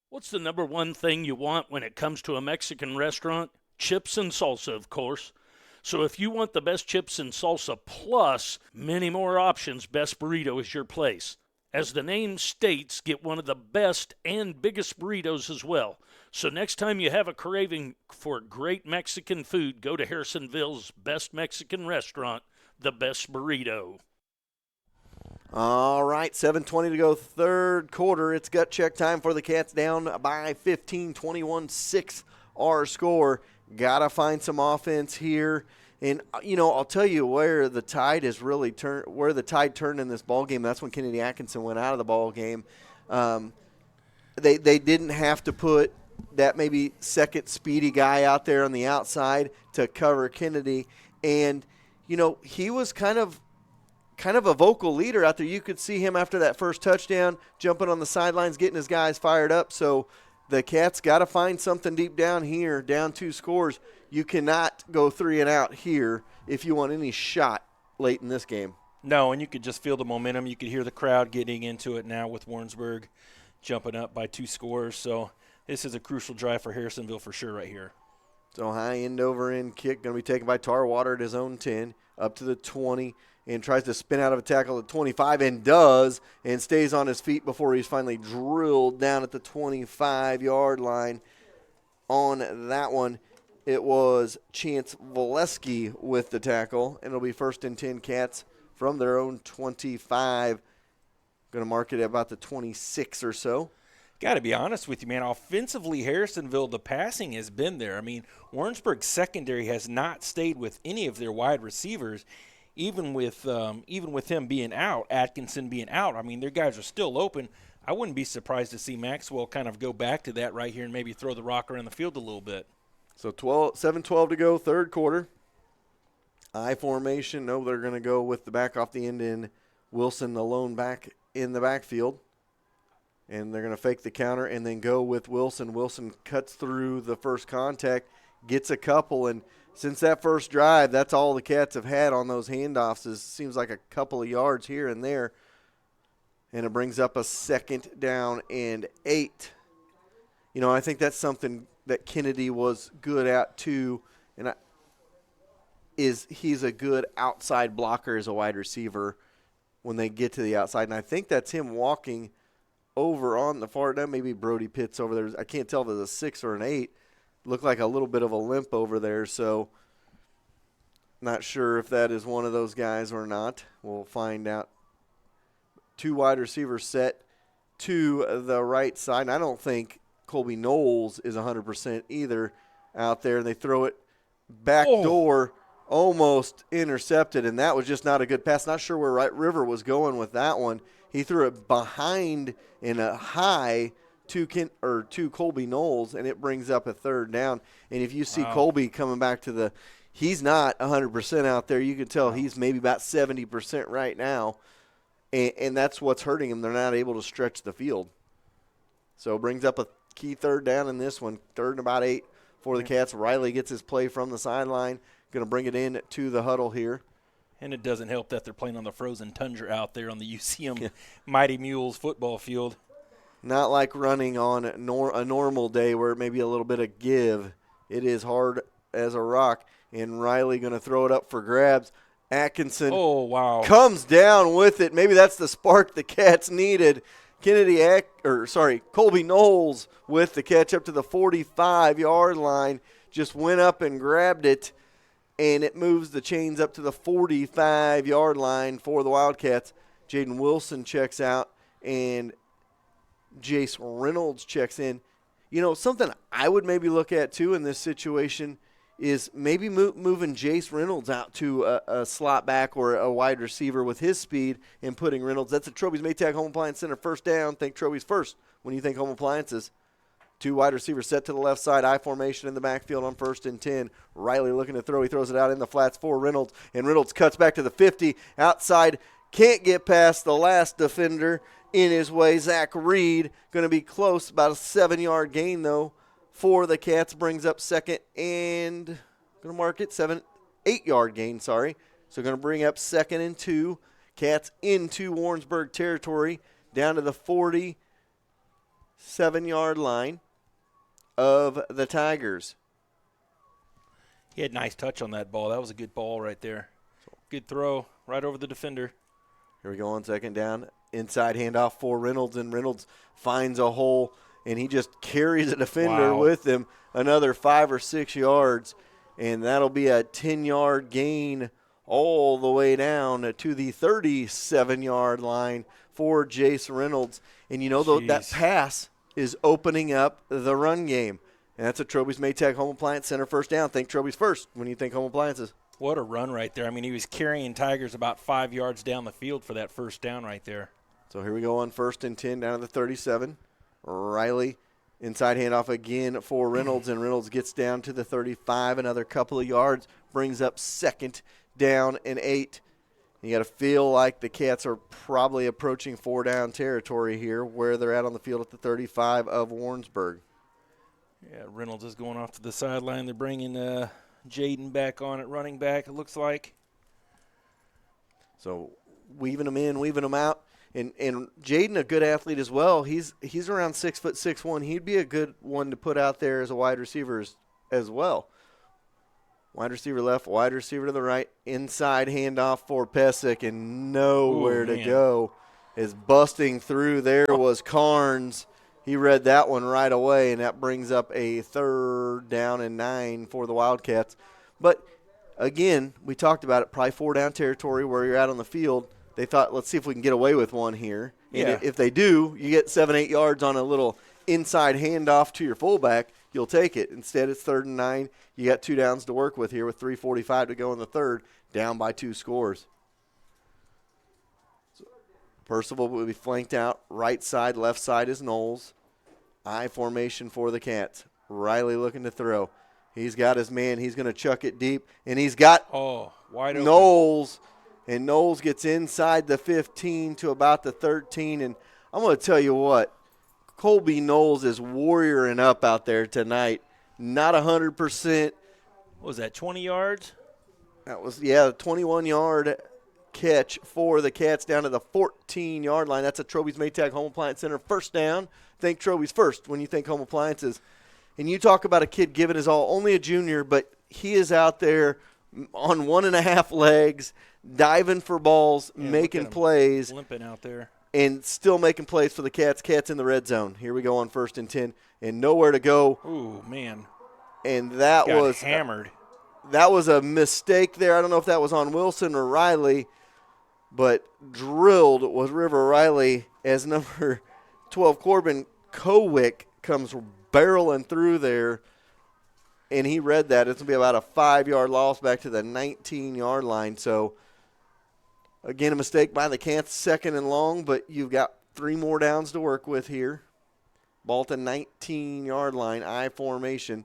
What's the number one thing you want when it comes to a Mexican restaurant? Chips and salsa, of course. So if you want the best chips and salsa plus many more options, Best Burrito is your place. As the name states, get one of the best and biggest burritos as well. So next time you have a craving for great Mexican food, go to Harrisonville's best Mexican restaurant, the Best Burrito. All right, 7:20 to go third quarter. It's gut check time for the Cats, down by 15, 21-6 our score. Got to find some offense here. And, I'll tell you where the tide has really turned, where the tide turned in this ball game. That's when Kennedy Atkinson went out of the ball game. They didn't have to put that maybe second speedy guy out there on the outside to cover Kennedy. And, he was kind of a vocal leader out there. You could see him after that first touchdown, jumping on the sidelines, getting his guys fired up. So the Cats got to find something deep down here, down 2 scores. You cannot go 3 and out here if you want any shot late in this game. No, and you could just feel the momentum. You could hear the crowd getting into it now with Warrensburg jumping up by 2 scores. So this is a crucial drive for Harrisonville for sure right here. So high end over end kick going to be taken by Tarwater at his own 10, up to the 20, and tries to spin out of a tackle at 25 and does, and stays on his feet before he's finally drilled down at the 25-yard line. On that one, it was Chance Valesky with the tackle, and it'll be 1st and 10 Cats from their own 25. Going to mark it at about the 26 or so. Got to be honest with you, man. Offensively, Harrisonville, the passing has been there. I mean, Warrensburg's secondary has not stayed with any of their wide receivers, even with him being out, Atkinson being out. I mean, their guys are still open. I wouldn't be surprised to see Maxwell kind of go back to that right here and maybe throw the rock around the field a little bit. So 7:12 to go, third quarter. I formation. No, they're going to go with the back off the end in Wilson, the lone back in the backfield. And they're going to fake the counter and then go with Wilson. Wilson cuts through the first contact, gets a couple, and since that first drive, that's all the Cats have had on those handoffs. It seems like a couple of yards here and there. And it brings up a 2nd down and 8. I think that's something that Kennedy was good at too, and he's a good outside blocker as a wide receiver when they get to the outside. And I think that's him walking over on the far down, maybe Brody Pitts over there. I can't tell if it's a 6 or an 8. Looked like a little bit of a limp over there, so not sure if that is one of those guys or not. We'll find out. 2 wide receivers set to the right side. And I don't think Colby Knowles is 100% either out there. And they throw it back door, almost intercepted, and that was just not a good pass. Not sure where Wright River was going with that one. He threw it behind in a high to Colby Knowles, and it brings up a 3rd down. And if you see Colby coming back to he's not 100% out there. You can tell he's maybe about 70% right now, and that's what's hurting him. They're not able to stretch the field. So it brings up a key 3rd down in this one, 3rd and about 8 for the Cats. Riley gets his play from the sideline, going to bring it in to the huddle here. And it doesn't help that they're playing on the frozen tundra out there on the UCM Mighty Mules football field. Not like running on a normal day where it may be a little bit of give. It is hard as a rock. And Riley going to throw it up for grabs. Atkinson comes down with it. Maybe that's the spark the Cats needed. Colby Knowles with the catch up to the 45-yard line. Just went up and grabbed it. And it moves the chains up to the 45-yard line for the Wildcats. Jaden Wilson checks out, and Jace Reynolds checks in. Something I would maybe look at, too, in this situation is maybe moving Jace Reynolds out to a slot back or a wide receiver with his speed and putting Reynolds. That's a Troby's Maytag Home Appliance Center 1st down. Think Troby's first when you think home appliances. 2 wide receivers set to the left side. I formation in the backfield on 1st and 10. Riley looking to throw. He throws it out in the flats for Reynolds. And Reynolds cuts back to the 50. Outside. Can't get past the last defender in his way. Zach Reed going to be close. About a 7-yard gain, though, for the Cats. Brings up 2nd and going to mark it 8-yard gain, So going to bring up 2nd and 2. Cats into Warrensburg territory down to the 47-yard line of the Tigers. He had nice touch on that ball. That was a good ball right there. Good throw right over the defender. Here we go on 2nd down. Inside handoff for Reynolds, and Reynolds finds a hole, and he just carries a defender with him another 5 or 6 yards, and that'll be a 10-yard gain all the way down to the 37-yard line for Jace Reynolds. And you know, that pass is opening up the run game. And that's a Troby's Maytag Home Appliance Center first down. Think Troby's first when you think home appliances. What a run right there. I mean, he was carrying Tigers about 5 yards down the field for that first down right there. So here we go on 1st and 10 down to the 37. Riley inside handoff again for Reynolds, and Reynolds gets down to the 35. Another couple of yards brings up 2nd down and 8. You got to feel like the Cats are probably approaching 4-down territory here where they're at on the field at the 35 of Warrensburg. Yeah, Reynolds is going off to the sideline. They're bringing Jaden back on at running back, it looks like. So weaving them in, weaving them out. And Jaden, a good athlete as well. He's around 6'6'1". He'd be a good one to put out there as a wide receiver as well. Wide receiver left, wide receiver to the right. Inside handoff for Pesic, and nowhere to go. Is busting through there was Carnes. He read that one right away, and that brings up a 3rd down and 9 for the Wildcats. But, again, we talked about it, probably 4-down territory where you're at on the field. They thought, let's see if we can get away with one here. And if they do, you get 7-8 yards on a little inside handoff to your fullback, you'll take it. Instead, it's 3rd and 9. You got 2 downs to work with here with 3:45 to go in the 3rd, down by 2 scores. So Percival will be flanked out. Right side, left side is Knowles. I formation for the Cats. Riley looking to throw. He's got his man. He's going to chuck it deep, and he's got wide open. Knowles. And Knowles gets inside the 15 to about the 13. And I'm going to tell you what, Colby Knowles is warrioring up out there tonight. Not 100%. What was that, 20 yards? That was, a 21-yard catch for the Cats down to the 14-yard line. That's a Troby's Maytag Home Appliance Center first down. Think Troby's first when you think home appliances. And you talk about a kid giving his all, only a junior, but he is out there on 1.5 legs, diving for balls, making plays. Limping out there. And still making plays for the Cats. Cats in the red zone. Here we go on 1st and 10. And nowhere to go. Ooh, man. And that Got was hammered. That was a mistake there. I don't know if that was on Wilson or Riley, but drilled was River Riley as number 12 Corbin Kowick comes barreling through there. And he read that. It's going to be about a 5-yard loss back to the 19-yard line. So, again, a mistake by the Cats, 2nd and long, but you've got 3 more downs to work with here. Ball at the 19-yard line, I formation.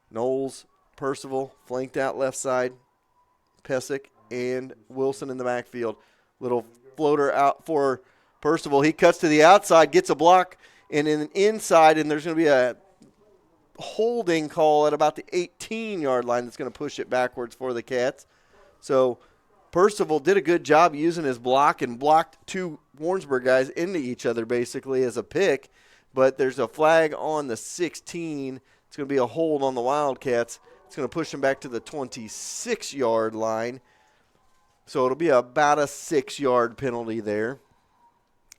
Knowles, Percival, flanked out left side. Pesic and Wilson in the backfield. Little floater out for Percival. He cuts to the outside, gets a block, and in inside, and there's going to be a holding call at about the 18-yard line that's going to push it backwards for the Cats. So Percival did a good job using his block and blocked 2 Warrensburg guys into each other basically as a pick, but there's a flag on the 16. It's going to be a hold on the Wildcats. It's going to push them back to the 26-yard line. So it'll be about a 6-yard penalty there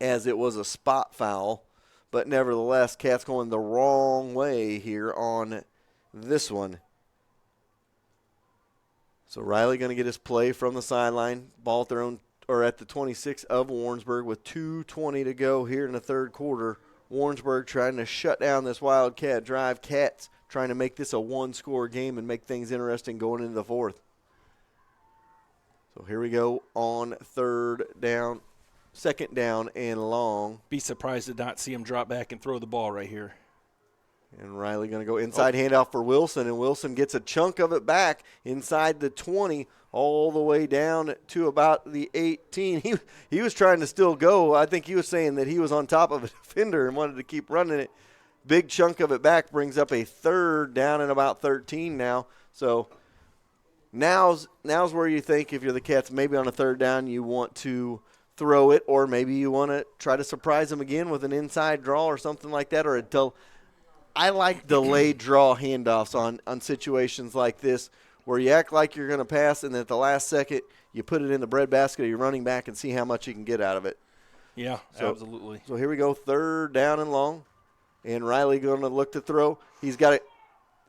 as it was a spot foul. But nevertheless, Cats going the wrong way here on this one. So Riley going to get his play from the sideline. Ball at their own, or at the 26 of Warrensburg with 2:20 to go here in the 3rd quarter. Warrensburg trying to shut down this Wildcat drive. Cats trying to make this a 1-score game and make things interesting going into the 4th. So here we go on 2nd down and long. Be surprised to not see him drop back and throw the ball right here. And Riley going to go inside handoff for Wilson, and Wilson gets a chunk of it back inside the 20 all the way down to about the 18. He was trying to still go. I think he was saying that he was on top of a defender and wanted to keep running it. Big chunk of it back brings up a 3rd down and about 13 now. So Now's where you think if you're the Cats, maybe on a third down you want to throw it, or maybe you want to try to surprise them again with an inside draw or something like that, or I like delayed draw handoffs on situations like this where you act like you're going to pass and then at the last second you put it in the breadbasket of your running back and see how much you can get out of it. Yeah, absolutely. So here we go, third down and long, and Riley going to look to throw. He's got it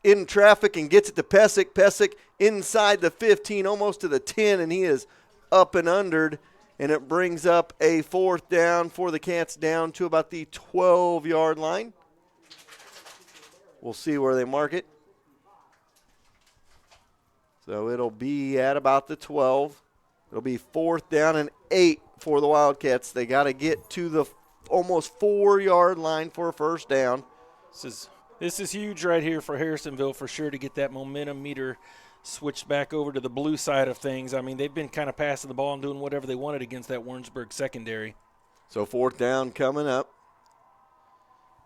in traffic and gets it to Pesic. Pesic inside the 15, almost to the 10, and he is up and undered, and it brings up a fourth down for the Cats down to about the 12-yard line. We'll see where they mark it. So it'll be at about the 12. It'll be fourth down and 8 for the Wildcats. They got to get to the almost 4-yard line for a first down. This is huge right here for Harrisonville for sure to get that momentum meter switched back over to the blue side of things. I mean, they've been kind of passing the ball and doing whatever they wanted against that Warrensburg secondary. So fourth down coming up.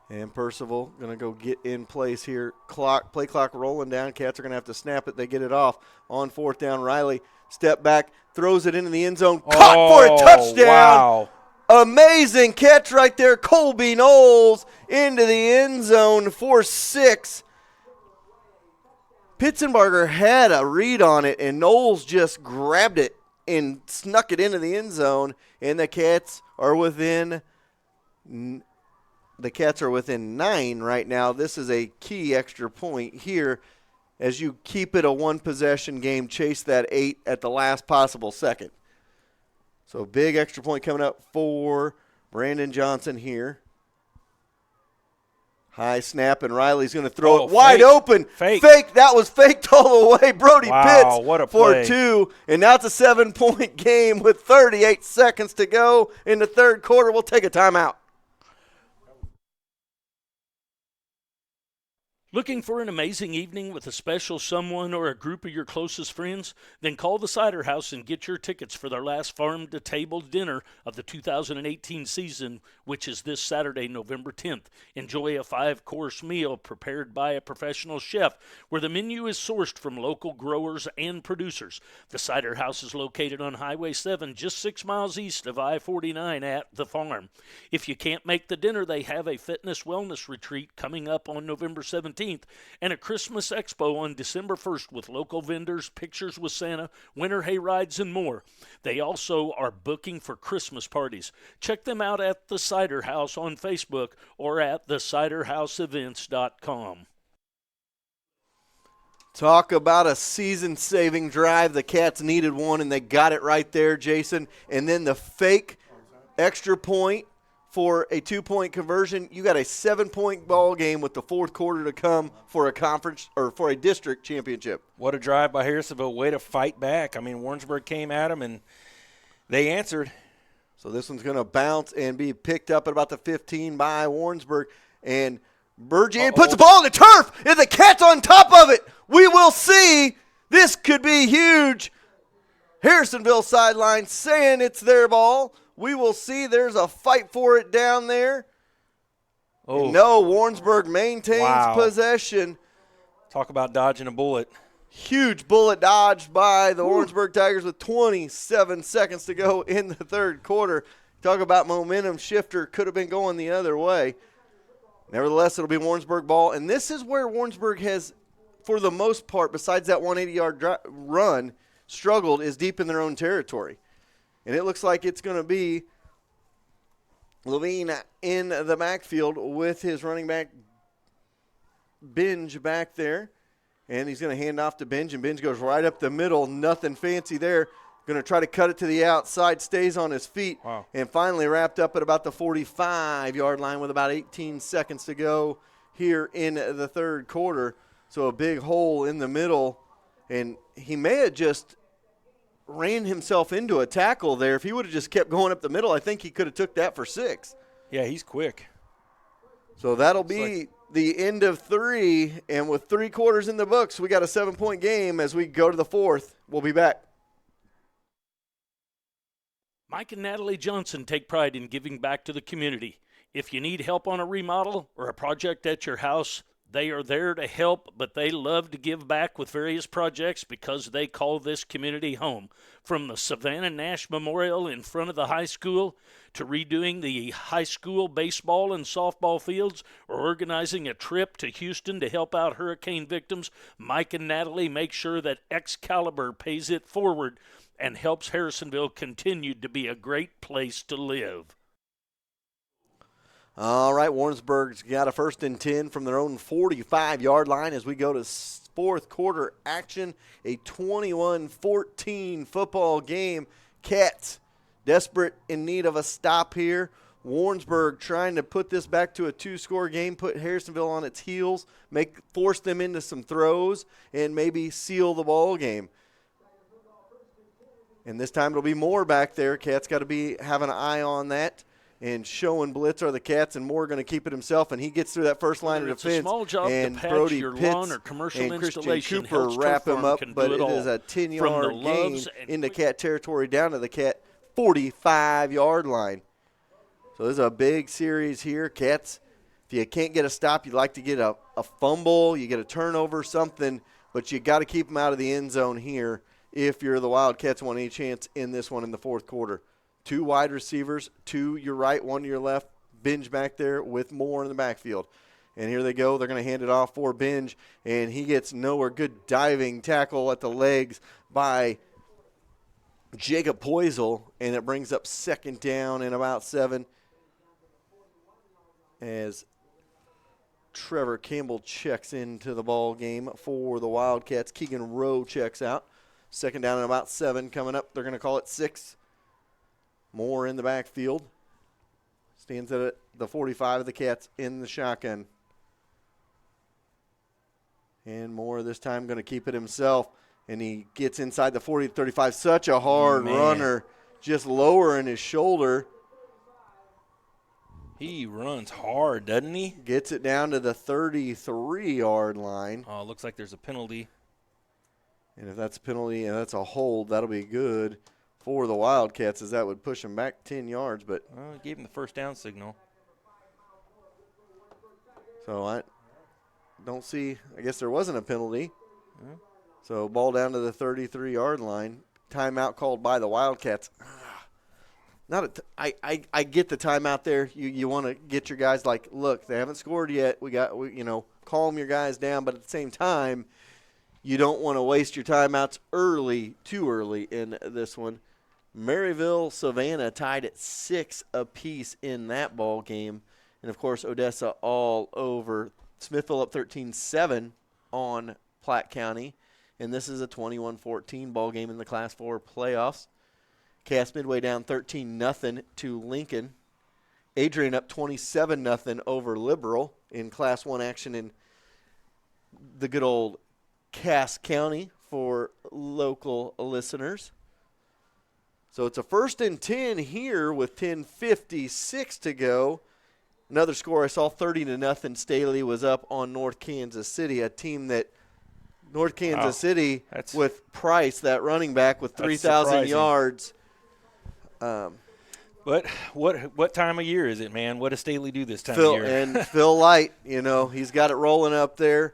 And Percival going to go get in place here. Play clock rolling down. Cats are going to have to snap it. They get it off on fourth down. Riley step back, throws it into the end zone. Caught for a touchdown. Wow. Amazing catch right there. Colby Knowles into the end zone for 6. Pitzenbarger had a read on it, and Knowles just grabbed it and snuck it into the end zone. And the Cats are within 9 right now. This is a key extra point here as you keep it a one-possession game, chase that 8 at the last possible second. So big extra point coming up for Brandon Johnson here. High snap, and Riley's going to throw it wide open. Fake. That was faked all the way. Brody Pitts what a for play. 2. And now it's a 7-point game with 38 seconds to go in the third quarter. We'll take a timeout. Looking for an amazing evening with a special someone or a group of your closest friends? Then call the Cider House and get your tickets for their last farm-to-table dinner of the 2018 season, which is this Saturday, November 10th. Enjoy a 5-course meal prepared by a professional chef where the menu is sourced from local growers and producers. The Cider House is located on Highway 7, just 6 miles east of I-49 at The Farm. If you can't make the dinner, they have a fitness wellness retreat coming up on November 17th. And a Christmas Expo on December 1st with local vendors, pictures with Santa, winter hay rides, and more. They also are booking for Christmas parties. Check them out at The Cider House on Facebook or at theciderhouseevents.com. Talk about a season-saving drive. The Cats needed one, and they got it right there, Jason. And then the fake extra point for a 2-point conversion. You got a 7-point ball game with the fourth quarter to come for a conference or for a district championship. What a drive by Harrisonville. Way to fight back. I mean, Warrensburg came at them, and they answered. So this one's going to bounce and be picked up at about the 15 by Warrensburg. And Bergier puts the ball in the turf, and the Cats on top of it. We will see. This could be huge. Harrisonville sideline saying it's their ball. We will see. There's a fight for it down there. Oh. No, Warrensburg maintains possession. Talk about dodging a bullet. Huge bullet dodged by the Warrensburg Tigers with 27 seconds to go in the third quarter. Talk about momentum shifter. Could have been going the other way. Nevertheless, it'll be Warrensburg ball. And this is where Warrensburg has, for the most part, besides that 180-yard run, struggled, is deep in their own territory. And it looks like it's going to be Levine in the backfield with his running back, Binge, back there. And he's going to hand off to Binge, and Binge goes right up the middle. Nothing fancy there. Going to try to cut it to the outside, stays on his feet, and finally wrapped up at about the 45-yard line with about 18 seconds to go here in the third quarter. So a big hole in the middle, and he may have just ran himself into a tackle there. If he would have just kept going up the middle, I think he could have took that for 6. Yeah, he's quick. So that'll be the end of 3, and with 3 quarters in the books, we got a 7-point game as we go to the 4th. We'll be back. Mike and Natalie Johnson take pride in giving back to the community. If you need help on a remodel or a project at your house, They are there to help, but they love to give back with various projects because they call this community home. From the Savannah Nash Memorial in front of the high school to redoing the high school baseball and softball fields or organizing a trip to Houston to help out hurricane victims, Mike and Natalie make sure that Excalibur pays it forward and helps Harrisonville continue to be a great place to live. All right, Warrensburg's got a 1st and 10 from their own 45-yard line as we go to fourth quarter action, a 21-14 football game. Cats desperate in need of a stop here. Warrensburg trying to put this back to a 2-score game, put Harrisonville on its heels, force them into some throws, and maybe seal the ball game. And this time it'll be Moore back there. Cats got to have an eye on that. And showing blitz are the Cats, and Moore going to keep it himself, and he gets through that first line of defense. It's a small job and to patch Brody your Pitts lawn or commercial and installation. Christian Cooper wrap him up, but it is a 10-yard gain into Cat territory down to the Cat 45-yard line. So this is a big series here. Cats, if you can't get a stop, you'd like to get a fumble, you get a turnover, something, but you got to keep them out of the end zone here if you're the Wildcats want any chance in this one in the fourth quarter. 2 wide receivers, 2 your right, 1 to your left. Binge back there with Moore in the backfield. And here they go. They're going to hand it off for Binge, and he gets nowhere. Good diving tackle at the legs by Jacob Poisel, and it brings up 2nd down and about 7 as Trevor Campbell checks into the ball game for the Wildcats. Keegan Rowe checks out. 2nd down and about 7 coming up. They're going to call it 6. Moore in the backfield. Stands at the 45 of the Cats in the shotgun. And Moore this time going to keep it himself. And he gets inside the 40-35. Such a hard runner. Just lowering his shoulder. He runs hard, doesn't he? Gets it down to the 33-yard line. Oh, looks like there's a penalty. And if that's a penalty and that's a hold, that'll be good for the Wildcats, as that would push them back 10 yards. But he gave him the first down signal. So I don't see, I guess there wasn't a penalty. So ball down to the 33-yard line. Timeout called by the Wildcats. I get the timeout there. You want to get your guys like, look, they haven't scored yet. We calm your guys down. But at the same time, you don't want to waste your timeouts too early in this one. Maryville, Savannah tied at 6 apiece in that ball game. And, of course, Odessa all over. Smithville up 13-7 on Platte County. And this is a 21-14 ball game in the Class 4 playoffs. Cass Midway down 13-0 to Lincoln. Adrian up 27-0 over Liberal in Class 1 action in the good old Cass County for local listeners. So it's a 1st and 10 here with 10:56 to go. Another score I saw, 30-0. Staley was up on North Kansas City, a team that North Kansas City with Price, that running back with 3,000 yards. But what time of year is it, man? What does Staley do this time of year? And Phil Light, he's got it rolling up there.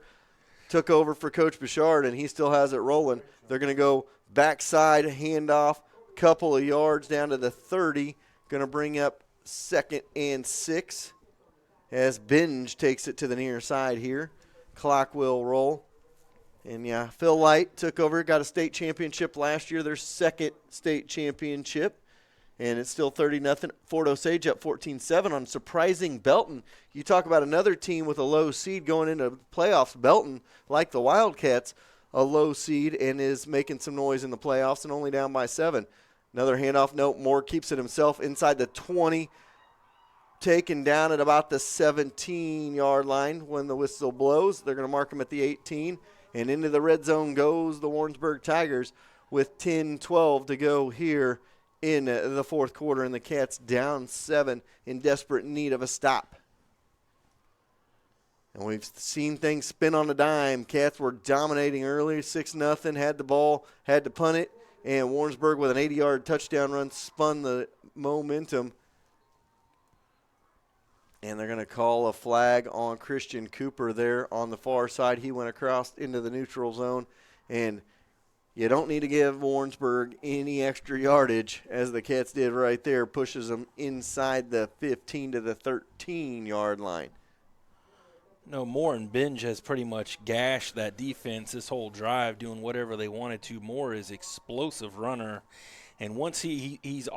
Took over for Coach Bouchard, and he still has it rolling. They're going to go backside handoff, couple of yards down to the 30. Going to bring up 2nd and 6 as Binge takes it to the near side here. Clock will roll. And, Phil Light took over, got a state championship last year, their 2nd state championship. And it's still 30-0. Fort Osage up 14-7 on surprising Belton. You talk about another team with a low seed going into playoffs. Belton, like the Wildcats, a low seed and is making some noise in the playoffs and only down by 7. Another handoff. No, Moore keeps it himself inside the 20. Taken down at about the 17-yard line when the whistle blows. They're going to mark him at the 18. And into the red zone goes the Warrensburg Tigers with 10-12 to go here in the fourth quarter, and the Cats down 7 in desperate need of a stop. And we've seen things spin on a dime. Cats were dominating early, 6-0, had the ball, had to punt it, and Warrensburg with an 80-yard touchdown run spun the momentum. And they're going to call a flag on Christian Cooper there on the far side. He went across into the neutral zone. And you don't need to give Warrensburg any extra yardage, as the Cats did right there. Pushes them inside the 15 to the 13-yard line. No, Moore and Binge has pretty much gashed that defense this whole drive, doing whatever they wanted to. Moore is explosive runner. And once he's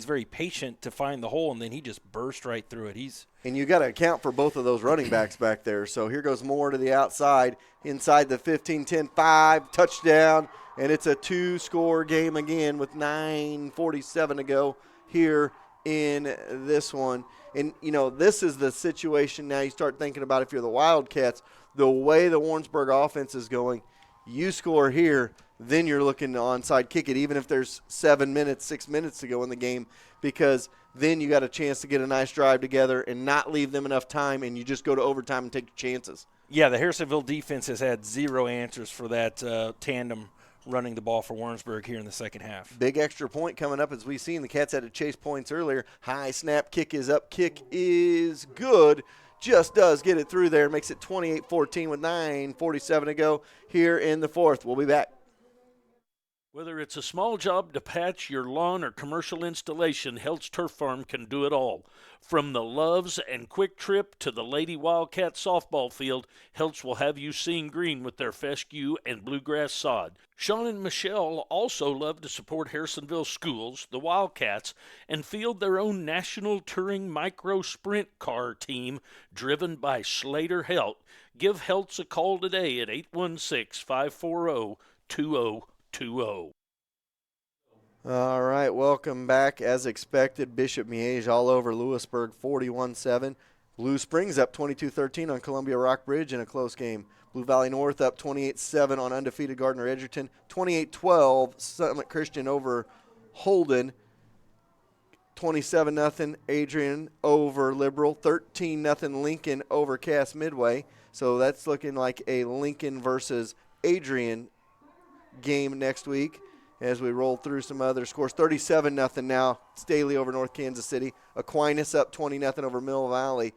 very patient to find the hole, and then he just burst right through it. And you got to account for both of those running backs back there. So here goes Moore to the outside, inside the 15, 10, 5, touchdown. And it's a 2-score game again with 9:47 to go here in this one. And, this is the situation now you start thinking about if you're the Wildcats, the way the Warrensburg offense is going, you score here, then you're looking to onside kick it, even if there's 6 minutes to go in the game, because then you got a chance to get a nice drive together and not leave them enough time, and you just go to overtime and take your chances. Yeah, the Harrisonville defense has had zero answers for that tandem running the ball for Warrensburg here in the second half. Big extra point coming up as we've seen. The Cats had to chase points earlier. High snap, kick is up, kick is good. Just does get it through there. Makes it 28-14 with 9:47 to go here in the fourth. We'll be back. Whether it's a small job to patch your lawn or commercial installation, Heltz Turf Farm can do it all. From the Loves and Quick Trip to the Lady Wildcat softball field, Heltz will have you seeing green with their fescue and bluegrass sod. Sean and Michelle also love to support Harrisonville schools, the Wildcats, and field their own national touring micro sprint car team driven by Slater Helt. Give Heltz a call today at 816-540-2020. All right, welcome back. As expected, Bishop Miege all over Lewisburg, 41-7. Blue Springs up 22-13 on Columbia Rock Bridge in a close game. Blue Valley North up 28-7 on undefeated Gardner Edgerton. 28-12 Summit Christian over Holden. 27-0 Adrian over Liberal. 13-0 Lincoln over Cass Midway. So that's looking like a Lincoln versus Adrian game next week as we roll through some other scores. 37-0 now, Staley over North Kansas City. Aquinas up 20-0 over Mill Valley.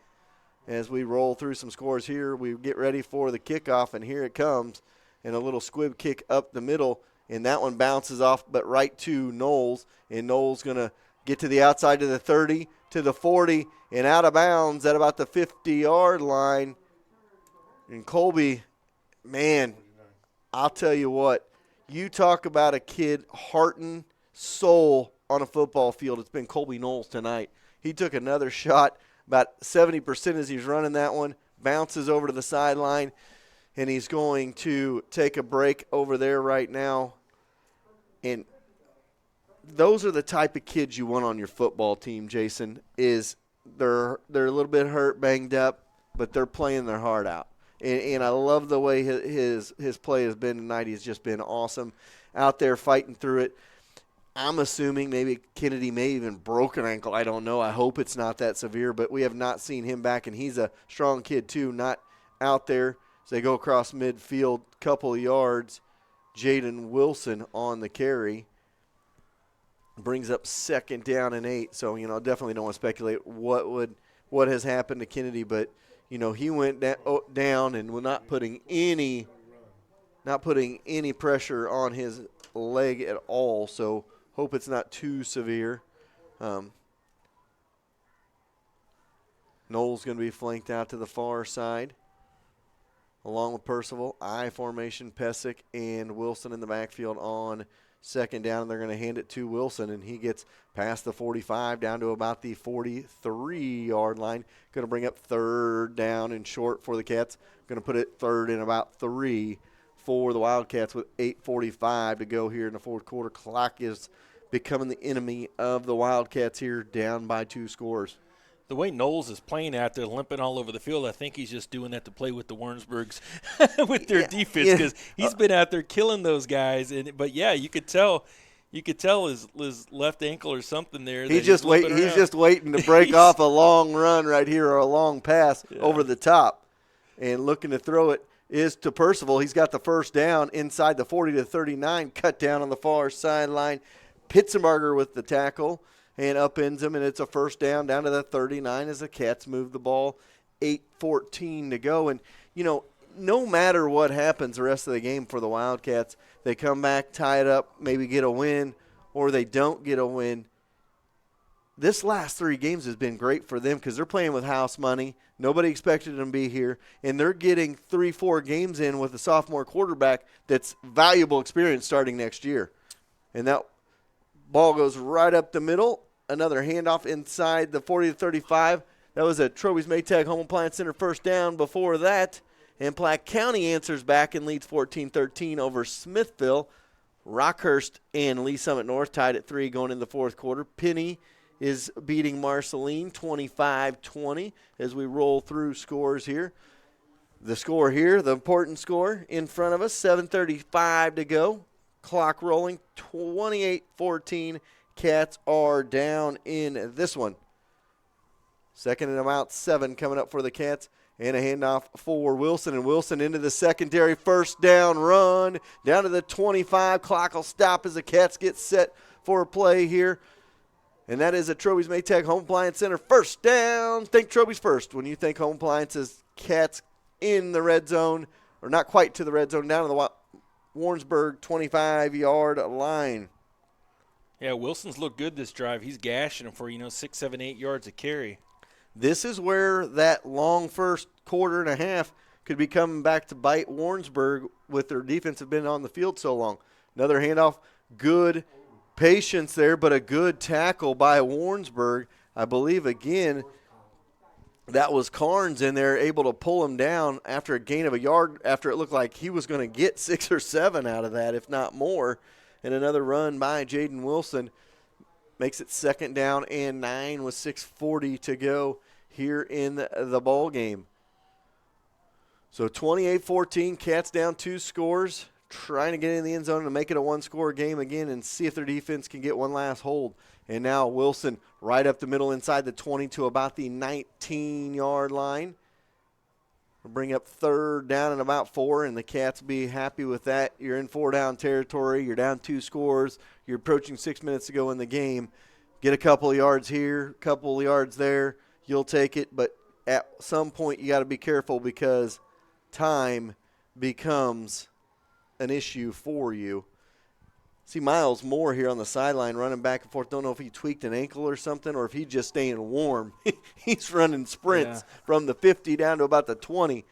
As we roll through some scores here, we get ready for the kickoff, and here it comes. And a little squib kick up the middle, and that one bounces off but right to Knowles. And Knowles going to get to the outside to the 30, to the 40, and out of bounds at about the 50-yard line. And Colby, man, I'll tell you what. You talk about a kid, heart and soul on a football field. It's been Colby Knowles tonight. He took another shot, about 70% as he's running that one, bounces over to the sideline, and he's going to take a break over there right now. And those are the type of kids you want on your football team, Jason, is they're a little bit hurt, banged up, but they're playing their heart out. And I love the way his play has been tonight. He's just been awesome out there fighting through it. I'm assuming maybe Kennedy may even broke an ankle. I don't know. I hope it's not that severe, but we have not seen him back, and he's a strong kid too, not out there. So they go across midfield, couple of yards. Jaden Wilson on the carry. Brings up 2nd down and 8. So, definitely don't want to speculate what has happened to Kennedy, but he went down and was not putting any pressure on his leg at all. So hope it's not too severe. Knowles going to be flanked out to the far side, along with Percival. I formation, Pesic and Wilson in the backfield on 2nd down. They're going to hand it to Wilson, and he gets past the 45 down to about the 43-yard line. Going to bring up 3rd down and short for the Cats. Going to put it 3rd and about 3 for the Wildcats with 8:45 to go here in the fourth quarter. Clock is becoming the enemy of the Wildcats here, down by 2 scores. The way Knowles is playing out there, limping all over the field, I think he's just doing that to play with the Warrensburgs with their defense, because he's been out there killing those guys. But you could tell his left ankle or something there. He's just waiting to break off a long run right here, or a long pass over the top, and looking to throw it is to Percival. He's got the 1st down inside the 40 to 39, cut down on the far sideline. Pitzenbarger with the tackle. and upends them, and it's a first down to the 39 as the Cats move the ball. 8:14 to go. And, no matter what happens the rest of the game for the Wildcats, they come back, tie it up, maybe get a win, or they don't get a win. This last 3 games has been great for them because they're playing with house money. Nobody expected them to be here, and they're getting 3-4 games in with a sophomore quarterback that's valuable experience starting next year. And that ball goes right up the middle. Another handoff inside the 40-35. That was a Trowey's Maytag Home Appliance Center first down before that. And Platte County answers back and leads 14-13 over Smithville. Rockhurst and Lee Summit North tied at 3 going in the fourth quarter. Penny is beating Marceline 25-20 as we roll through scores here. The score here, the important score in front of us, 7:35 to go. Clock rolling, 28-14. Cats are down in this one. Second and about 7 coming up for the Cats. And a handoff for Wilson. And Wilson into the secondary first down run. Down to the 25. Clock will stop as the Cats get set for a play here. And that is a Trowey's Maytag Home Appliance Center first down. Think Trowey's first. When you think home appliances, Cats in the red zone, or not quite to the red zone, down to the Warrensburg 25-yard line. Yeah, Wilson's looked good this drive. He's gashing them for, 6, 7, 8 yards a carry. This is where that long first quarter and a half could be coming back to bite Warrensburg with their defense have been on the field so long. Another handoff, good patience there, but a good tackle by Warrensburg. I believe, again, that was Carnes in there able to pull him down after a gain of a yard after it looked like he was going to get 6 or 7 out of that, if not more. And another run by Jaden Wilson makes it second down and 9 with 6:40 to go here in the ball game. So 28-14, Cats down 2 scores, trying to get in the end zone and make it a one-score game again and see if their defense can get one last hold. And now Wilson right up the middle inside the 20 to about the 19-yard line. We'll bring up third down and about 4, and the Cats be happy with that. You're in 4-down territory. You're down 2 scores. You're approaching 6 minutes to go in the game. Get a couple of yards here, a couple of yards there. You'll take it, but at some point you got to be careful because time becomes an issue for you. See Miles Moore here on the sideline running back and forth. Don't know if he tweaked an ankle or something or if he's just staying warm. He's running sprints from the 50 down to about the 20.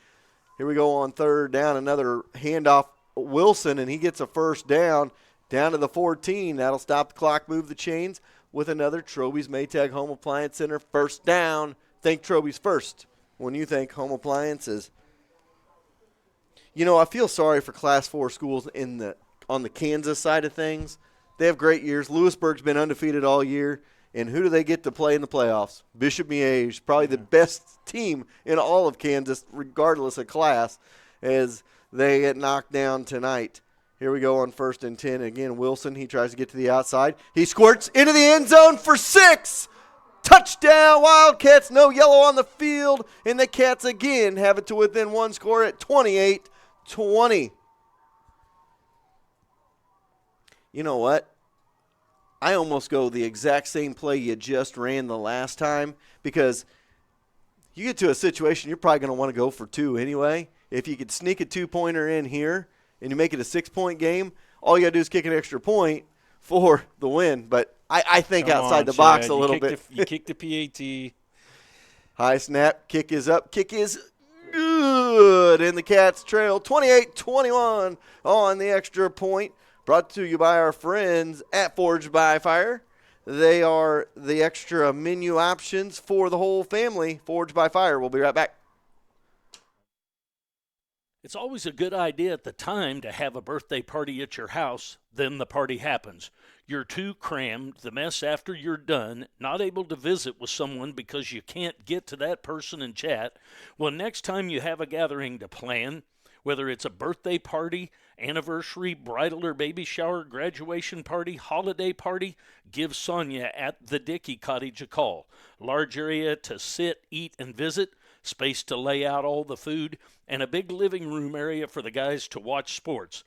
Here we go on third down. Another handoff, Wilson, and he gets a first down to the 14. That'll stop the clock, move the chains with another Trowey's Maytag Home Appliance Center first down. Think Trowey's first when you think home appliances. I feel sorry for Class 4 schools on the Kansas side of things. They have great years. Lewisburg's been undefeated all year. And who do they get to play in the playoffs? Bishop Miege, probably the best team in all of Kansas, regardless of class, as they get knocked down tonight. Here we go on 1st and 10. Again, Wilson, he tries to get to the outside. He squirts into the end zone for 6. Touchdown, Wildcats. No yellow on the field. And the Cats again have it to within 1 score at 28-20. You know what? I almost go the exact same play you just ran the last time because you get to a situation you're probably going to want to go for 2 anyway. If you could sneak a 2-pointer in here and you make it a 6-point game, all you got to do is kick an extra point for the win. But I think outside the box a little bit. You kicked the PAT. High snap. Kick is up. Kick is good. And the Cats trail 28-21 on the extra point. Brought to you by our friends at Forged by Fire. They are the extra menu options for the whole family. Forged by Fire. We'll be right back. It's always a good idea at the time to have a birthday party at your house. Then the party happens. You're too crammed, the mess after you're done, not able to visit with someone because you can't get to that person and chat. Well, next time you have a gathering to plan, whether it's a birthday party, anniversary, bridal or baby shower, graduation party, holiday party, give Sonia at the Dickey Cottage a call. Large area to sit, eat, and visit, space to lay out all the food, and a big living room area for the guys to watch sports.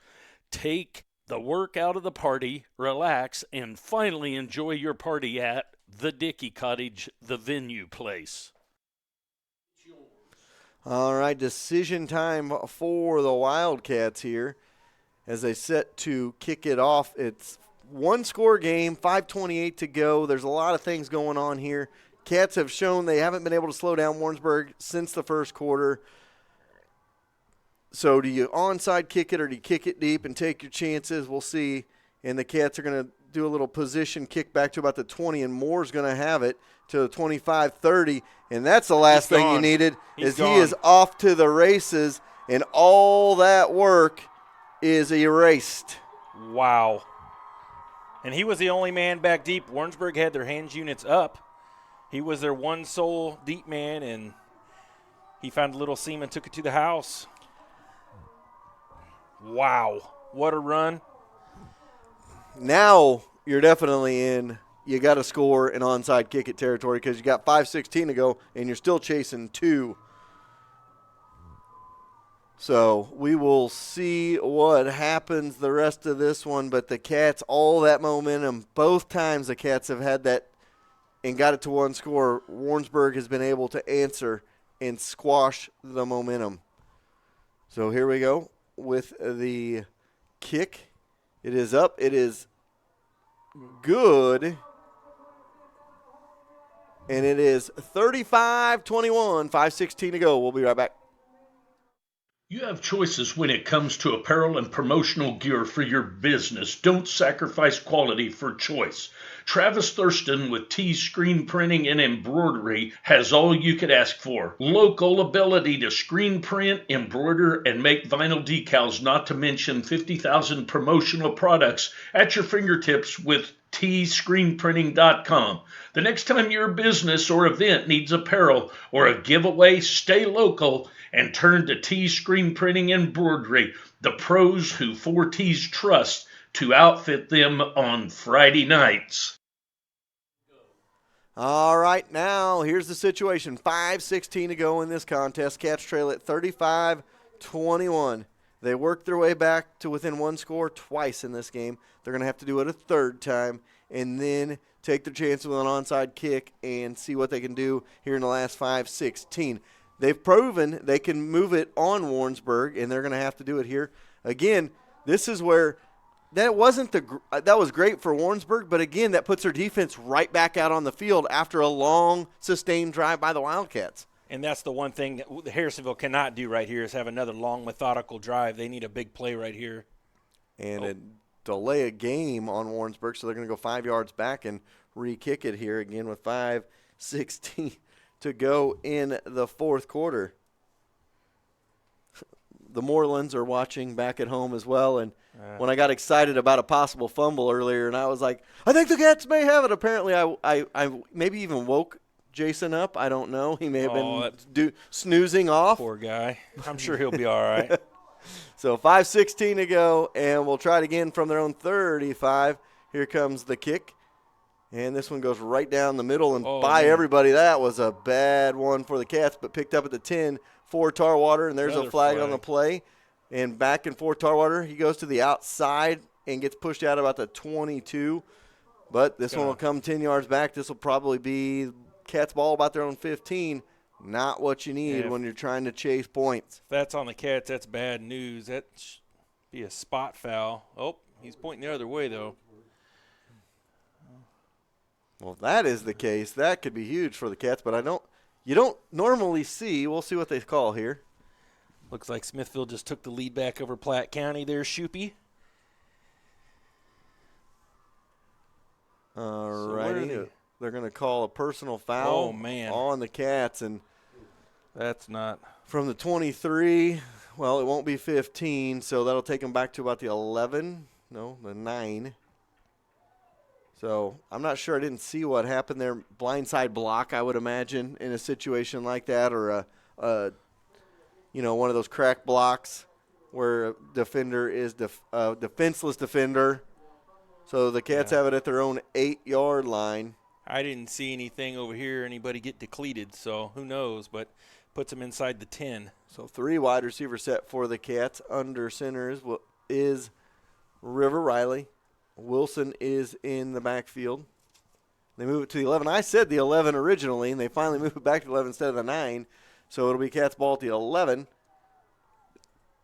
Take the work out of the party, relax, and finally enjoy your party at The Dickey Cottage, the venue place. All right, decision time for the Wildcats here as they set to kick it off. It's one-score game, 5:28 to go. There's a lot of things going on here. Cats have shown they haven't been able to slow down Warrensburg since the first quarter. So do you onside kick it or do you kick it deep and take your chances? We'll see. And the Cats are going to do a little position kick back to about the 20, and Moore's going to have it to the 25-30. And that's the last thing you needed. He is off to the races, and all that work is erased. Wow. And he was the only man back deep. Warrensburg had their hands units up. He was their one sole deep man, and he found a little seam and took it to the house. Wow. What a run. Now you're definitely in. You got to score an onside kick at territory because you got 5:16 to go, and you're still chasing 2. So we will see what happens the rest of this one. But the Cats, all that momentum, both times the Cats have had that and got it to one score, Warrensburg has been able to answer and squash the momentum. So here we go with the kick. It is up. It is good. And it is 35-21, 5:16 to go. We'll be right back. You have choices when it comes to apparel and promotional gear for your business. Don't sacrifice quality for choice. Travis Thurston with T Screen Printing and Embroidery has all you could ask for. Local ability to screen print, embroider, and make vinyl decals, not to mention 50,000 promotional products at your fingertips with tscreenprinting.com. The next time your business or event needs apparel or a giveaway, stay local and turn to T Screen Printing and Embroidery, the pros who 4Ts trust to outfit them on Friday nights. All right, now here's the situation. 5:16 to go in this contest. Cats trail at 35-21. They worked their way back to within one score twice in this game. They're going to have to do it a third time and then take their chance with an onside kick and see what they can do here in the last 5:16. They've proven they can move it on Warrensburg, and they're going to have to do it here. Again, this is where that was great for Warrensburg, but again, that puts their defense right back out on the field after a long, sustained drive by the Wildcats. And that's the one thing that Harrisonville cannot do right here is have another long, methodical drive. They need a big play right here. And delay a game on Warrensburg, so they're going to go 5 yards back and re-kick it here again with 5:16 to go in the fourth quarter. The Morelands are watching back at home as well, and when I got excited about a possible fumble earlier, and I was like, I think the Cats may have it. Apparently, I maybe even woke Jason up. I don't know. He may have been snoozing off. Poor guy. I'm sure he'll be all right. So 5:16 to go, and we'll try it again from their own 35. Here comes the kick. And this one goes right down the middle and everybody. That was a bad one for the Cats, but picked up at the 10 for Tarwater, and there's a flag on the play. And back and forth Tarwater. He goes to the outside and gets pushed out about the 22. But this one will come 10 yards back. This will probably be Cats ball about their own 15. Not what you need when you're trying to chase points. If that's on the Cats, that's bad news. That should be a spot foul. Oh, he's pointing the other way, though. Well, if that is the case, that could be huge for the Cats, but you don't normally see. We'll see what they call here. Looks like Smithville just took the lead back over Platte County there, Shoopy. All righty. They're going to call a personal foul on the Cats. And that's not. From the 23, well, it won't be 15, so that'll take them back to about the 11. No, the 9. So I'm not sure. I didn't see what happened there. Blindside block, I would imagine, in a situation like that, or one of those crack blocks where a defender is a defenseless defender. So the Cats have it at their own 8-yard line. I didn't see anything over here, anybody get depleted, so who knows, but puts them inside the 10. So 3 wide receiver set for the Cats. Under center is River Riley. Wilson is in the backfield. They move it to the 11. I said the 11 originally, and they finally move it back to the 11 instead of the 9. So it'll be Cats ball at the 11.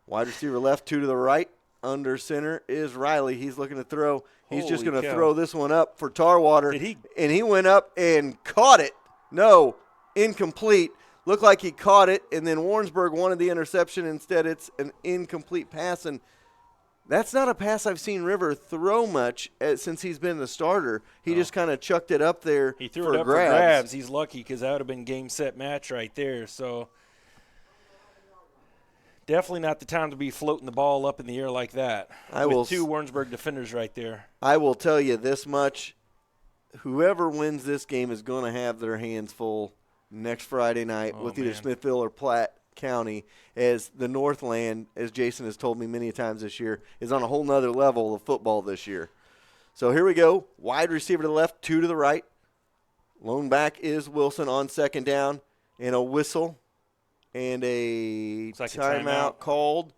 Wide receiver left, 2 to the right. Under center is Riley. He's looking to throw. He's just going to throw this one up for Tarwater. And he went up and caught it. No, incomplete. Looked like he caught it, and then Warrensburg wanted the interception. Instead, it's an incomplete pass. And that's not a pass I've seen River throw much since he's been the starter. He just kind of chucked it up there. He threw it up for grabs. He's lucky because that would have been game, set, match right there. So definitely not the time to be floating the ball up in the air like that. With 2 Warrensburg defenders right there. I will tell you this much. Whoever wins this game is going to have their hands full next Friday night with either Smithville or Platte County, as the Northland, as Jason has told me many times this year, is on a whole nother level of football this year. So here we go. Wide receiver to the left, 2 to the right. Lone back is Wilson on second down, and a whistle and a timeout called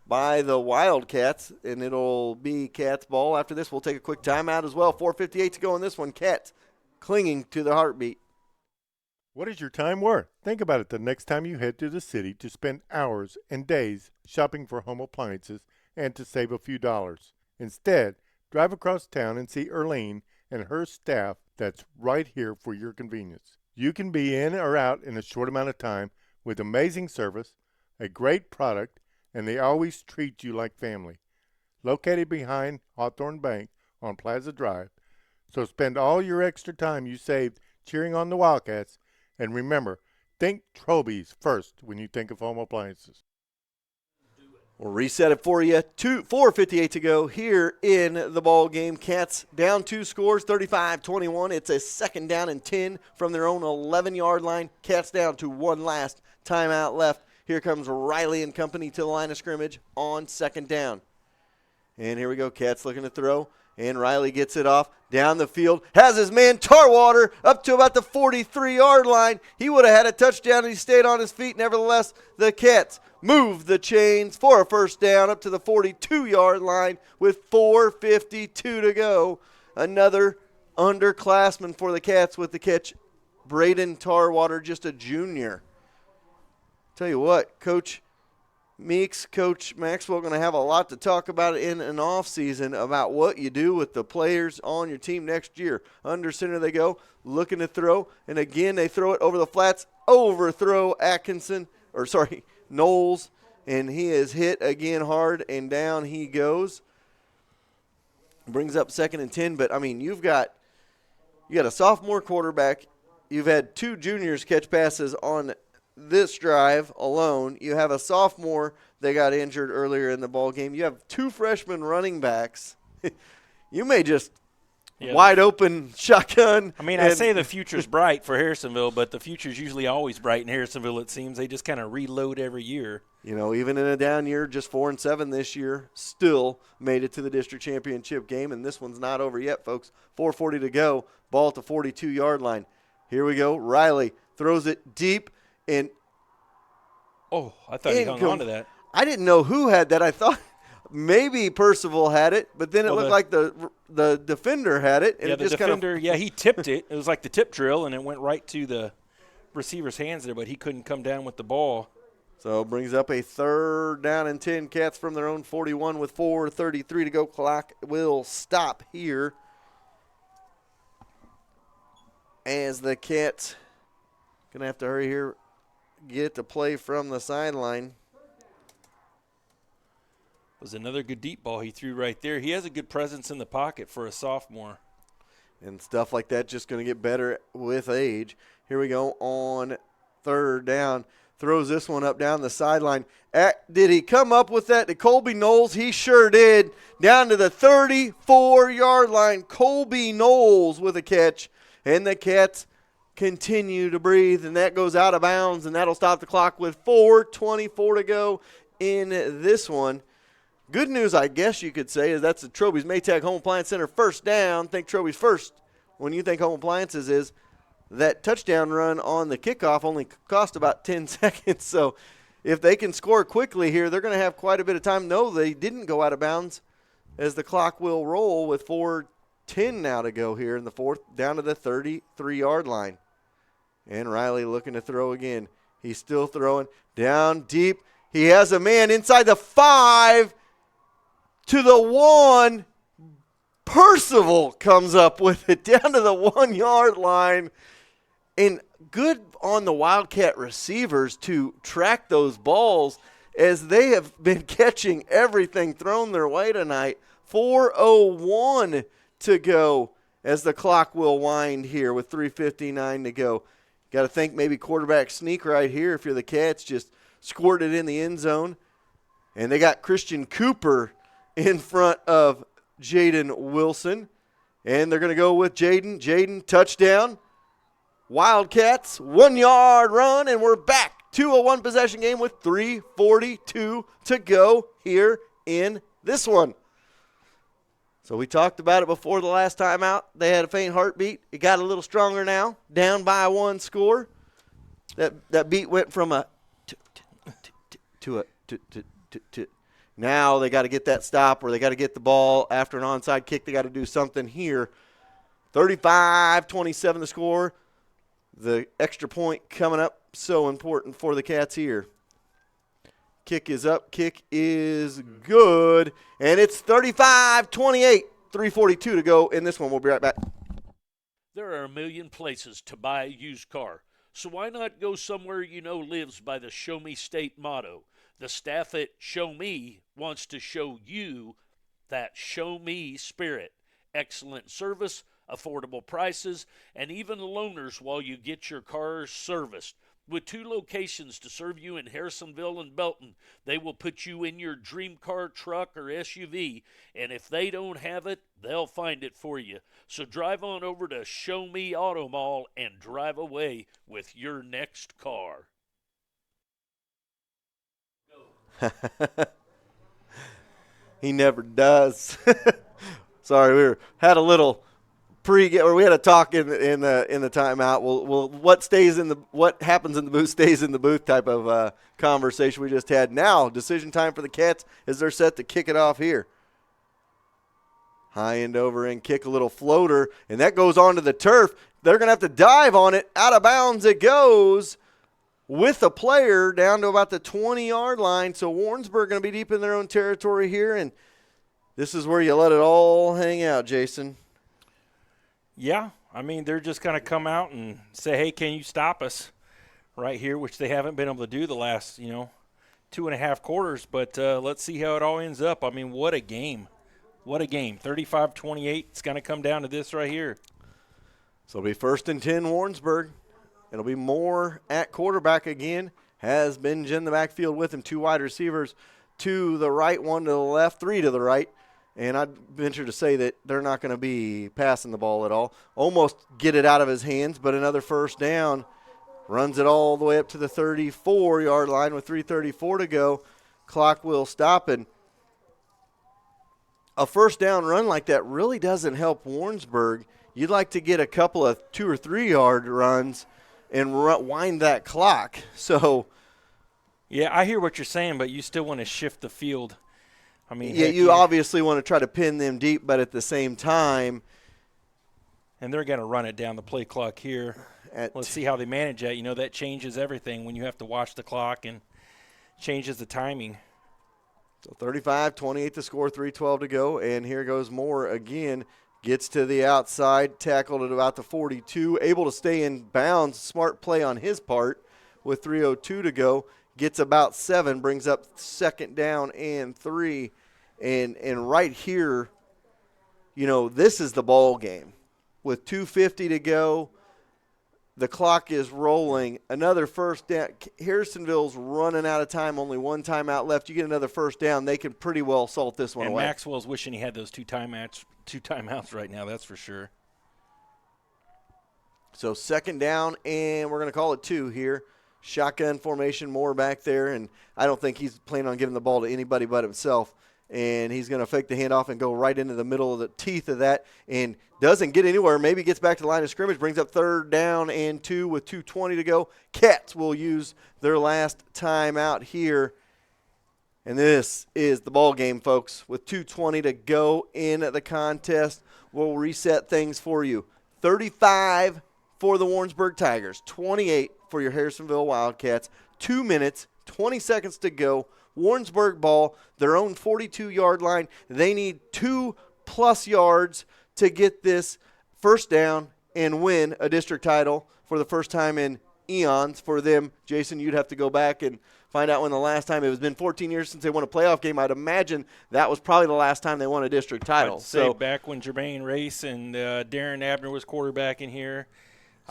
by the Wildcats, and it'll be Cats ball. After this, we'll take a quick timeout as well. 4:58 to go in this one. Cats clinging to the heartbeat. What is your time worth? Think about it the next time you head to the city to spend hours and days shopping for home appliances and to save a few dollars. Instead, drive across town and see Erlene and her staff that's right here for your convenience. You can be in or out in a short amount of time with amazing service, a great product, and they always treat you like family. Located behind Hawthorne Bank on Plaza Drive, so spend all your extra time you saved cheering on the Wildcats. And remember, think Troby's first when you think of home appliances. We'll reset it for you. 4:58 to go here in the ball game. Cats down 2 scores, 35-21. It's a second down and 10 from their own 11-yard line. Cats down to 1 last timeout left. Here comes Riley and company to the line of scrimmage on second down. And here we go. Cats looking to throw. And Riley gets it off down the field. Has his man Tarwater up to about the 43-yard line. He would have had a touchdown and he stayed on his feet. Nevertheless, the Cats move the chains for a first down up to the 42-yard line with 4:52 to go. Another underclassman for the Cats with the catch. Braden Tarwater, just a junior. Tell you what, Coach Meeks, Coach Maxwell, going to have a lot to talk about in an offseason about what you do with the players on your team next year. Under center they go, looking to throw, and again they throw it over the flats, overthrow Knowles, and he is hit again hard, and down he goes. Brings up 2nd and 10, but, I mean, you got a sophomore quarterback. You've had 2 juniors catch passes on this drive alone. You have a sophomore that got injured earlier in the ball game. You have 2 freshman running backs. You may just wide open shotgun. I mean, I say the future's bright for Harrisonville, but the future's usually always bright in Harrisonville, it seems. They just kind of reload every year. You know, even in a down year, just 4-7 this year, still made it to the district championship game, and this one's not over yet, folks. 4:40 to go, ball at the 42-yard line. Here we go. Riley throws it deep. And I thought he hung on to that. I didn't know who had that. I thought maybe Percival had it, but then it looked like the defender had it. And the defender, he tipped it. It was like the tip drill, and it went right to the receiver's hands there, but he couldn't come down with the ball. So it brings up a 3rd down and 10. Cats from their own 41 with 4:33 to go. Clock will stop here as the Cats going to have to hurry here. Get the play from the sideline. Was another good deep ball he threw right there. He has a good presence in the pocket for a sophomore. And stuff like that just going to get better with age. Here we go on 3rd down. Throws this one up down the sideline. Did he come up with that to Colby Knowles? He sure did. Down to the 34-yard line. Colby Knowles with a catch. And the Cats continue to breathe, and that goes out of bounds, and that'll stop the clock with 4:24 to go in this one. Good news, I guess you could say, is that's the Troby's Maytag Home Appliance Center first down. Think Troby's first when you think home appliances is that touchdown run on the kickoff only cost about 10 seconds. So if they can score quickly here, they're going to have quite a bit of time. No, they didn't go out of bounds as the clock will roll with 10 now to go here in the fourth, down to the 33-yard line. And Riley looking to throw again. He's still throwing down deep. He has a man inside the 5 to the 1. Percival comes up with it down to the 1-yard line. And good on the Wildcat receivers to track those balls as they have been catching everything thrown their way tonight. 4:01 to go as the clock will wind here with 3:59 to go. Got to think maybe quarterback sneak right here if you're the Cats. Just squirt it in the end zone. And they got Christian Cooper in front of Jaden Wilson. And they're going to go with Jaden. Jaden, touchdown. Wildcats, 1-yard run, and we're back to a one-possession game with 3:42 to go here in this one. So we talked about it before the last time out. They had a faint heartbeat. It got a little stronger now, down by 1 score. That beat went from a to. Now they got to get that stop, or they got to get the ball after an onside kick. They got to do something here. 35-27 the score. The extra point coming up, so important for the Cats here. Kick is up. Kick is good. And it's 35-28. 3:42 to go in this one. We'll be right back. There are a million places to buy a used car, so why not go somewhere you know lives by the Show Me State motto? The staff at Show Me wants to show you that Show Me spirit. Excellent service, affordable prices, and even loaners while you get your cars serviced. With 2 locations to serve you in Harrisonville and Belton, they will put you in your dream car, truck, or SUV, and if they don't have it, they'll find it for you. So drive on over to Show Me Auto Mall and drive away with your next car. He never does. Sorry, we had a little we had a talk in the timeout. We'll what happens in the booth stays in the booth type of conversation we just had. Now decision time for the Cats as they're set to kick it off here. High end over and kick, a little floater, and that goes onto the turf. They're going to have to dive on it. Out of bounds it goes with a player down to about the 20-yard line. So Warrensburg going to be deep in their own territory here, and this is where you let it all hang out, Jason. Yeah, I mean, they're just going to come out and say, hey, can you stop us right here, which they haven't been able to do the last, 2.5 quarters. But let's see how it all ends up. I mean, what a game. What a game. 35-28. It's going to come down to this right here. So it'll be 1st and 10 Warrensburg. It'll be Moore at quarterback again. Has Benj in the backfield with him. 2 wide receivers, 2 to the right, 1 to the left, 3 to the right. And I'd venture to say that they're not going to be passing the ball at all. Almost get it out of his hands, but another first down. Runs it all the way up to the 34-yard line with 3:34 to go. Clock will stop, and a first down run like that really doesn't help Warrensburg. You'd like to get a couple of 2 or 3 yard runs and wind that clock. So, yeah, I hear what you're saying, but you still want to shift the field. I mean, yeah, you obviously want to try to pin them deep, but at the same time, and they're going to run it down the play clock here. Let's see how they manage that. That changes everything when you have to watch the clock and changes the timing. So 35-28 the score, 3:12 to go, and here goes Moore again. Gets to the outside, tackled at about the 42, able to stay in bounds. Smart play on his part with 3:02 to go. Gets about 7, brings up 2nd down and 3. And right here, this is the ball game. With 2:50 to go, the clock is rolling. Another first down. Harrisonville's running out of time, only 1 timeout left. You get another first down, they can pretty well salt this one away. And Maxwell's wishing he had those 2 timeouts right now, that's for sure. So 2nd down, and we're going to call it 2 here. Shotgun formation, Moore back there, and I don't think he's planning on giving the ball to anybody but himself. And he's going to fake the handoff and go right into the middle of the teeth of that and doesn't get anywhere. Maybe gets back to the line of scrimmage, brings up 3rd down and 2 with 2:20 to go. Cats will use their last timeout here. And this is the ball game, folks, with 2:20 to go in the contest. will reset things for you. 35 for the Warrensburg Tigers, 28 for your Harrisonville Wildcats. 2 minutes, 20 seconds to go. Warrensburg ball, their own 42-yard line. They need 2+ yards to get this first down and win a district title for the first time in eons for them. Jason, you'd have to go back and find out when the last time. It was been 14 years since they won a playoff game. I'd imagine that was probably the last time they won a district title. I'd say back when Jermaine Race and Darren Abner was quarterbacking here.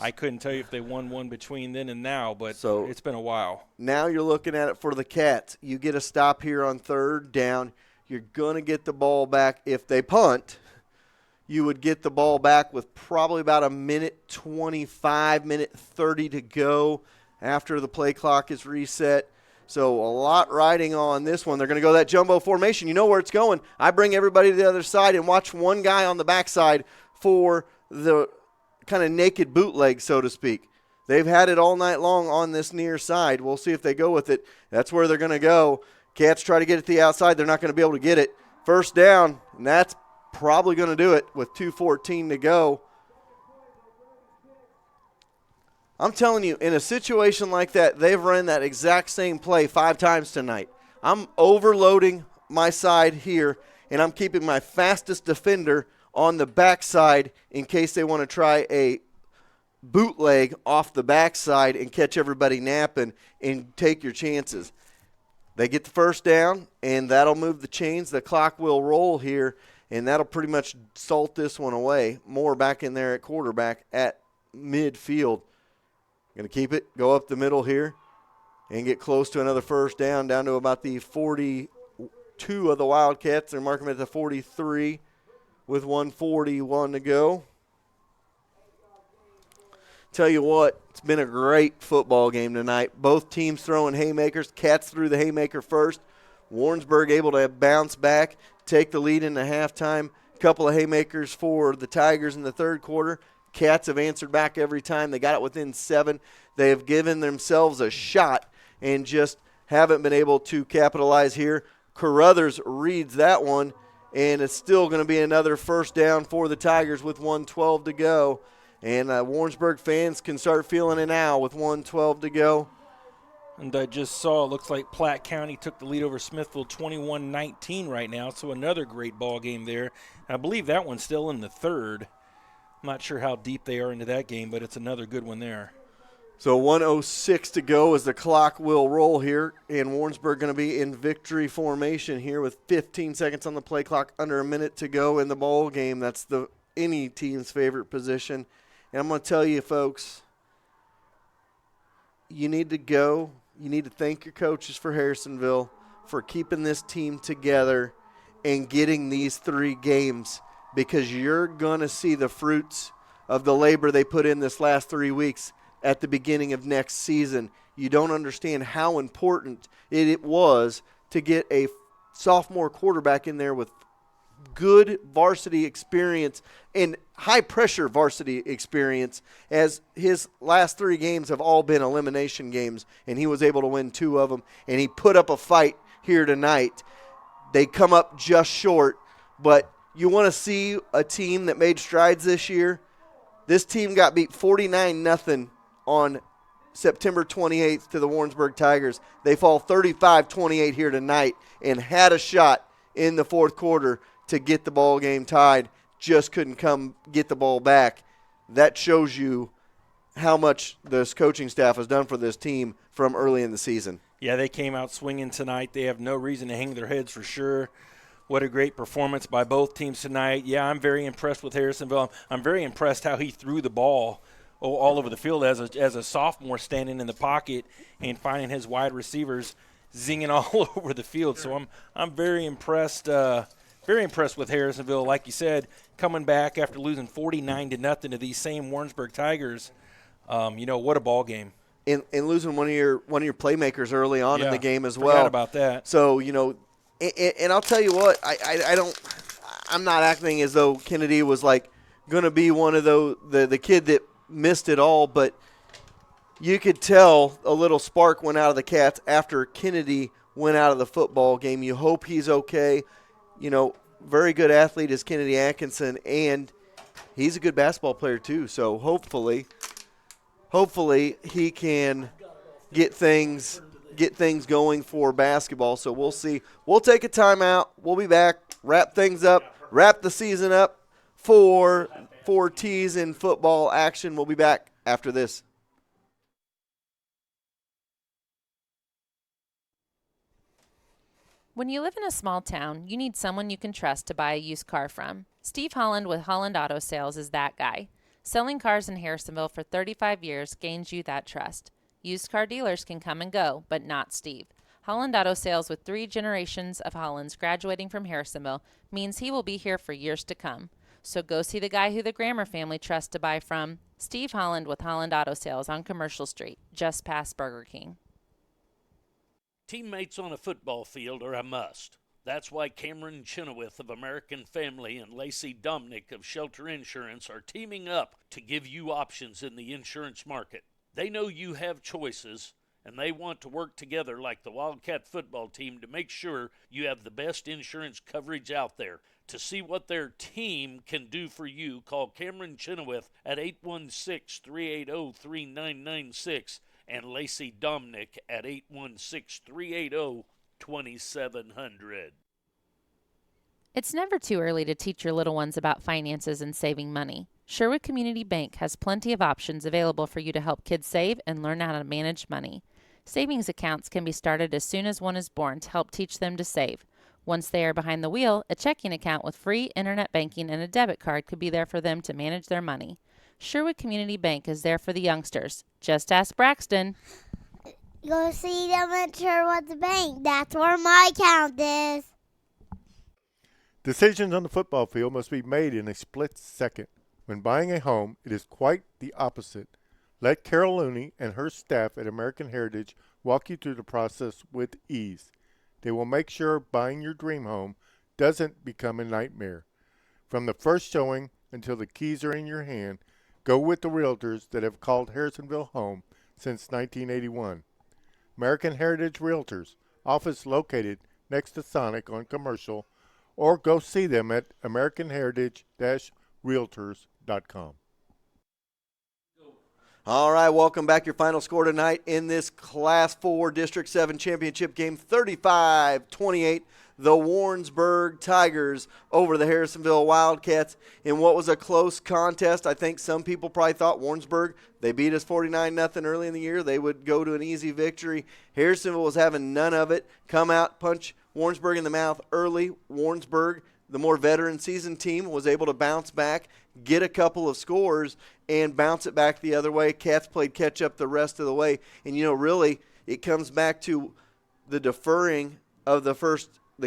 I couldn't tell you if they won one between then and now, but it's been a while. Now you're looking at it for the Cats. You get a stop here on third down. You're going to get the ball back. If they punt, you would get the ball back with probably about a minute 25, minute 30 to go after the play clock is reset. So a lot riding on this one. They're going to go that jumbo formation. You know where it's going. I bring everybody to the other side and watch one guy on the backside for the kind of naked bootleg, so to speak. They've had it all night long on this near side. We'll see if they go with it. That's where they're going to go. Cats try to get it to the outside. They're not going to be able to get it. First down, and that's probably going to do it with 2:14 to go. I'm telling you, in a situation like that, they've run that exact same play 5 times tonight. I'm overloading my side here, and I'm keeping my fastest defender on the backside in case they want to try a bootleg off the backside and catch everybody napping and take your chances. They get the first down, and that'll move the chains. The clock will roll here, and that'll pretty much salt this one away. Moore back in there at quarterback at midfield. Going to keep it, go up the middle here, and get close to another first down to about the 42 of the Wildcats. They're marking them at the 43 with 1:41 to go. Tell you what, it's been a great football game tonight. Both teams throwing haymakers. Cats threw the haymaker first. Warrensburg able to bounce back, take the lead into halftime. A couple of haymakers for the Tigers in the third quarter. Cats have answered back every time. They got it within 7. They have given themselves a shot and just haven't been able to capitalize here. Carruthers reads that one, and it's still going to be another first down for the Tigers with 1:12 to go. And Warrensburg fans can start feeling it now with 1:12 to go. And I just saw, it looks like Platte County took the lead over Smithville 21-19 right now, so another great ball game there. I believe that one's still in the third. I'm not sure how deep they are into that game, but it's another good one there. So 1:06 to go as the clock will roll here, and Warrensburg going to be in victory formation here with 15 seconds on the play clock, under a minute to go in the ball game. That's any team's favorite position. And I'm going to tell you, folks, you need to go. You need to thank your coaches for Harrisonville for keeping this team together and getting these 3 games, because you're going to see the fruits of the labor they put in this last 3 weeks at the beginning of next season. You don't understand how important it was to get a sophomore quarterback in there with good varsity experience and high-pressure varsity experience, as his last 3 games have all been elimination games, and he was able to win 2 of them, and he put up a fight here tonight. They come up just short, but you want to see a team that made strides this year. This team got beat 49-0 on September 28th to the Warrensburg Tigers. They fall 35-28 here tonight and had a shot in the fourth quarter to get the ball game tied. Just couldn't come get the ball back. That shows you how much this coaching staff has done for this team from early in the season. Yeah, they came out swinging tonight. They have no reason to hang their heads for sure. What a great performance by both teams tonight. Yeah, I'm very impressed with Harrisonville. I'm very impressed how he threw the ball all over the field as a sophomore, standing in the pocket and finding his wide receivers zinging all over the field. So I'm very impressed. Very impressed with Harrisonville. Like you said, coming back after losing 49-0 to these same Warrensburg Tigers. What a ball game. And losing one of your playmakers early on in the game as well. Forgot about that. So and I'll tell you what, I'm not acting as though Kennedy was like going to be one of the kid that missed it all, but you could tell a little spark went out of the Cats after Kennedy went out of the football game. You hope he's okay. very good athlete is Kennedy Atkinson, and he's a good basketball player too. So hopefully he can get things going for basketball. So we'll see. We'll take a timeout. We'll be back, wrap things up, wrap the season up for T's in football action. We'll be back after this. When you live in a small town, you need someone you can trust to buy a used car from. Steve Holland with Holland Auto Sales is that guy. Selling cars in Harrisonville for 35 years gains you that trust. Used car dealers can come and go, but not Steve. Holland Auto Sales, with 3 generations of Hollands graduating from Harrisonville, means he will be here for years to come. So go see the guy who the Grammer family trusts to buy from, Steve Holland with Holland Auto Sales on Commercial Street, just past Burger King. Teammates on a football field are a must. That's why Cameron Chenoweth of American Family and Lacey Dominick of Shelter Insurance are teaming up to give you options in the insurance market. They know you have choices, and they want to work together like the Wildcat football team to make sure you have the best insurance coverage out there. To see what their team can do for you, call Cameron Chenoweth at 816-380-3996 and Lacey Dominick at 816-380-2700. It's never too early to teach your little ones about finances and saving money. Sherwood Community Bank has plenty of options available for you to help kids save and learn how to manage money. Savings accounts can be started as soon as one is born to help teach them to save. Once they are behind the wheel, a checking account with free internet banking and a debit card could be there for them to manage their money. Sherwood Community Bank is there for the youngsters. Just ask Braxton. Go see them at Sherwood Bank. That's where my account is. Decisions on the football field must be made in a split second. When buying a home, it is quite the opposite. Let Carol Looney and her staff at American Heritage walk you through the process with ease. They will make sure buying your dream home doesn't become a nightmare. From the first showing until the keys are in your hand, go with the realtors that have called Harrisonville home since 1981. American Heritage Realtors, office located next to Sonic on Commercial, or go see them at americanheritage-realtors.com. All right, welcome back. Your final score tonight in this Class 4 District 7 championship game, 35-28. The Warrensburg Tigers over the Harrisonville Wildcats in what was a close contest. I think some people probably thought Warrensburg, they beat us 49-0 early in the year. They would go to an easy victory. Harrisonville was having none of it. Come out, punch Warrensburg in the mouth early. Warrensburg, the more veteran seasoned team, was able to bounce back, get a couple of scores, and bounce it back the other way. Cats played catch up the rest of the way. And, really, it comes back to the deferring of the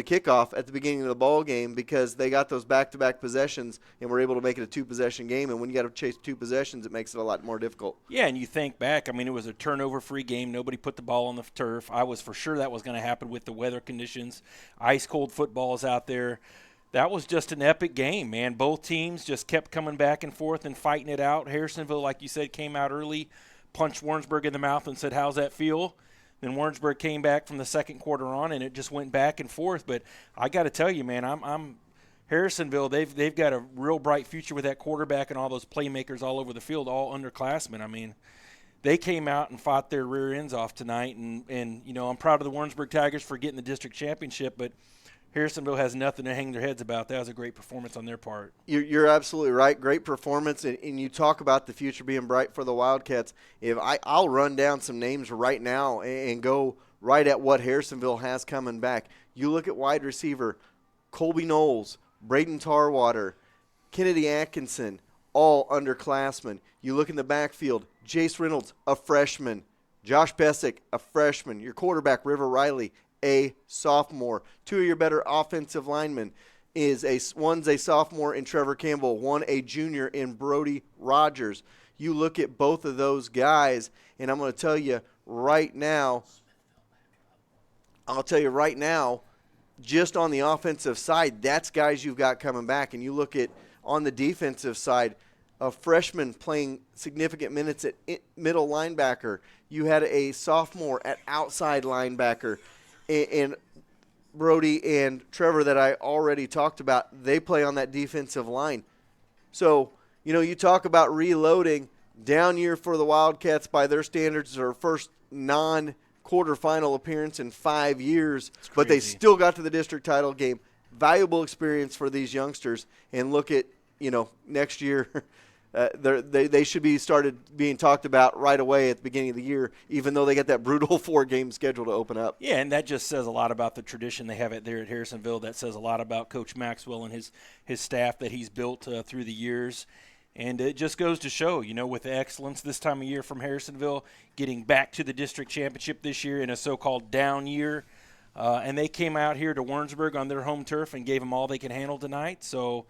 kickoff at the beginning of the ball game, because they got those back-to-back possessions and were able to make it a 2-possession game. And when you got to chase 2 possessions, it makes it a lot more difficult. Yeah, and you think back, it was a turnover-free game. Nobody put the ball on the turf. I was for sure that was going to happen with the weather conditions. Ice-cold footballs out there. That was just an epic game, man. Both teams just kept coming back and forth and fighting it out. Harrisonville, like you said, came out early, punched Warrensburg in the mouth and said, "How's that feel?" Then Warrensburg came back from the second quarter on, and it just went back and forth. But I got to tell you, man, I'm Harrisonville. They've got a real bright future with that quarterback and all those playmakers all over the field, all underclassmen. They came out and fought their rear ends off tonight, and I'm proud of the Warrensburg Tigers for getting the district championship, but Harrisonville has nothing to hang their heads about. That was a great performance on their part. You're absolutely right. Great performance, and you talk about the future being bright for the Wildcats. I'll run down some names right now and go right at what Harrisonville has coming back. You look at wide receiver, Colby Knowles, Braden Tarwater, Kennedy Atkinson, all underclassmen. You look in the backfield, Jace Reynolds, a freshman, Josh Pesic, a freshman, your quarterback, River Riley, a sophomore. 2 of your better offensive linemen one's a sophomore in Trevor Campbell, one a junior in Brody Rogers. You look at both of those guys, and I'm going to tell you right now, just on the offensive side, that's guys you've got coming back. And you look at on the defensive side, a freshman playing significant minutes at middle linebacker. You had a sophomore at outside linebacker. And Brody and Trevor that I already talked about, they play on that defensive line. So, you talk about reloading. Down year for the Wildcats by their standards, their first non-quarterfinal appearance in 5 years, but they still got to the district title game. Valuable experience for these youngsters. And look at, next year, they should be started being talked about right away at the beginning of the year, even though they got that brutal 4-game schedule to open up. Yeah, and that just says a lot about the tradition they have there at Harrisonville. That says a lot about Coach Maxwell and his staff that he's built through the years. And it just goes to show, with the excellence this time of year from Harrisonville, getting back to the district championship this year in a so-called down year. And they came out here to Warrensburg on their home turf and gave them all they could handle tonight. So,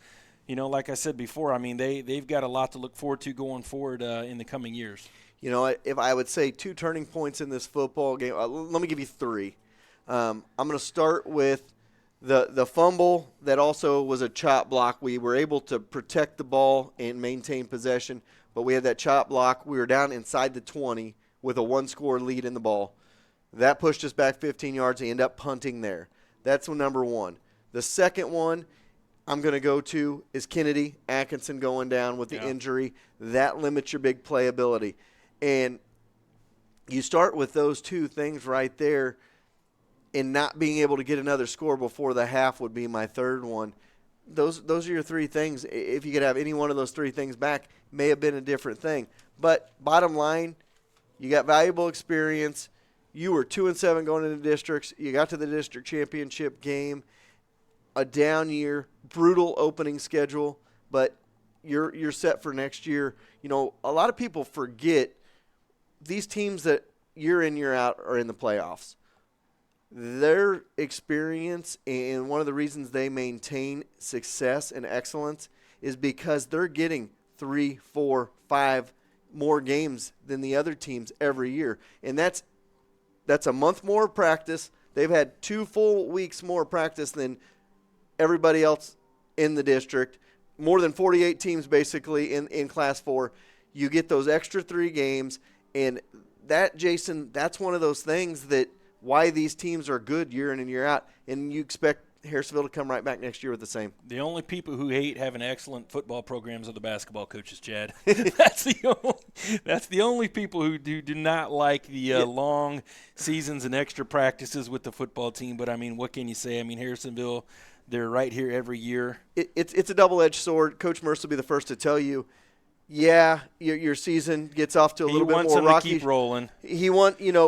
like I said before, they've got a lot to look forward to going forward in the coming years. If I would say 2 turning points in this football game, let me give you 3. I'm going to start with the fumble that also was a chop block. We were able to protect the ball and maintain possession, but we had that chop block. We were down inside the 20 with a 1-score lead in the ball. That pushed us back 15 yards and ended up punting there. That's number 1. The second one I'm going to go to is Kennedy Atkinson going down with the injury. That limits your big playability. And you start with those 2 things right there, and not being able to get another score before the half would be my third one. Those are your 3 things. If you could have any one of those 3 things back, may have been a different thing. But bottom line, you got valuable experience. You were 2-7 going into districts. You got to the district championship game. A down year, brutal opening schedule, but you're set for next year. A lot of people forget these teams that year in, year out are in the playoffs. Their experience and one of the reasons they maintain success and excellence is because they're getting 3, 4, 5 more games than the other teams every year. And that's a month more practice. They've had 2 full weeks more practice than everybody else in the district. More than 48 teams basically in Class 4. You get those extra 3 games. And that, Jason, that's one of those things that why these teams are good year in and year out, and you expect Harrisonville to come right back next year with the same. The only people who hate having excellent football programs are the basketball coaches, Chad. That's the only people who do not like the long seasons and extra practices with the football team. But, what can you say? Harrisonville, they're right here every year. It's a double-edged sword. Coach Mercer will be the first to tell you, your season gets off to a little bit more rocky. He wants them to keep rolling.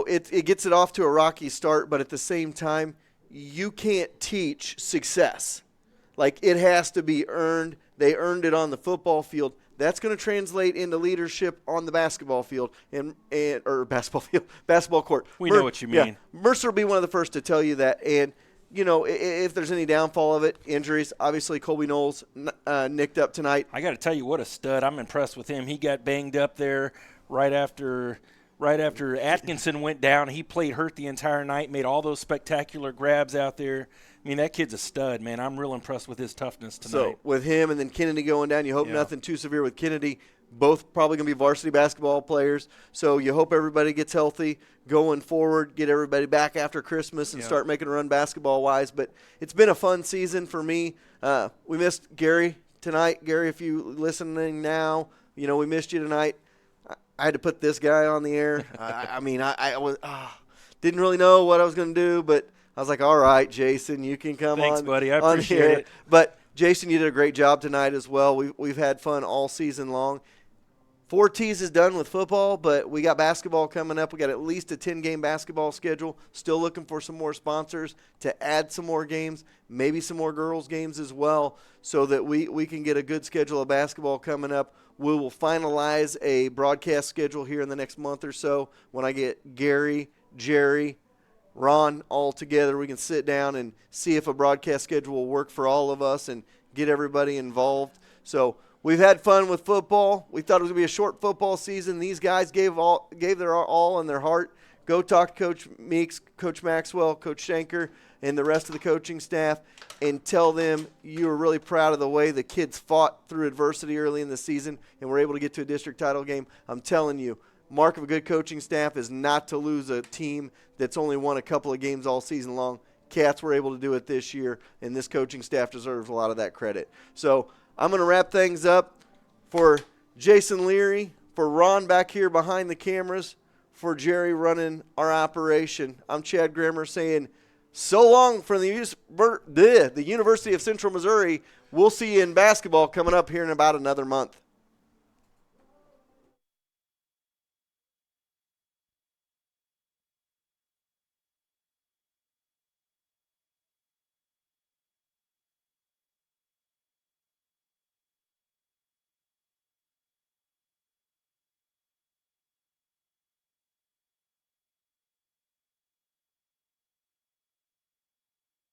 It gets it off to a rocky start, but at the same time, you can't teach success. Like, it has to be earned. They earned it on the football field. That's going to translate into leadership on the basketball field or basketball court. We know what you mean. Yeah, Mercer will be one of the first to tell you that. And if there's any downfall of it, injuries, obviously Colby Knowles nicked up tonight. I got to tell you, what a stud. I'm impressed with him. He got banged up there right after Atkinson went down. He played hurt the entire night, made all those spectacular grabs out there. That kid's a stud, man. I'm real impressed with his toughness tonight. So with him and then Kennedy going down, you hope nothing too severe with Kennedy. Both probably going to be varsity basketball players. So you hope everybody gets healthy going forward, get everybody back after Christmas and start making a run basketball-wise. But it's been a fun season for me. We missed Gary tonight. Gary, if you listening now, we missed you tonight. I had to put this guy on the air. I was didn't really know what I was going to do, but I was like, all right, Jason, you can come on. Thanks, buddy. I appreciate it. But, Jason, you did a great job tonight as well. We've had fun all season long. 4Ts is done with football, but we got basketball coming up. We got at least a 10-game basketball schedule. Still looking for some more sponsors to add some more games, maybe some more girls' games as well, so that we can get a good schedule of basketball coming up. We will finalize a broadcast schedule here in the next month or so. When I get Gary, Jerry, Ron all together, we can sit down and see if a broadcast schedule will work for all of us and get everybody involved. So we've had fun with football. We thought it was going to be a short football season. These guys gave their all in their heart. Go talk to Coach Meeks, Coach Maxwell, Coach Schenker, and the rest of the coaching staff and tell them you were really proud of the way the kids fought through adversity early in the season and were able to get to a district title game. I'm telling you, mark of a good coaching staff is not to lose a team that's only won a couple of games all season long. Cats were able to do it this year, and this coaching staff deserves a lot of that credit. So I'm going to wrap things up for Jason Leary, for Ron back here behind the cameras, for Jerry running our operation. I'm Chad Grammer saying so long from the University of Central Missouri. We'll see you in basketball coming up here in about another month.